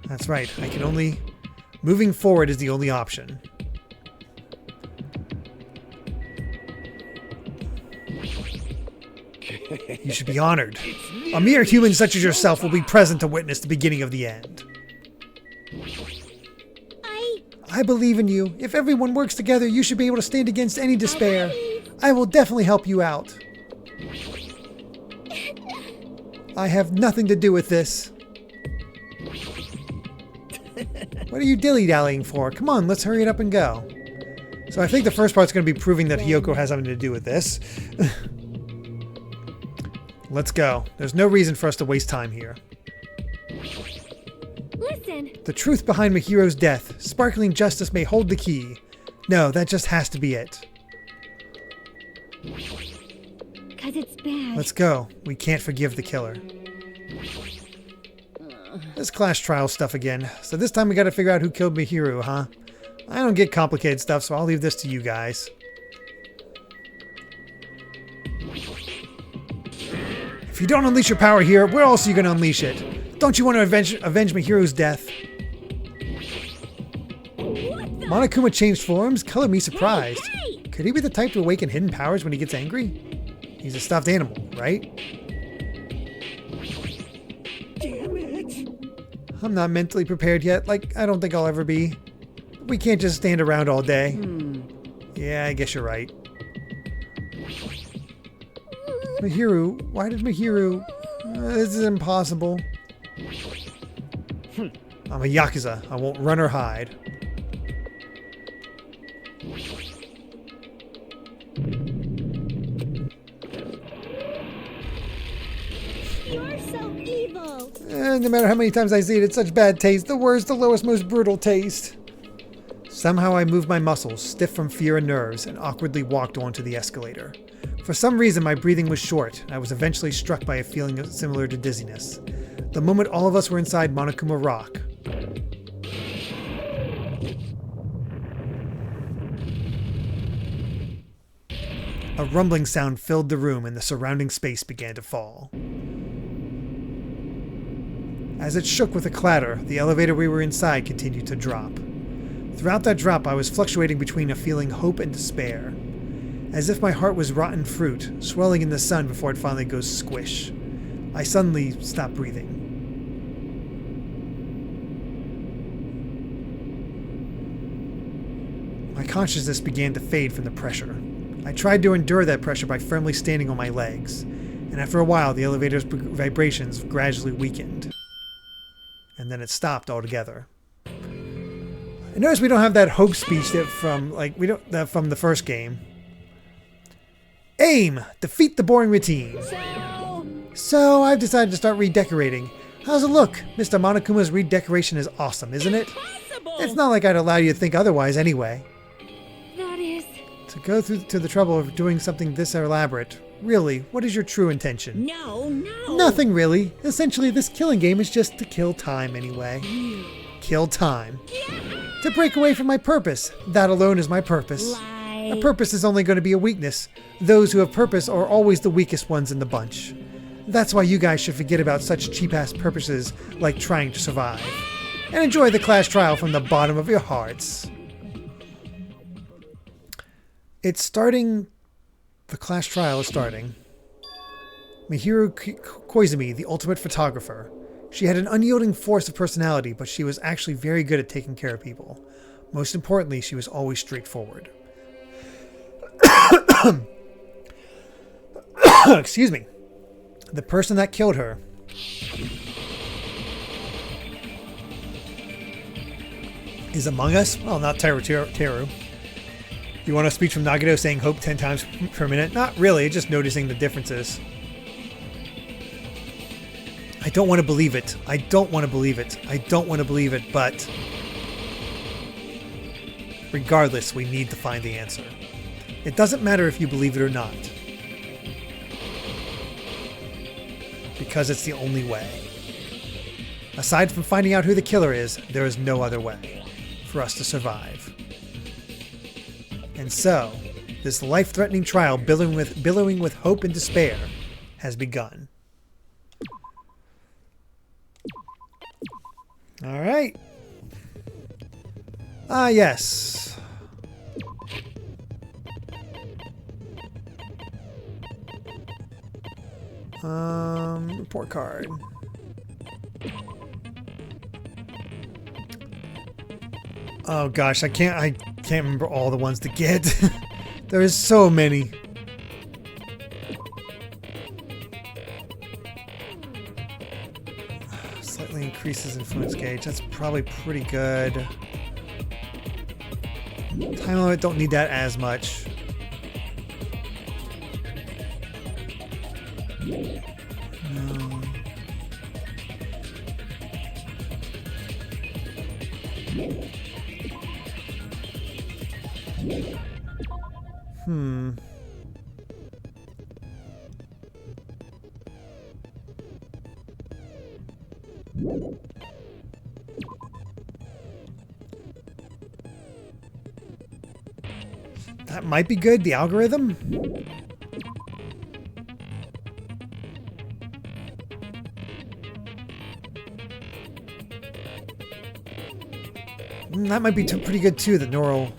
That's right. I can only... Moving forward is the only option. You should be honored. A mere human such as yourself will be present to witness the beginning of the end. I believe in you. If everyone works together, you should be able to stand against any despair. I will definitely help you out. I have nothing to do with this. What are you dilly-dallying for? Come on, let's hurry it up and go. So I think the first part's going to be proving that Hiyoko has something to do with this. Let's go. There's no reason for us to waste time here. Listen. The truth behind Mihiro's death. Sparkling justice may hold the key. No, that just has to be it. Cause it's bad. Let's go. We can't forgive the killer. This class trial stuff again. So this time we gotta figure out who killed Mihiru, huh? I don't get complicated stuff, so I'll leave this to you guys. If you don't unleash your power here, where else are you gonna unleash it? Don't you want to avenge Mihiru's death? Monokuma changed forms? Color me surprised. Hey! Could he be the type to awaken hidden powers when he gets angry? He's a stuffed animal, right? Damn it! I'm not mentally prepared yet. Like, I don't think I'll ever be. We can't just stand around all day. Yeah, I guess you're right. Mihiru, why did Mihiru... this is impossible. I'm a Yakuza. I won't run or hide. You're so evil. No matter how many times I see it, it's such bad taste. The worst, the lowest, most brutal taste. Somehow I moved my muscles, stiff from fear and nerves, and awkwardly walked onto the escalator. For some reason, my breathing was short, and I was eventually struck by a feeling similar to dizziness. The moment all of us were inside Monokuma Rock. A rumbling sound filled the room, and the surrounding space began to fall. As it shook with a clatter, the elevator we were inside continued to drop. Throughout that drop, I was fluctuating between a feeling hope and despair. As if my heart was rotten fruit, swelling in the sun before it finally goes squish. I suddenly stopped breathing. My consciousness began to fade from the pressure. I tried to endure that pressure by firmly standing on my legs, and after a while the elevator's vibrations gradually weakened. And then it stopped altogether. I notice we don't have that hope speech that from from the first game. Aim! Defeat the boring routine. So I've decided to start redecorating. How's it look? Mr. Monokuma's redecoration is awesome, isn't it? It's not like I'd allow you to think otherwise anyway. That is... To go through to the trouble of doing something this elaborate. Really, what is your true intention? No. Nothing really. Essentially, this killing game is just to kill time anyway. Kill time. To break away from my purpose. That alone is my purpose. A purpose is only going to be a weakness. Those who have purpose are always the weakest ones in the bunch. That's why you guys should forget about such cheap-ass purposes like trying to survive. And enjoy the class trial from the bottom of your hearts. It's starting... The class trial is starting. Mihiru Koizumi, the ultimate photographer. She had an unyielding force of personality, but she was actually very good at taking care of people. Most importantly, she was always straightforward. Excuse me. The person that killed her is among us. Well, not Teru. You want a speech from Nagito saying hope 10 times per minute? Not really, just noticing the differences. I don't want to believe it. I don't want to believe it. I don't want to believe it, but... Regardless, we need to find the answer. It doesn't matter if you believe it or not. Because it's the only way. Aside from finding out who the killer is, there is no other way for us to survive. And so, This life-threatening trial, billowing with hope and despair, has begun. All right. Ah, yes. Report card. Oh gosh, I can't remember all the ones to get. There's so many. Slightly increases influence gauge. That's probably pretty good. Time limit, don't need that as much. No. That might be good, the algorithm. That might be pretty good too, the neural.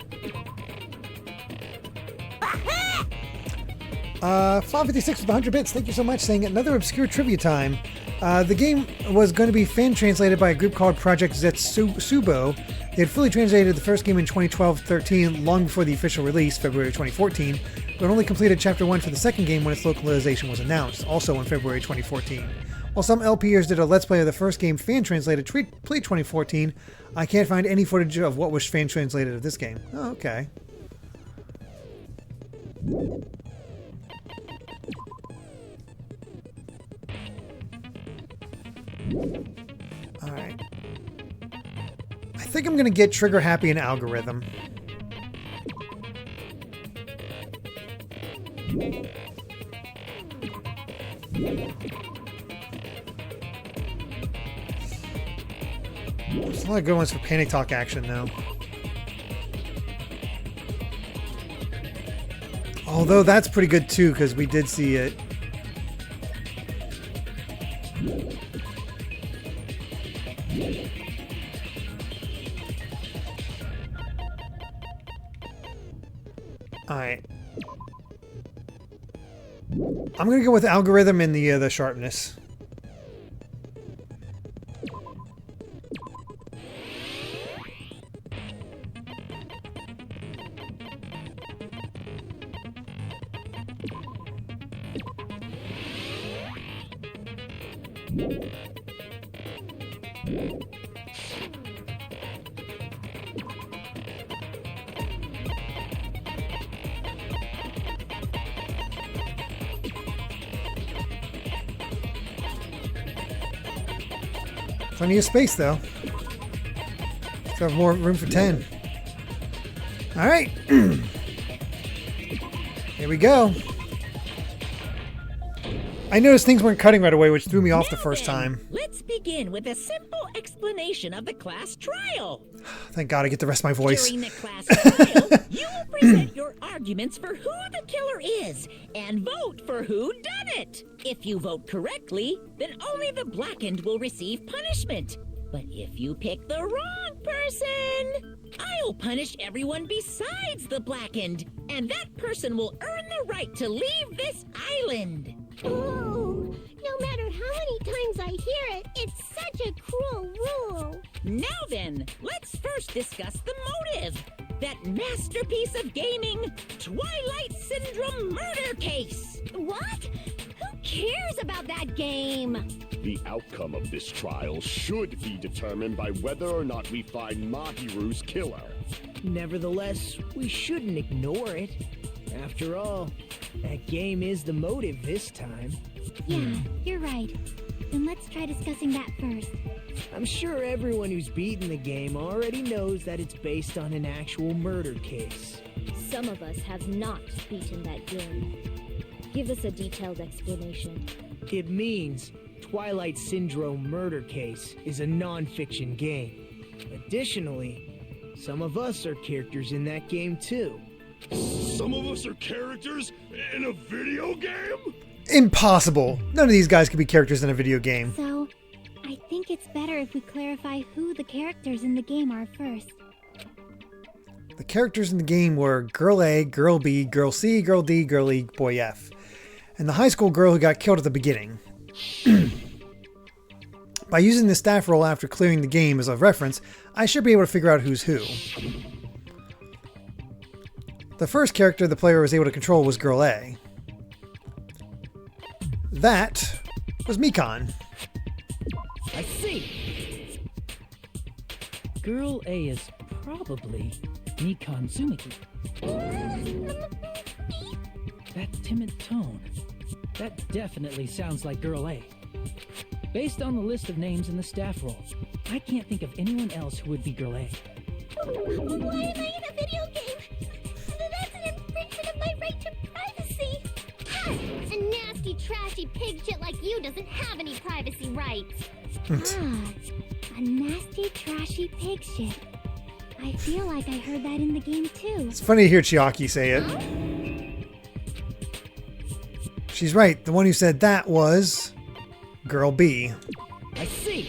556 with 100 bits, thank you so much, saying another obscure trivia time. The game was going to be fan translated by a group called Project Zetsubo. They had fully translated the first game in 2012-13, long before the official release, February 2014, but only completed Chapter 1 for the second game when its localization was announced, also in February 2014. While some LPers did a Let's Play of the first game fan translated play 2014, I can't find any footage of what was fan translated of this game. Oh, okay. Alright. I think I'm going to get Trigger Happy and Algorithm. There's a lot of good ones for Panic Talk action, though. Although that's pretty good, too, because we did see it. Alright. I'm going to go with Algorithm and the Sharpness. Plenty of space, though. Still have more room for 10. Alright. Here we go. I noticed things weren't cutting right away, which threw me off the first time. Let's begin with a simple explanation of the class trial. Thank God I get the rest of my voice. During the class trial, you will present your arguments for who the killer is and vote for who done it. If you vote correctly, then only the blackened will receive punishment. But if you pick the wrong person, I'll punish everyone besides the blackened, and that person will earn the right to leave this island. Oh, no matter how many times I hear it, it's such a cruel rule. Now then, let's first discuss the motive. That masterpiece of gaming, Twilight Syndrome murder case. What? Who cares about that game? The outcome of this trial should be determined by whether or not we find Mahiru's killer. Nevertheless, we shouldn't ignore it. After all, that game is the motive this time. Yeah, you're right. Then let's try discussing that first. I'm sure everyone who's beaten the game already knows that it's based on an actual murder case. Some of us have not beaten that game. Give us a detailed explanation. It means Twilight Syndrome Murder Case is a non-fiction game. Additionally, some of us are characters in that game too. Some of us are characters in a video game? Impossible. None of these guys could be characters in a video game. So, I think it's better if we clarify who the characters in the game are first. The characters in the game were Girl A, Girl B, Girl C, Girl D, Girl E, Boy F. And the high school girl who got killed at the beginning. By using the staff roll after clearing the game as a reference, I should be able to figure out who's who. The first character the player was able to control was Girl A. That was Mikan. I see. Girl A is probably Mikan Tsumiki. That timid tone. That definitely sounds like Girl A. Based on the list of names in the staff roll, I can't think of anyone else who would be Girl A. Why am I in a video game? That's an infringement of my right to privacy. A nasty, trashy pig shit like you doesn't have any privacy rights. A nasty, trashy pig shit. I feel like I heard that in the game too. It's funny to hear Chiaki say it. Huh? She's right. The one who said that was Girl B. I see.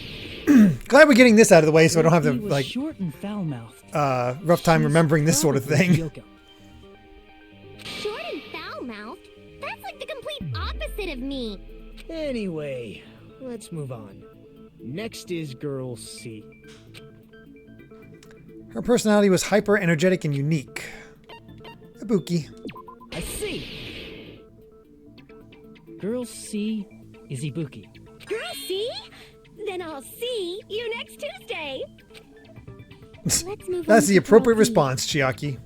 Glad we're getting this out of the way so I don't have to, He was like, short and foul-mouthed. rough time remembering this sort of thing. Yoko. Short and foul-mouthed? That's like the complete opposite of me. Anyway, let's move on. Next is Girl C. Her personality was hyper energetic and unique. Ibuki. I see. Girl C is Ibuki. Girl, see? Then I'll see you next Tuesday. Let's move on. That's the to appropriate Girl D. response, Chiaki.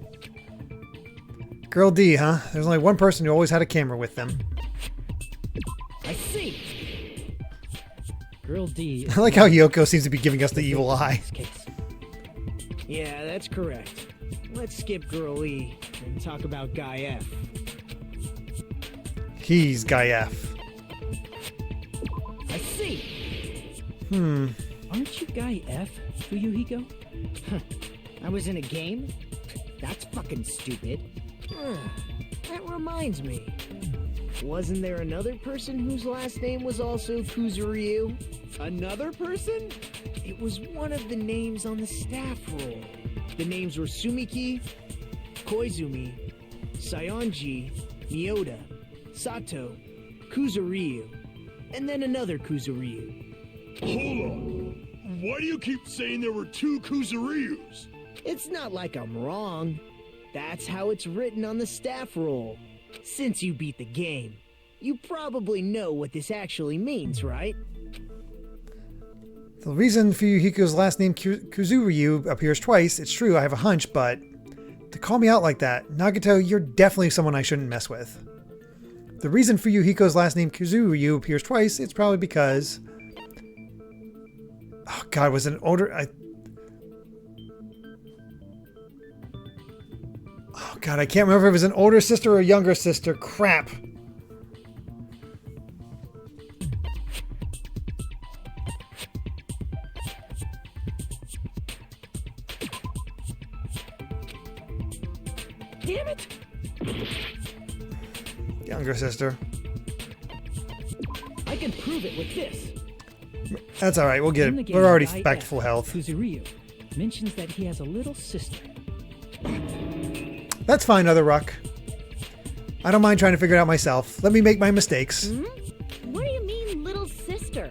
Girl D, huh? There's only one person who always had a camera with them. I see. Girl D. I like how Yoko seems to be giving us the evil eye. Case. Yeah, that's correct. Let's skip Girl E and talk about Guy F. He's Guy F. I see. Aren't you Guy F, Fuyuhiko? I was in a game? That's fucking stupid. That reminds me. Wasn't there another person whose last name was also Kuzuryu? Another person? It was one of the names on the staff roll. The names were Sumiki, Koizumi, Sayonji, Miyota, Sato, Kuzuryu, and then another Kuzuryu. Hold on. Why do you keep saying there were two Kuzuryus? It's not like I'm wrong. That's how it's written on the staff roll. Since you beat the game, you probably know what this actually means, right? The reason Fuyuhiko's last name Kuzuryu appears twice, it's true, I have a hunch, but to call me out like that, Nagato, you're definitely someone I shouldn't mess with. The reason Fuyuhiko's last name Kuzuryu appears twice, it's probably because... Oh god, was it an older... Oh god, I can't remember if it was an older sister or a younger sister. Crap. Damn it! Younger sister. I can prove it with this. That's alright, we'll get In the it. game, We're already Guy back to F, full health. Kuzuryu mentions that he has a little sister. That's fine, Other Rock. I don't mind trying to figure it out myself. Let me make my mistakes. What do you mean, little sister?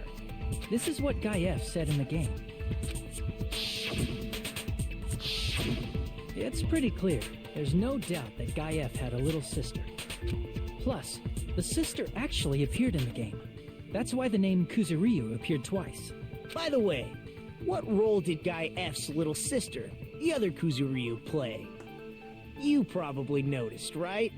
This is what Guy F said in the game. It's pretty clear. There's no doubt that Guy F had a little sister. Plus, the sister actually appeared in the game. That's why the name Kuzuryu appeared twice. By the way, what role did Guy F's little sister, the other Kuzuryu, play? You probably noticed, right?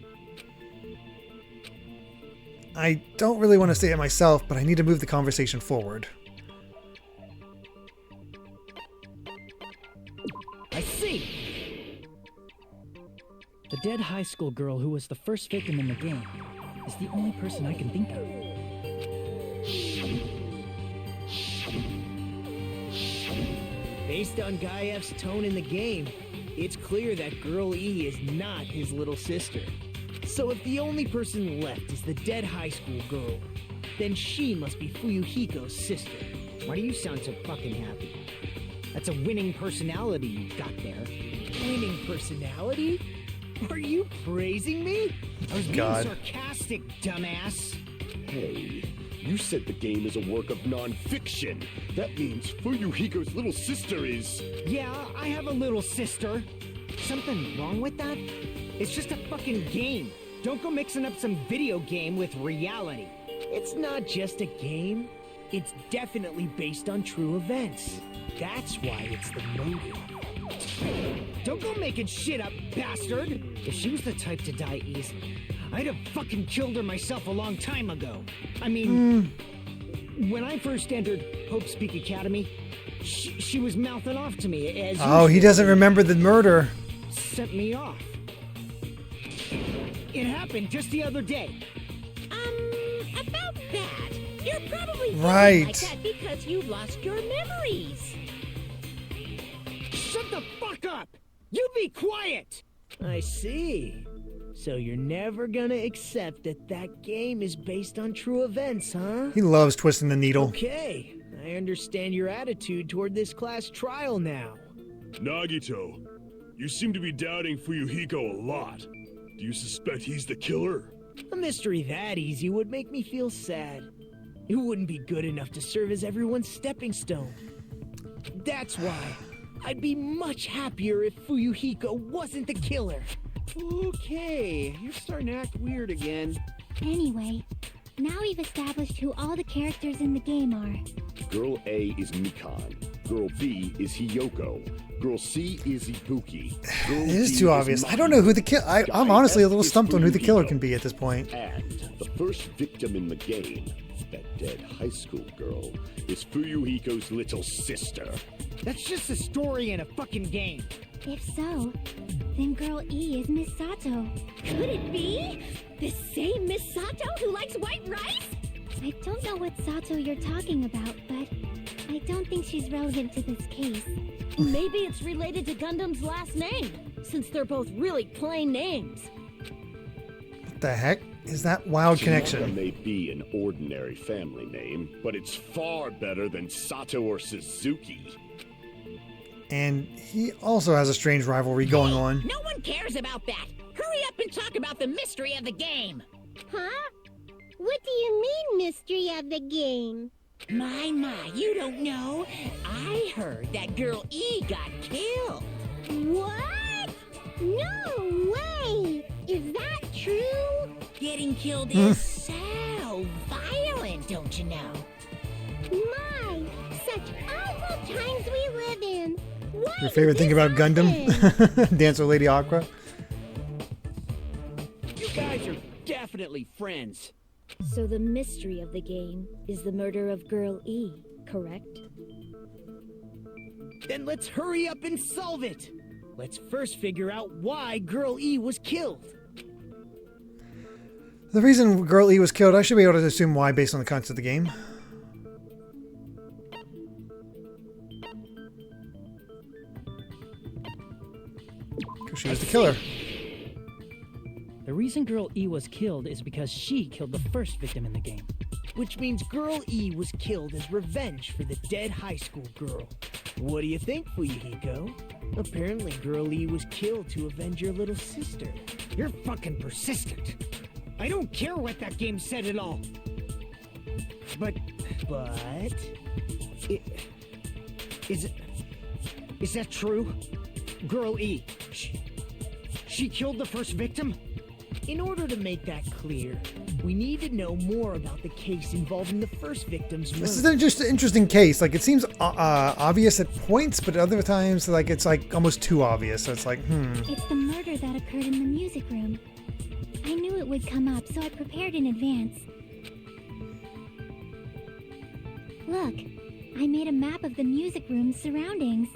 I don't really want to say it myself, but I need to move the conversation forward. I see! The dead high school girl who was the first victim in the game is the only person I can think of. Based on Guy F's tone in the game, It's clear that Girl E is not his little sister. So if the only person left is the dead high school girl, then she must be Fuyuhiko's sister. Why do you sound so fucking happy? That's a winning personality you've got there. Winning personality? Are you praising me? I was being sarcastic, dumbass. Hey, you said the game is a work of non-fiction. That means Fuyuhiko's little sister is... Yeah, I have a little sister. Something wrong with that? It's just a fucking game. Don't go mixing up some video game with reality. It's not just a game. It's definitely based on true events. That's why it's the motive. Don't go making shit up, bastard! If she was the type to die easily, I'd have fucking killed her myself a long time ago. I mean, when I first entered Hope Speak Academy, she was mouthing off to me as he doesn't remember the murder. Sent me off. It happened just the other day. About that. You're probably feeling Right. like that because you've lost your memories. Shut the fuck up! You be quiet! I see. So you're never gonna accept that that game is based on true events, huh? He loves twisting the needle. Okay, I understand your attitude toward this class trial now. Nagito, you seem to be doubting Fuyuhiko a lot. Do you suspect he's the killer? A mystery that easy would make me feel sad. It wouldn't be good enough to serve as everyone's stepping stone. That's why I'd be much happier if Fuyuhiko wasn't the killer. Okay, you're starting to act weird again. Anyway, now we've established who all the characters in the game are. Girl A is Mikan. Girl B is Hiyoko. Girl C is Ibuki. It is too obvious. I don't know who the killer... I'm honestly a little stumped on who the killer can be at this point. And the first victim in the game, that dead high school girl, is Fuyuhiko's little sister. That's just a story in a fucking game. If so, then Girl E is Miss Sato. Could it be? The same Miss Sato who likes white rice? I don't know what Sato you're talking about, but I don't think she's relevant to this case. Maybe it's related to Gundam's last name, since they're both really plain names. What the heck is that wild Tsunaka connection? may be an ordinary family name, but it's far better than Sato or Suzuki. And he also has a strange rivalry going on. No one cares about that. Hurry up and talk about the mystery of the game. Huh? What do you mean, mystery of the game? My, you don't know. I heard that Girl E got killed. What? No way! Is that true? Getting killed is so violent, don't you know? My, such awful times we live in. Why Your favorite thing about Gundam? Dancer Lady Aqua? You guys are definitely friends. So the mystery of the game is the murder of Girl E, correct? Then let's hurry up and solve it. Let's first figure out why Girl E was killed. The reason Girl E was killed, I should be able to assume why based on the content of the game. Because she was the killer. The reason Girl E was killed is because she killed the first victim in the game. Which means Girl E was killed as revenge for the dead high school girl. What do you think, Fuyuhiko? Apparently Girl E was killed to avenge your little sister. You're fucking persistent. I don't care what that game said at all. But... Is that true? Girl E, she killed the first victim? In order to make that clear, we need to know more about the case involving the first victim's murder. This is just an interesting case. Like, it seems obvious at points, but other times, like, it's like almost too obvious. So it's like, It's the murder that occurred in the music room. I knew it would come up, so I prepared in advance. Look, I made a map of the music room's surroundings,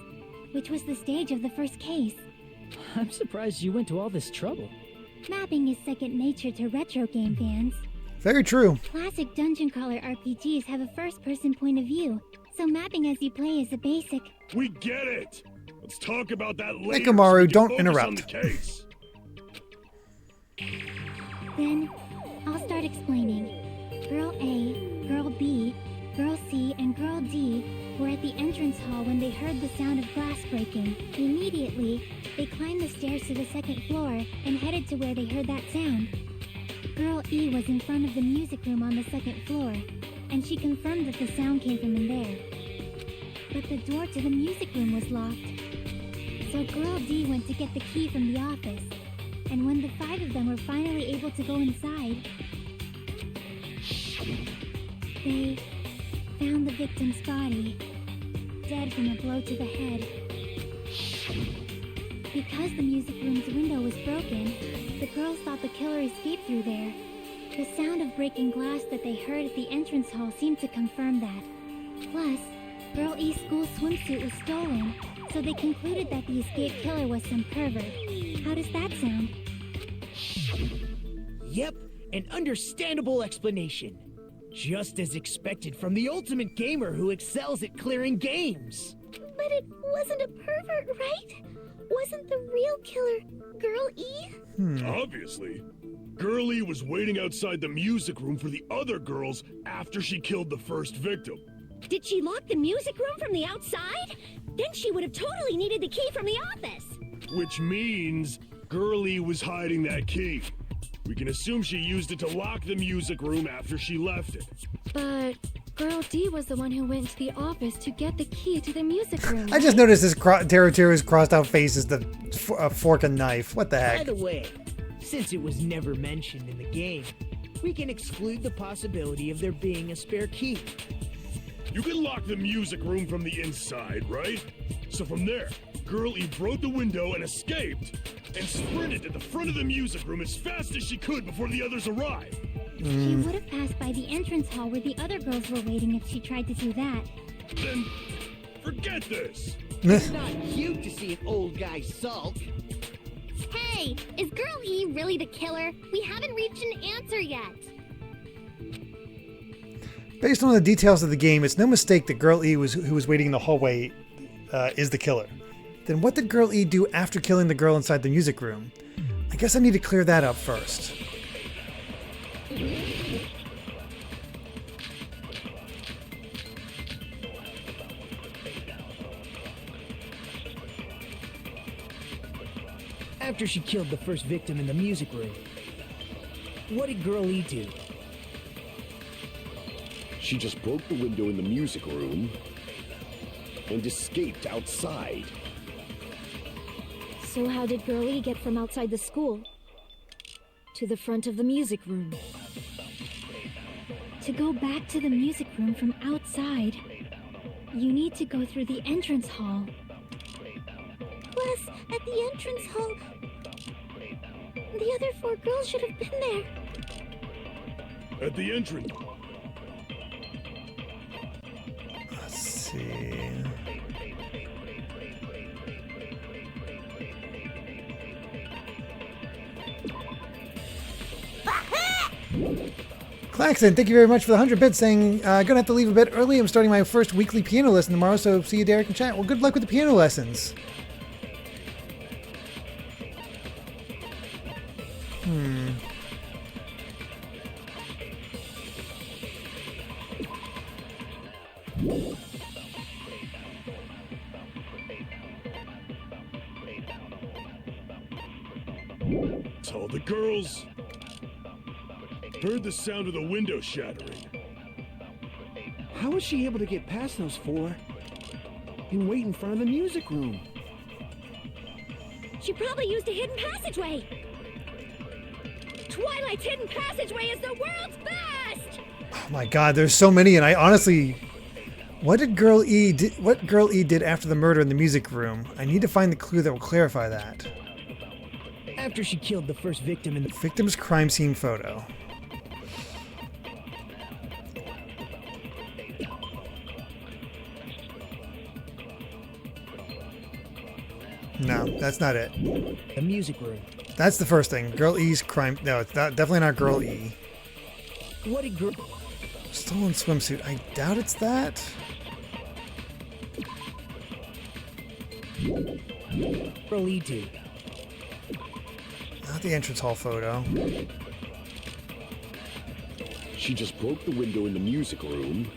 which was the stage of the first case. I'm surprised you went to all this trouble. Mapping is second nature to retro game fans. very true. Classic dungeon crawler RPGs have a first-person point of view, so mapping as you play is a basic. We get it! Let's talk about that later. Nekomaru, so we can don't focus on interrupt. the case. Then, I'll start explaining. Girl A, Girl B, Girl C, and Girl D were at the entrance hall when they heard the sound of glass breaking. Immediately, they climbed the stairs to the second floor and headed to where they heard that sound. Girl E was in front of the music room on the second floor, and she confirmed that the sound came from in there. But the door to the music room was locked. So Girl D went to get the key from the office, and when the 5 of them were finally able to go inside, they found the victim's body, dead from a blow to the head. Because the music room's window was broken, the girls thought the killer escaped through there. The sound of breaking glass that they heard at the entrance hall seemed to confirm that. Plus, Girl E's school swimsuit was stolen, so they concluded that the escaped killer was some pervert. How does that sound? Yep, an understandable explanation. Just as expected from the ultimate gamer who excels at clearing games. But it wasn't a pervert, right? Wasn't the real killer Girl E? Obviously. Girlie was waiting outside the music room for the other girls after she killed the first victim. Did she lock the music room from the outside? Then she would have totally needed the key from the office. Which means Girlie was hiding that key. We can assume she used it to lock the music room after she left it. But Girl D was the one who went to the office to get the key to the music room. I just noticed this Teruteru's crossed out face is the fork and knife. What the By heck? the way, since it was never mentioned in the game, we can exclude the possibility of there being a spare key. You can lock the music room from the inside, right? So from there, Girl E broke the window and escaped, and sprinted to the front of the music room as fast as she could before the others arrived. She would have passed by the entrance hall where the other girls were waiting if she tried to do that. Then, forget this. It's not cute to see an old guy sulk. Hey, is Girl E really the killer? We haven't reached an answer yet. Based on the details of the game, it's no mistake that Girl E who was waiting in the hallway is the killer. Then what did Girl E do after killing the girl inside the music room? I guess I need to clear that up first. After she killed the first victim in the music room, what did Girl E do? She just broke the window in the music room and escaped outside. So how did Girl E get from outside the school to the front of the music room? To go back to the music room from outside, you need to go through the entrance hall. Plus, at the entrance hall, the other 4 girls should have been there. At the entrance. Let's see. Claxton, thank you very much for the 100 bits saying, gonna have to leave a bit early. I'm starting my first weekly piano lesson tomorrow, so see you, Derek, in chat. Well, good luck with the piano lessons. So the girls heard the sound of the window shattering. How was she able to get past those 4 and wait in front of the music room? She probably used a hidden passageway. Twilight's hidden passageway is the world's best! Oh my god, there's so many, and I honestly... What Girl E did after the murder in the music room? I need to find the clue that will clarify that. After she killed the first victim in the Victim's crime scene photo. No, that's not it. music room, That's the first thing. Girl E's crime... No, it's not, definitely not Girl E. what did Girl... Stolen swimsuit. I doubt it's that. Girl E do? Not the entrance hall photo. She just broke the window in the music room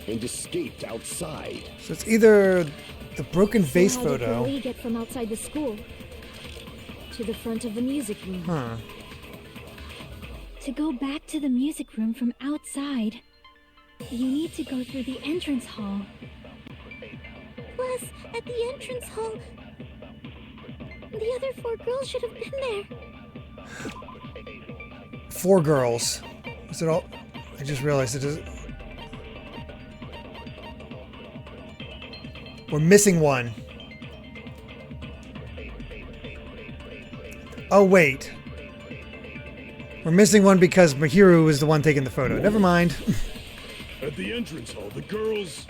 and escaped outside. So it's either the broken vase How did photo. Girl E get from outside the school to the front of the music room? Huh. To go back to the music room from outside, you need to go through the entrance hall. Plus, at the entrance hall, the other 4 girls should have been there. 4 girls. Is it all? I just realized it is. We're missing one. Oh, wait. We're missing one because Mahiru was the one taking the photo. Never mind. At the entrance hall, the girls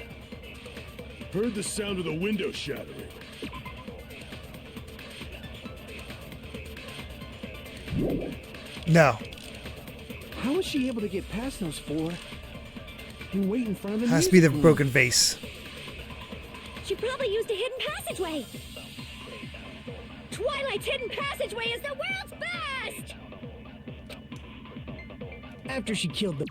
heard the sound of the window shattering. No. How was she able to get past those 4 and wait in front of the Has to be the music room? broken vase. She probably used a hidden passageway. Twilight's hidden passageway is the world's best! After she killed the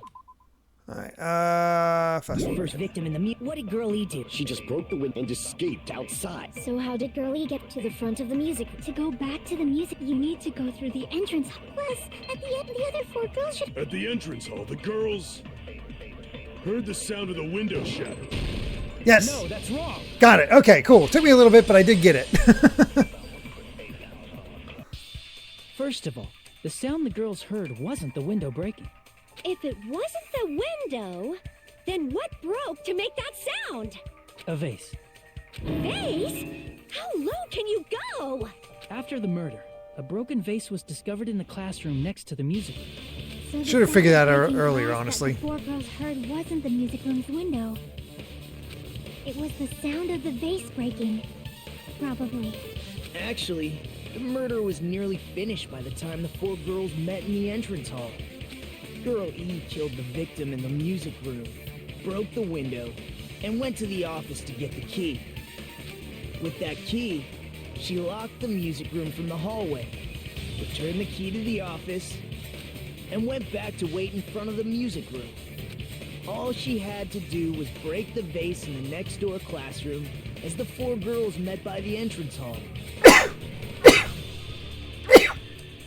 Alright, fast forward. first victim in the what did Girl E do? She just broke the window and escaped outside. So how did Girl E get to the front of the music? To go back to the music, you need to go through the entrance. Plus, at the end, the other 4 girls should... At the entrance hall, the girls heard the sound of the window shattering. Yes. No, that's wrong. Got it. Okay, cool. Took me a little bit, but I did get it. First of all, the sound the girls heard wasn't the window breaking. If it wasn't the window, then what broke to make that sound? A vase. Vase? How low can you go? After the murder, a broken vase was discovered in the classroom next to the music room. So the Should have figured that out breaking earlier, glass honestly. That the 4 girls heard wasn't the music room's window. It was the sound of the vase breaking. Probably. Actually, the murder was nearly finished by the time the 4 girls met in the entrance hall. Girl E killed the victim in the music room, broke the window, and went to the office to get the key. With that key, she locked the music room from the hallway, returned the key to the office, and went back to wait in front of the music room. All she had to do was break the vase in the next door classroom as the 4 girls met by the entrance hall.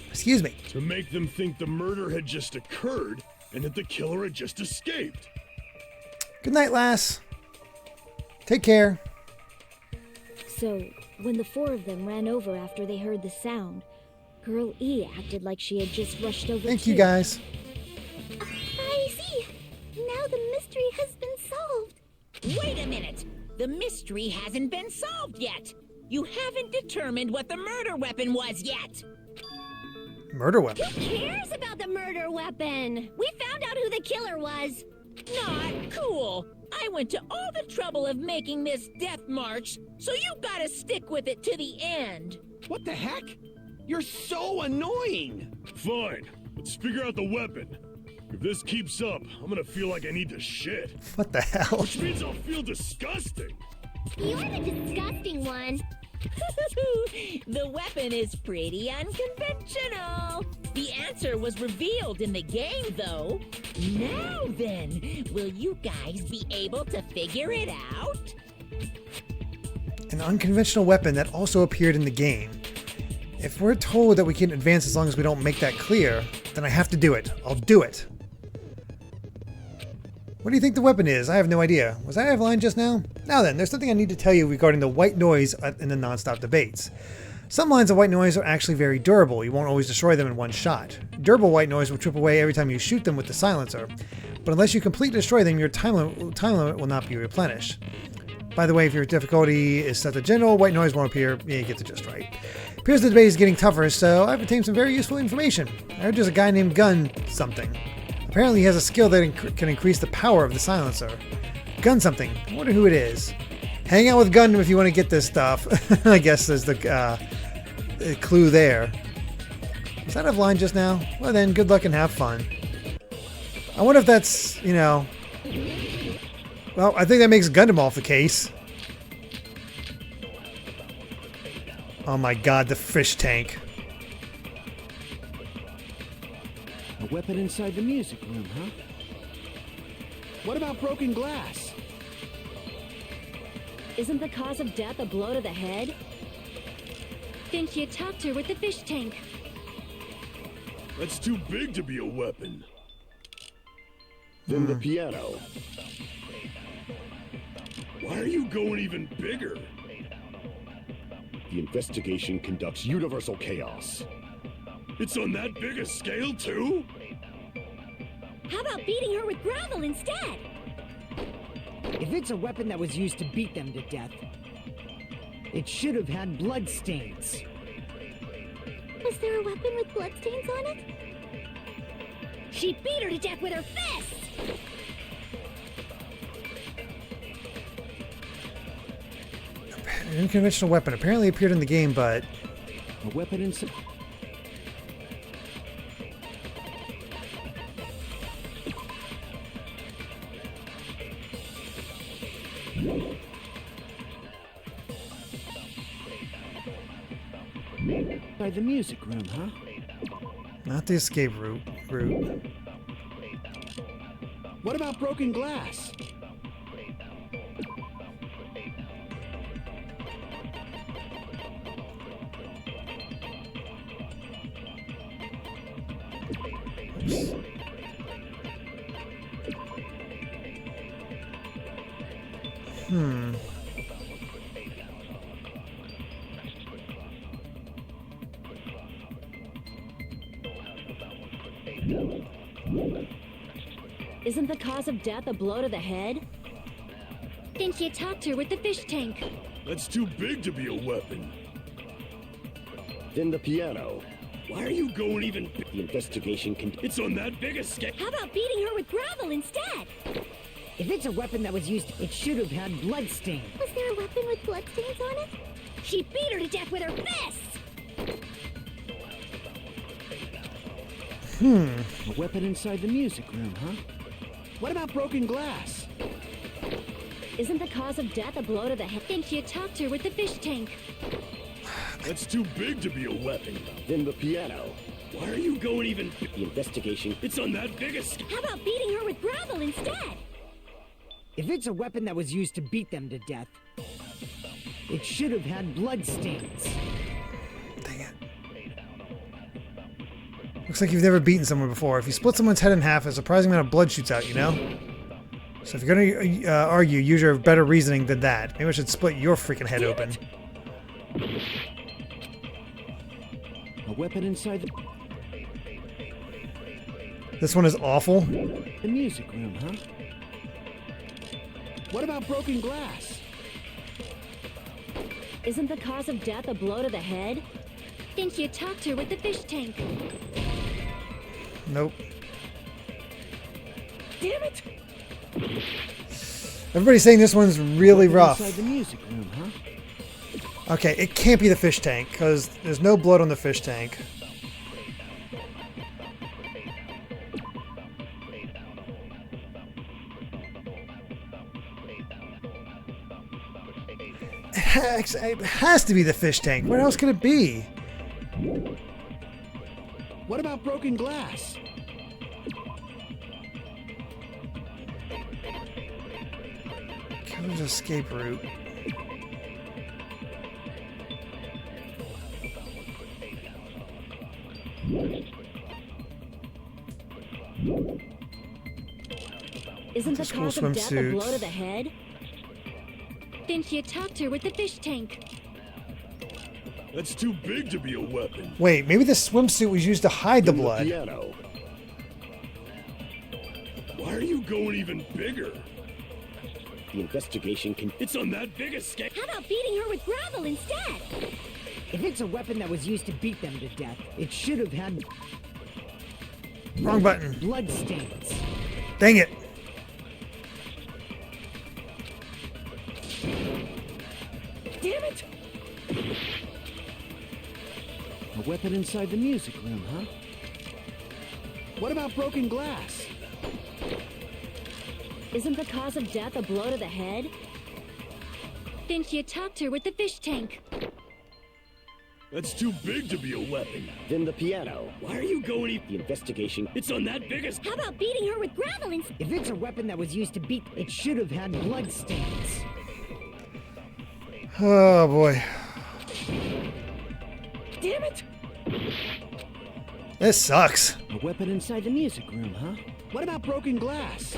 Excuse me. To make them think the murder had just occurred and that the killer had just escaped. Good night, lass. Take care. So, when the 4 of them ran over after they heard the sound, Girl E acted like she had just rushed over Thank too. you, guys. I see. Now the mystery has been solved. Wait a minute! The mystery hasn't been solved yet! You haven't determined what the murder weapon was yet! Murder weapon. Who cares about the murder weapon? We found out who the killer was. Not cool! I went to all the trouble of making this death march, so you gotta stick with it to the end! What the heck? You're so annoying! Fine, let's figure out the weapon. If this keeps up, I'm gonna feel like I need to shit. What the hell? Which means I'll feel disgusting. You're the disgusting one. The weapon is pretty unconventional. The answer was revealed in the game, though. Now then, will you guys be able to figure it out? An unconventional weapon that also appeared in the game. If we're told that we can advance as long as we don't make that clear, then I have to do it. I'll do it. What do you think the weapon is? I have no idea. Was I out of line just now? Now then, there's something I need to tell you regarding the white noise in the non-stop debates. Some lines of white noise are actually very durable. You won't always destroy them in one shot. Durable white noise will chip away every time you shoot them with the silencer, but unless you completely destroy them, your time limit will not be replenished. By the way, if your difficulty is set to general, white noise won't appear. Yeah, you get the gist right. Appears the debate is getting tougher, so I've obtained some very useful information. I heard there's a guy named Gun something. Apparently he has a skill that can increase the power of the silencer. Gun something. I wonder who it is. Hang out with Gun if you want to get this stuff. I guess there's the clue there. Was that offline just now? Well then, good luck and have fun. I wonder if that's, you know... Well, I think that makes Gundam off the case. Oh my god, the fish tank. A weapon inside the music room, huh? What about broken glass? Isn't the cause of death a blow to the head? Didn't you talk to her with the fish tank? That's too big to be a weapon. Then the piano. Why are you going even bigger? The investigation conducts universal chaos. It's on that big a scale, too? How about beating her with gravel instead? If it's a weapon that was used to beat them to death, it should have had blood stains. Was there a weapon with bloodstains on it? She beat her to death with her fists! An unconventional weapon apparently appeared in the game, but... A weapon inside... By the music room, huh? Not the escape route. What about broken glass? Isn't the cause of death a blow to the head? Didn't you talk to her with the fish tank? That's too big to be a weapon. Then the piano. Why are you going even big? The investigation It's on that big a scale. How about beating her with gravel instead? If it's a weapon that was used, it should have had blood stains. Was there a weapon with bloodstains on it? She beat her to death with her fists! A weapon inside the music room, huh? What about broken glass? Isn't the cause of death a blow to the head? Didn't you talk to her with the fish tank? That's too big to be a weapon. Then the piano. Why are you going even big? The investigation. It's on that big a scale. How about beating her with gravel instead? If it's a weapon that was used to beat them to death, it should have had blood stains. Dang it. Looks like you've never beaten someone before. If you split someone's head in half, a surprising amount of blood shoots out, you know? So if you're gonna argue, use your better reasoning than that. Maybe I should split your freaking head open. A weapon inside the... This one is awful. The music room, huh? What about broken glass? Isn't the cause of death a blow to the head? Didn't you talk to her with the fish tank? Nope. Damn it! Everybody's saying this one's really rough. Inside the music room, huh? Okay, it can't be the fish tank, because there's no blood on the fish tank. It has to be the fish tank. What else could it be? What about broken glass? Killer's escape route. Isn't the School cause of death a blow swimsuits. to the head? Didn't you talk to her with the fish tank? That's too big to be a weapon. Wait, maybe the swimsuit was used to hide the blood. Piano. Why are you going even bigger? The investigation can... It's on that big a scale. How about beating her with gravel instead? If it's a weapon that was used to beat them to death, it should have had Wrong button. blood stains. Dang it. Damn it! A weapon inside the music room, huh? What about broken glass? Isn't the cause of death a blow to the head? Didn't you talk to her with the fish tank? That's too big to be a weapon. Then the piano. Why are you going? The investigation. It's on that biggest. How about beating her with gravel instead? If it's a weapon that was used to beat, it should have had blood stains. Oh boy. Damn it! This sucks. A weapon inside the music room, huh? What about broken glass?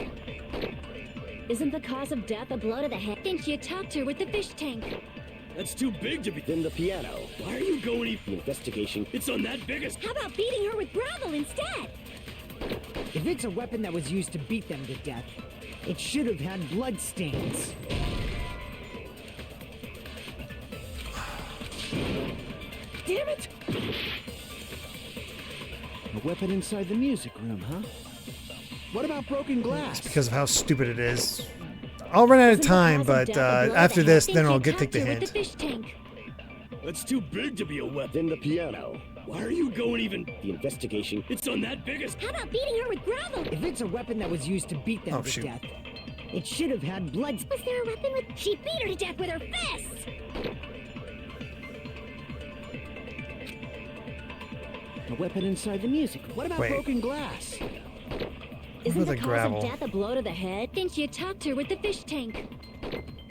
Isn't the cause of death a blow to the head? Think you talked her with the fish tank? That's too big to be. Then the piano. Why are you going? The investigation. It's on that biggest. How about beating her with gravel instead? If it's a weapon that was used to beat them to death, it should have had blood stains. Damn it! A weapon inside the music room, huh? What about broken It's glass? because of how stupid it is. I'll run out of time, but after this, then I'll take the With the hint. fish tank. That's too big to be a weapon. Then the piano. Why are you going even? The investigation. It's on that biggest. How about beating her with gravel? If it's a weapon that was used to beat them Oh, to shoot. death, it should have had blood. Was there a weapon with... She beat her to death with her fists! A weapon inside the music room. What about Wait. broken glass? Isn't With the the cause gravel. of death a blow to the head? Think you talked her with the fish tank?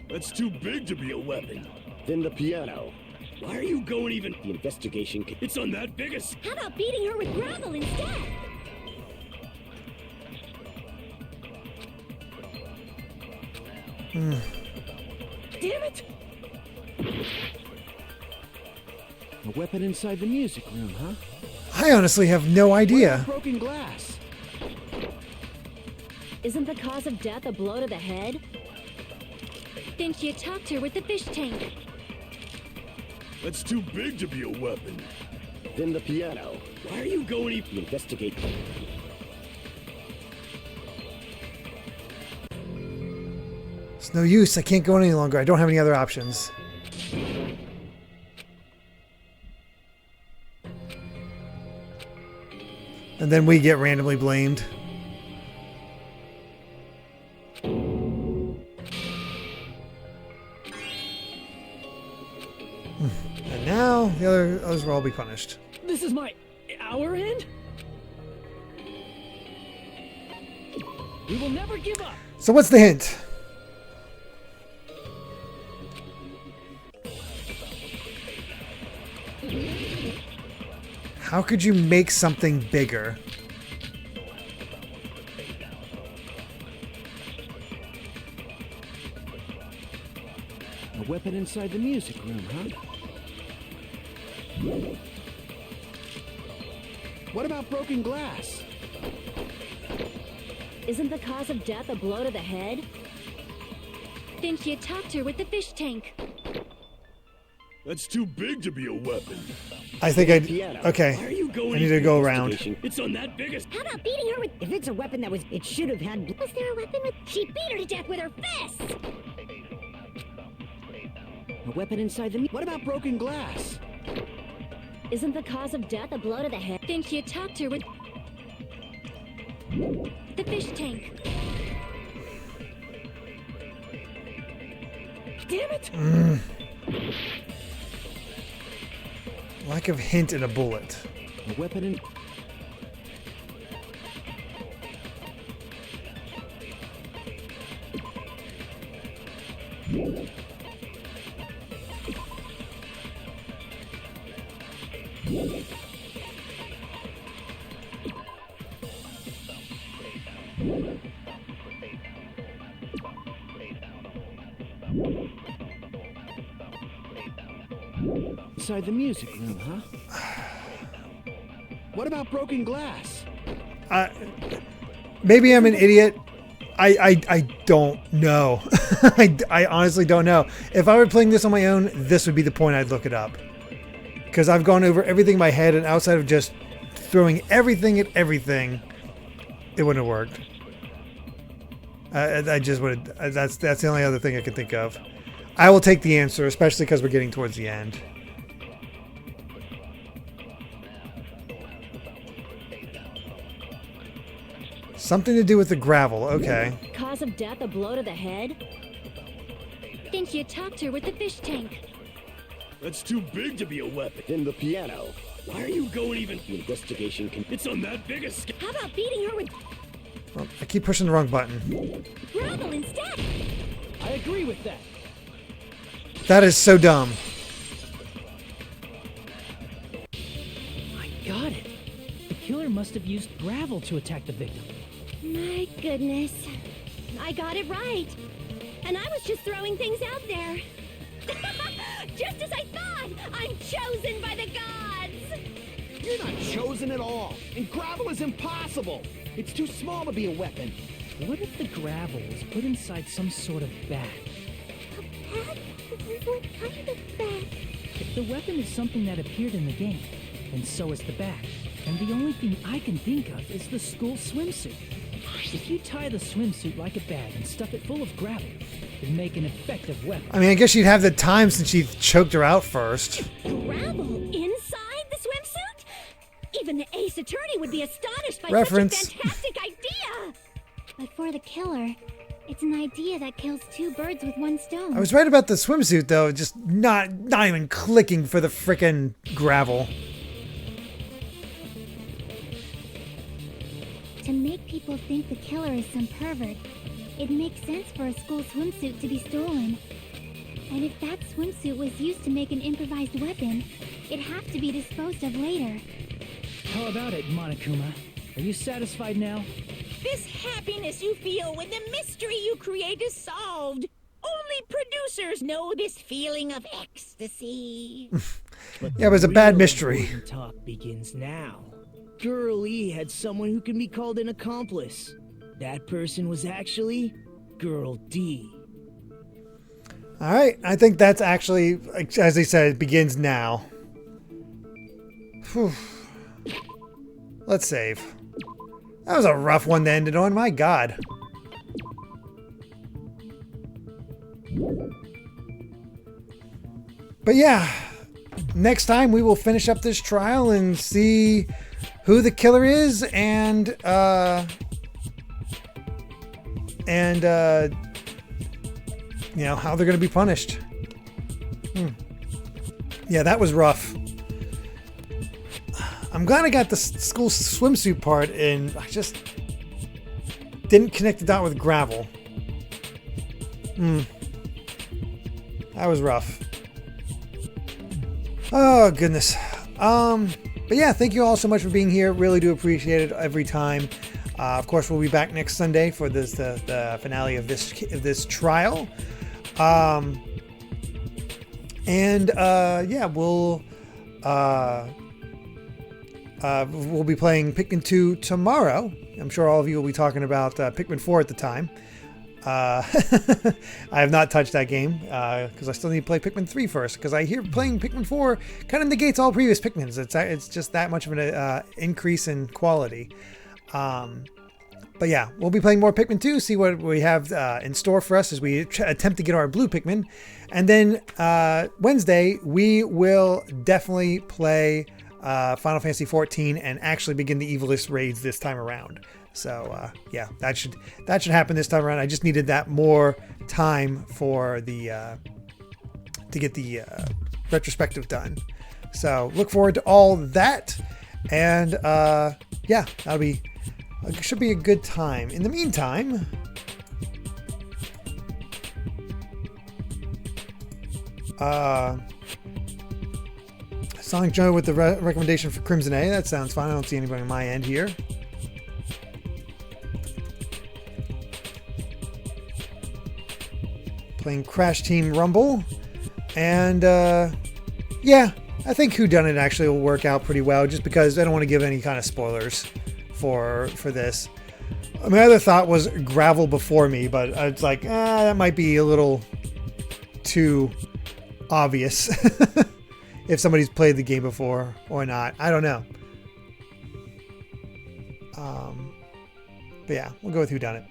That's too big to be a weapon. Then the piano. Why are you going even? The investigation. It's on that biggest. How about beating her with gravel instead? Damn it! A weapon inside the music room, huh? I honestly have no idea. Broken glass. Isn't the cause of death a blow to the head? Think you talked her with the fish tank? That's too big to be a weapon. Then the piano. Why are you going even? The investigation. It's no use. I can't go any longer. I don't have any other options. And then we get randomly blamed. And now the others will all be punished. This is our end? We will never give up. So what's the hint? How could you make something bigger? A weapon inside the music room, huh? What about broken glass? Isn't the cause of death a blow to the head? Think you talked her with the fish tank? That's too big to be a weapon. I think I... Piano. Why are Okay. you going I need to go around. Investigation. It's on that biggest. How about beating her with... If it's a weapon that was, it should have had. Was there a weapon with... She beat her to death with her fists! A weapon inside the... What about broken glass? Isn't the cause of death a blow to the head? Think you talked her with... the fish tank? Damn it! Lack of hint in a bullet. A weapon in... Inside the music room, huh? What about broken glass? Maybe I'm an idiot. I don't know. I honestly don't know. If I were playing this on my own, this would be the point I'd look it up. Because I've gone over everything in my head, and outside of just throwing everything at everything, it wouldn't have worked. I just would. That's the only other thing I could think of. I will take the answer, especially because we're getting towards the end. Something to do with the gravel. Okay. Cause of death a blow to the head? Think you talked her with the fish tank? That's too big to be a weapon. Then the piano. Why are you going even? The investigation can... It's on that big a scale. How about beating her with Well, I keep pushing the wrong button. gravel instead? I agree with that. That is so dumb. I got it. The killer must have used gravel to attack the victim. My goodness. I got it right. And I was just throwing things out there. Just as I thought! I'm chosen by the gods! You're not chosen at all, and gravel is impossible. It's too small to be a weapon. What if the gravel was put inside some sort of bag? Bag? What kind of bag? If the weapon is something that appeared in the game, then so is the bag. And the only thing I can think of is the school swimsuit. If you tie the swimsuit like a bag and stuff it full of gravel, it'd make an effective weapon. I mean, I guess she'd have the time since she choked her out first. Gravel inside the swimsuit? Even the Ace Attorney would be astonished by Reference. such a fantastic idea! But for the killer, it's an idea that kills two birds with one stone. I was right about the swimsuit, though. Just not even clicking for the frickin' gravel. To make people think the killer is some pervert, it makes sense for a school swimsuit to be stolen. And if that swimsuit was used to make an improvised weapon, it'd have to be disposed of later. How about it, Monokuma? Are you satisfied now? This happiness you feel when the mystery you create is solved. Only producers know this feeling of ecstasy. But Yeah, it was a the bad real mystery. important talk begins now. Girl E had someone who can be called an accomplice. That person was actually Girl D. All right, I think that's actually, as they said, it begins now. Whew. Let's save. That was a rough one to end it on, my God. But yeah, next time we will finish up this trial and see who the killer is and you know, how they're going to be punished. Yeah, that was rough. I'm glad I got the school swimsuit part and I just didn't connect the dot with gravel. That was rough. Oh, goodness. But yeah, thank you all so much for being here. Really do appreciate it every time. Of course, we'll be back next Sunday for this the finale of this trial. Yeah, we'll be playing Pikmin 2 tomorrow. I'm sure all of you will be talking about Pikmin 4 at the time. I have not touched that game because I still need to play Pikmin 3 first, because I hear playing Pikmin 4 kind of negates all previous Pikmins. It's just that much of an increase in quality. But yeah, we'll be playing more Pikmin 2, see what we have in store for us as we attempt to get our blue Pikmin. And then Wednesday, we will definitely play Final Fantasy XIV and actually begin the Evilist raids this time around. So yeah, that should happen this time around. I just needed that more time for the to get the retrospective done. So look forward to all that, and yeah, should be a good time. In the meantime, Sonic Joe with the recommendation for Crimson A. That sounds fine. I don't see anybody on my end here. Playing Crash Team Rumble. And yeah, I think Whodunit actually will work out pretty well, just because I don't want to give any kind of spoilers for this. My other thought was Gravel before me, but it's like, that might be a little too obvious if somebody's played the game before or not. I don't know. But yeah, we'll go with Whodunit.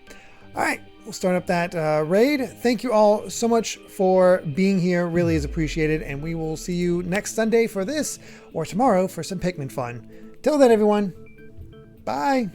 All right, we'll start up that raid. Thank you all so much for being here. Really is appreciated. And we will see you next Sunday for this, or tomorrow for some Pikmin fun. Till then, everyone. Bye.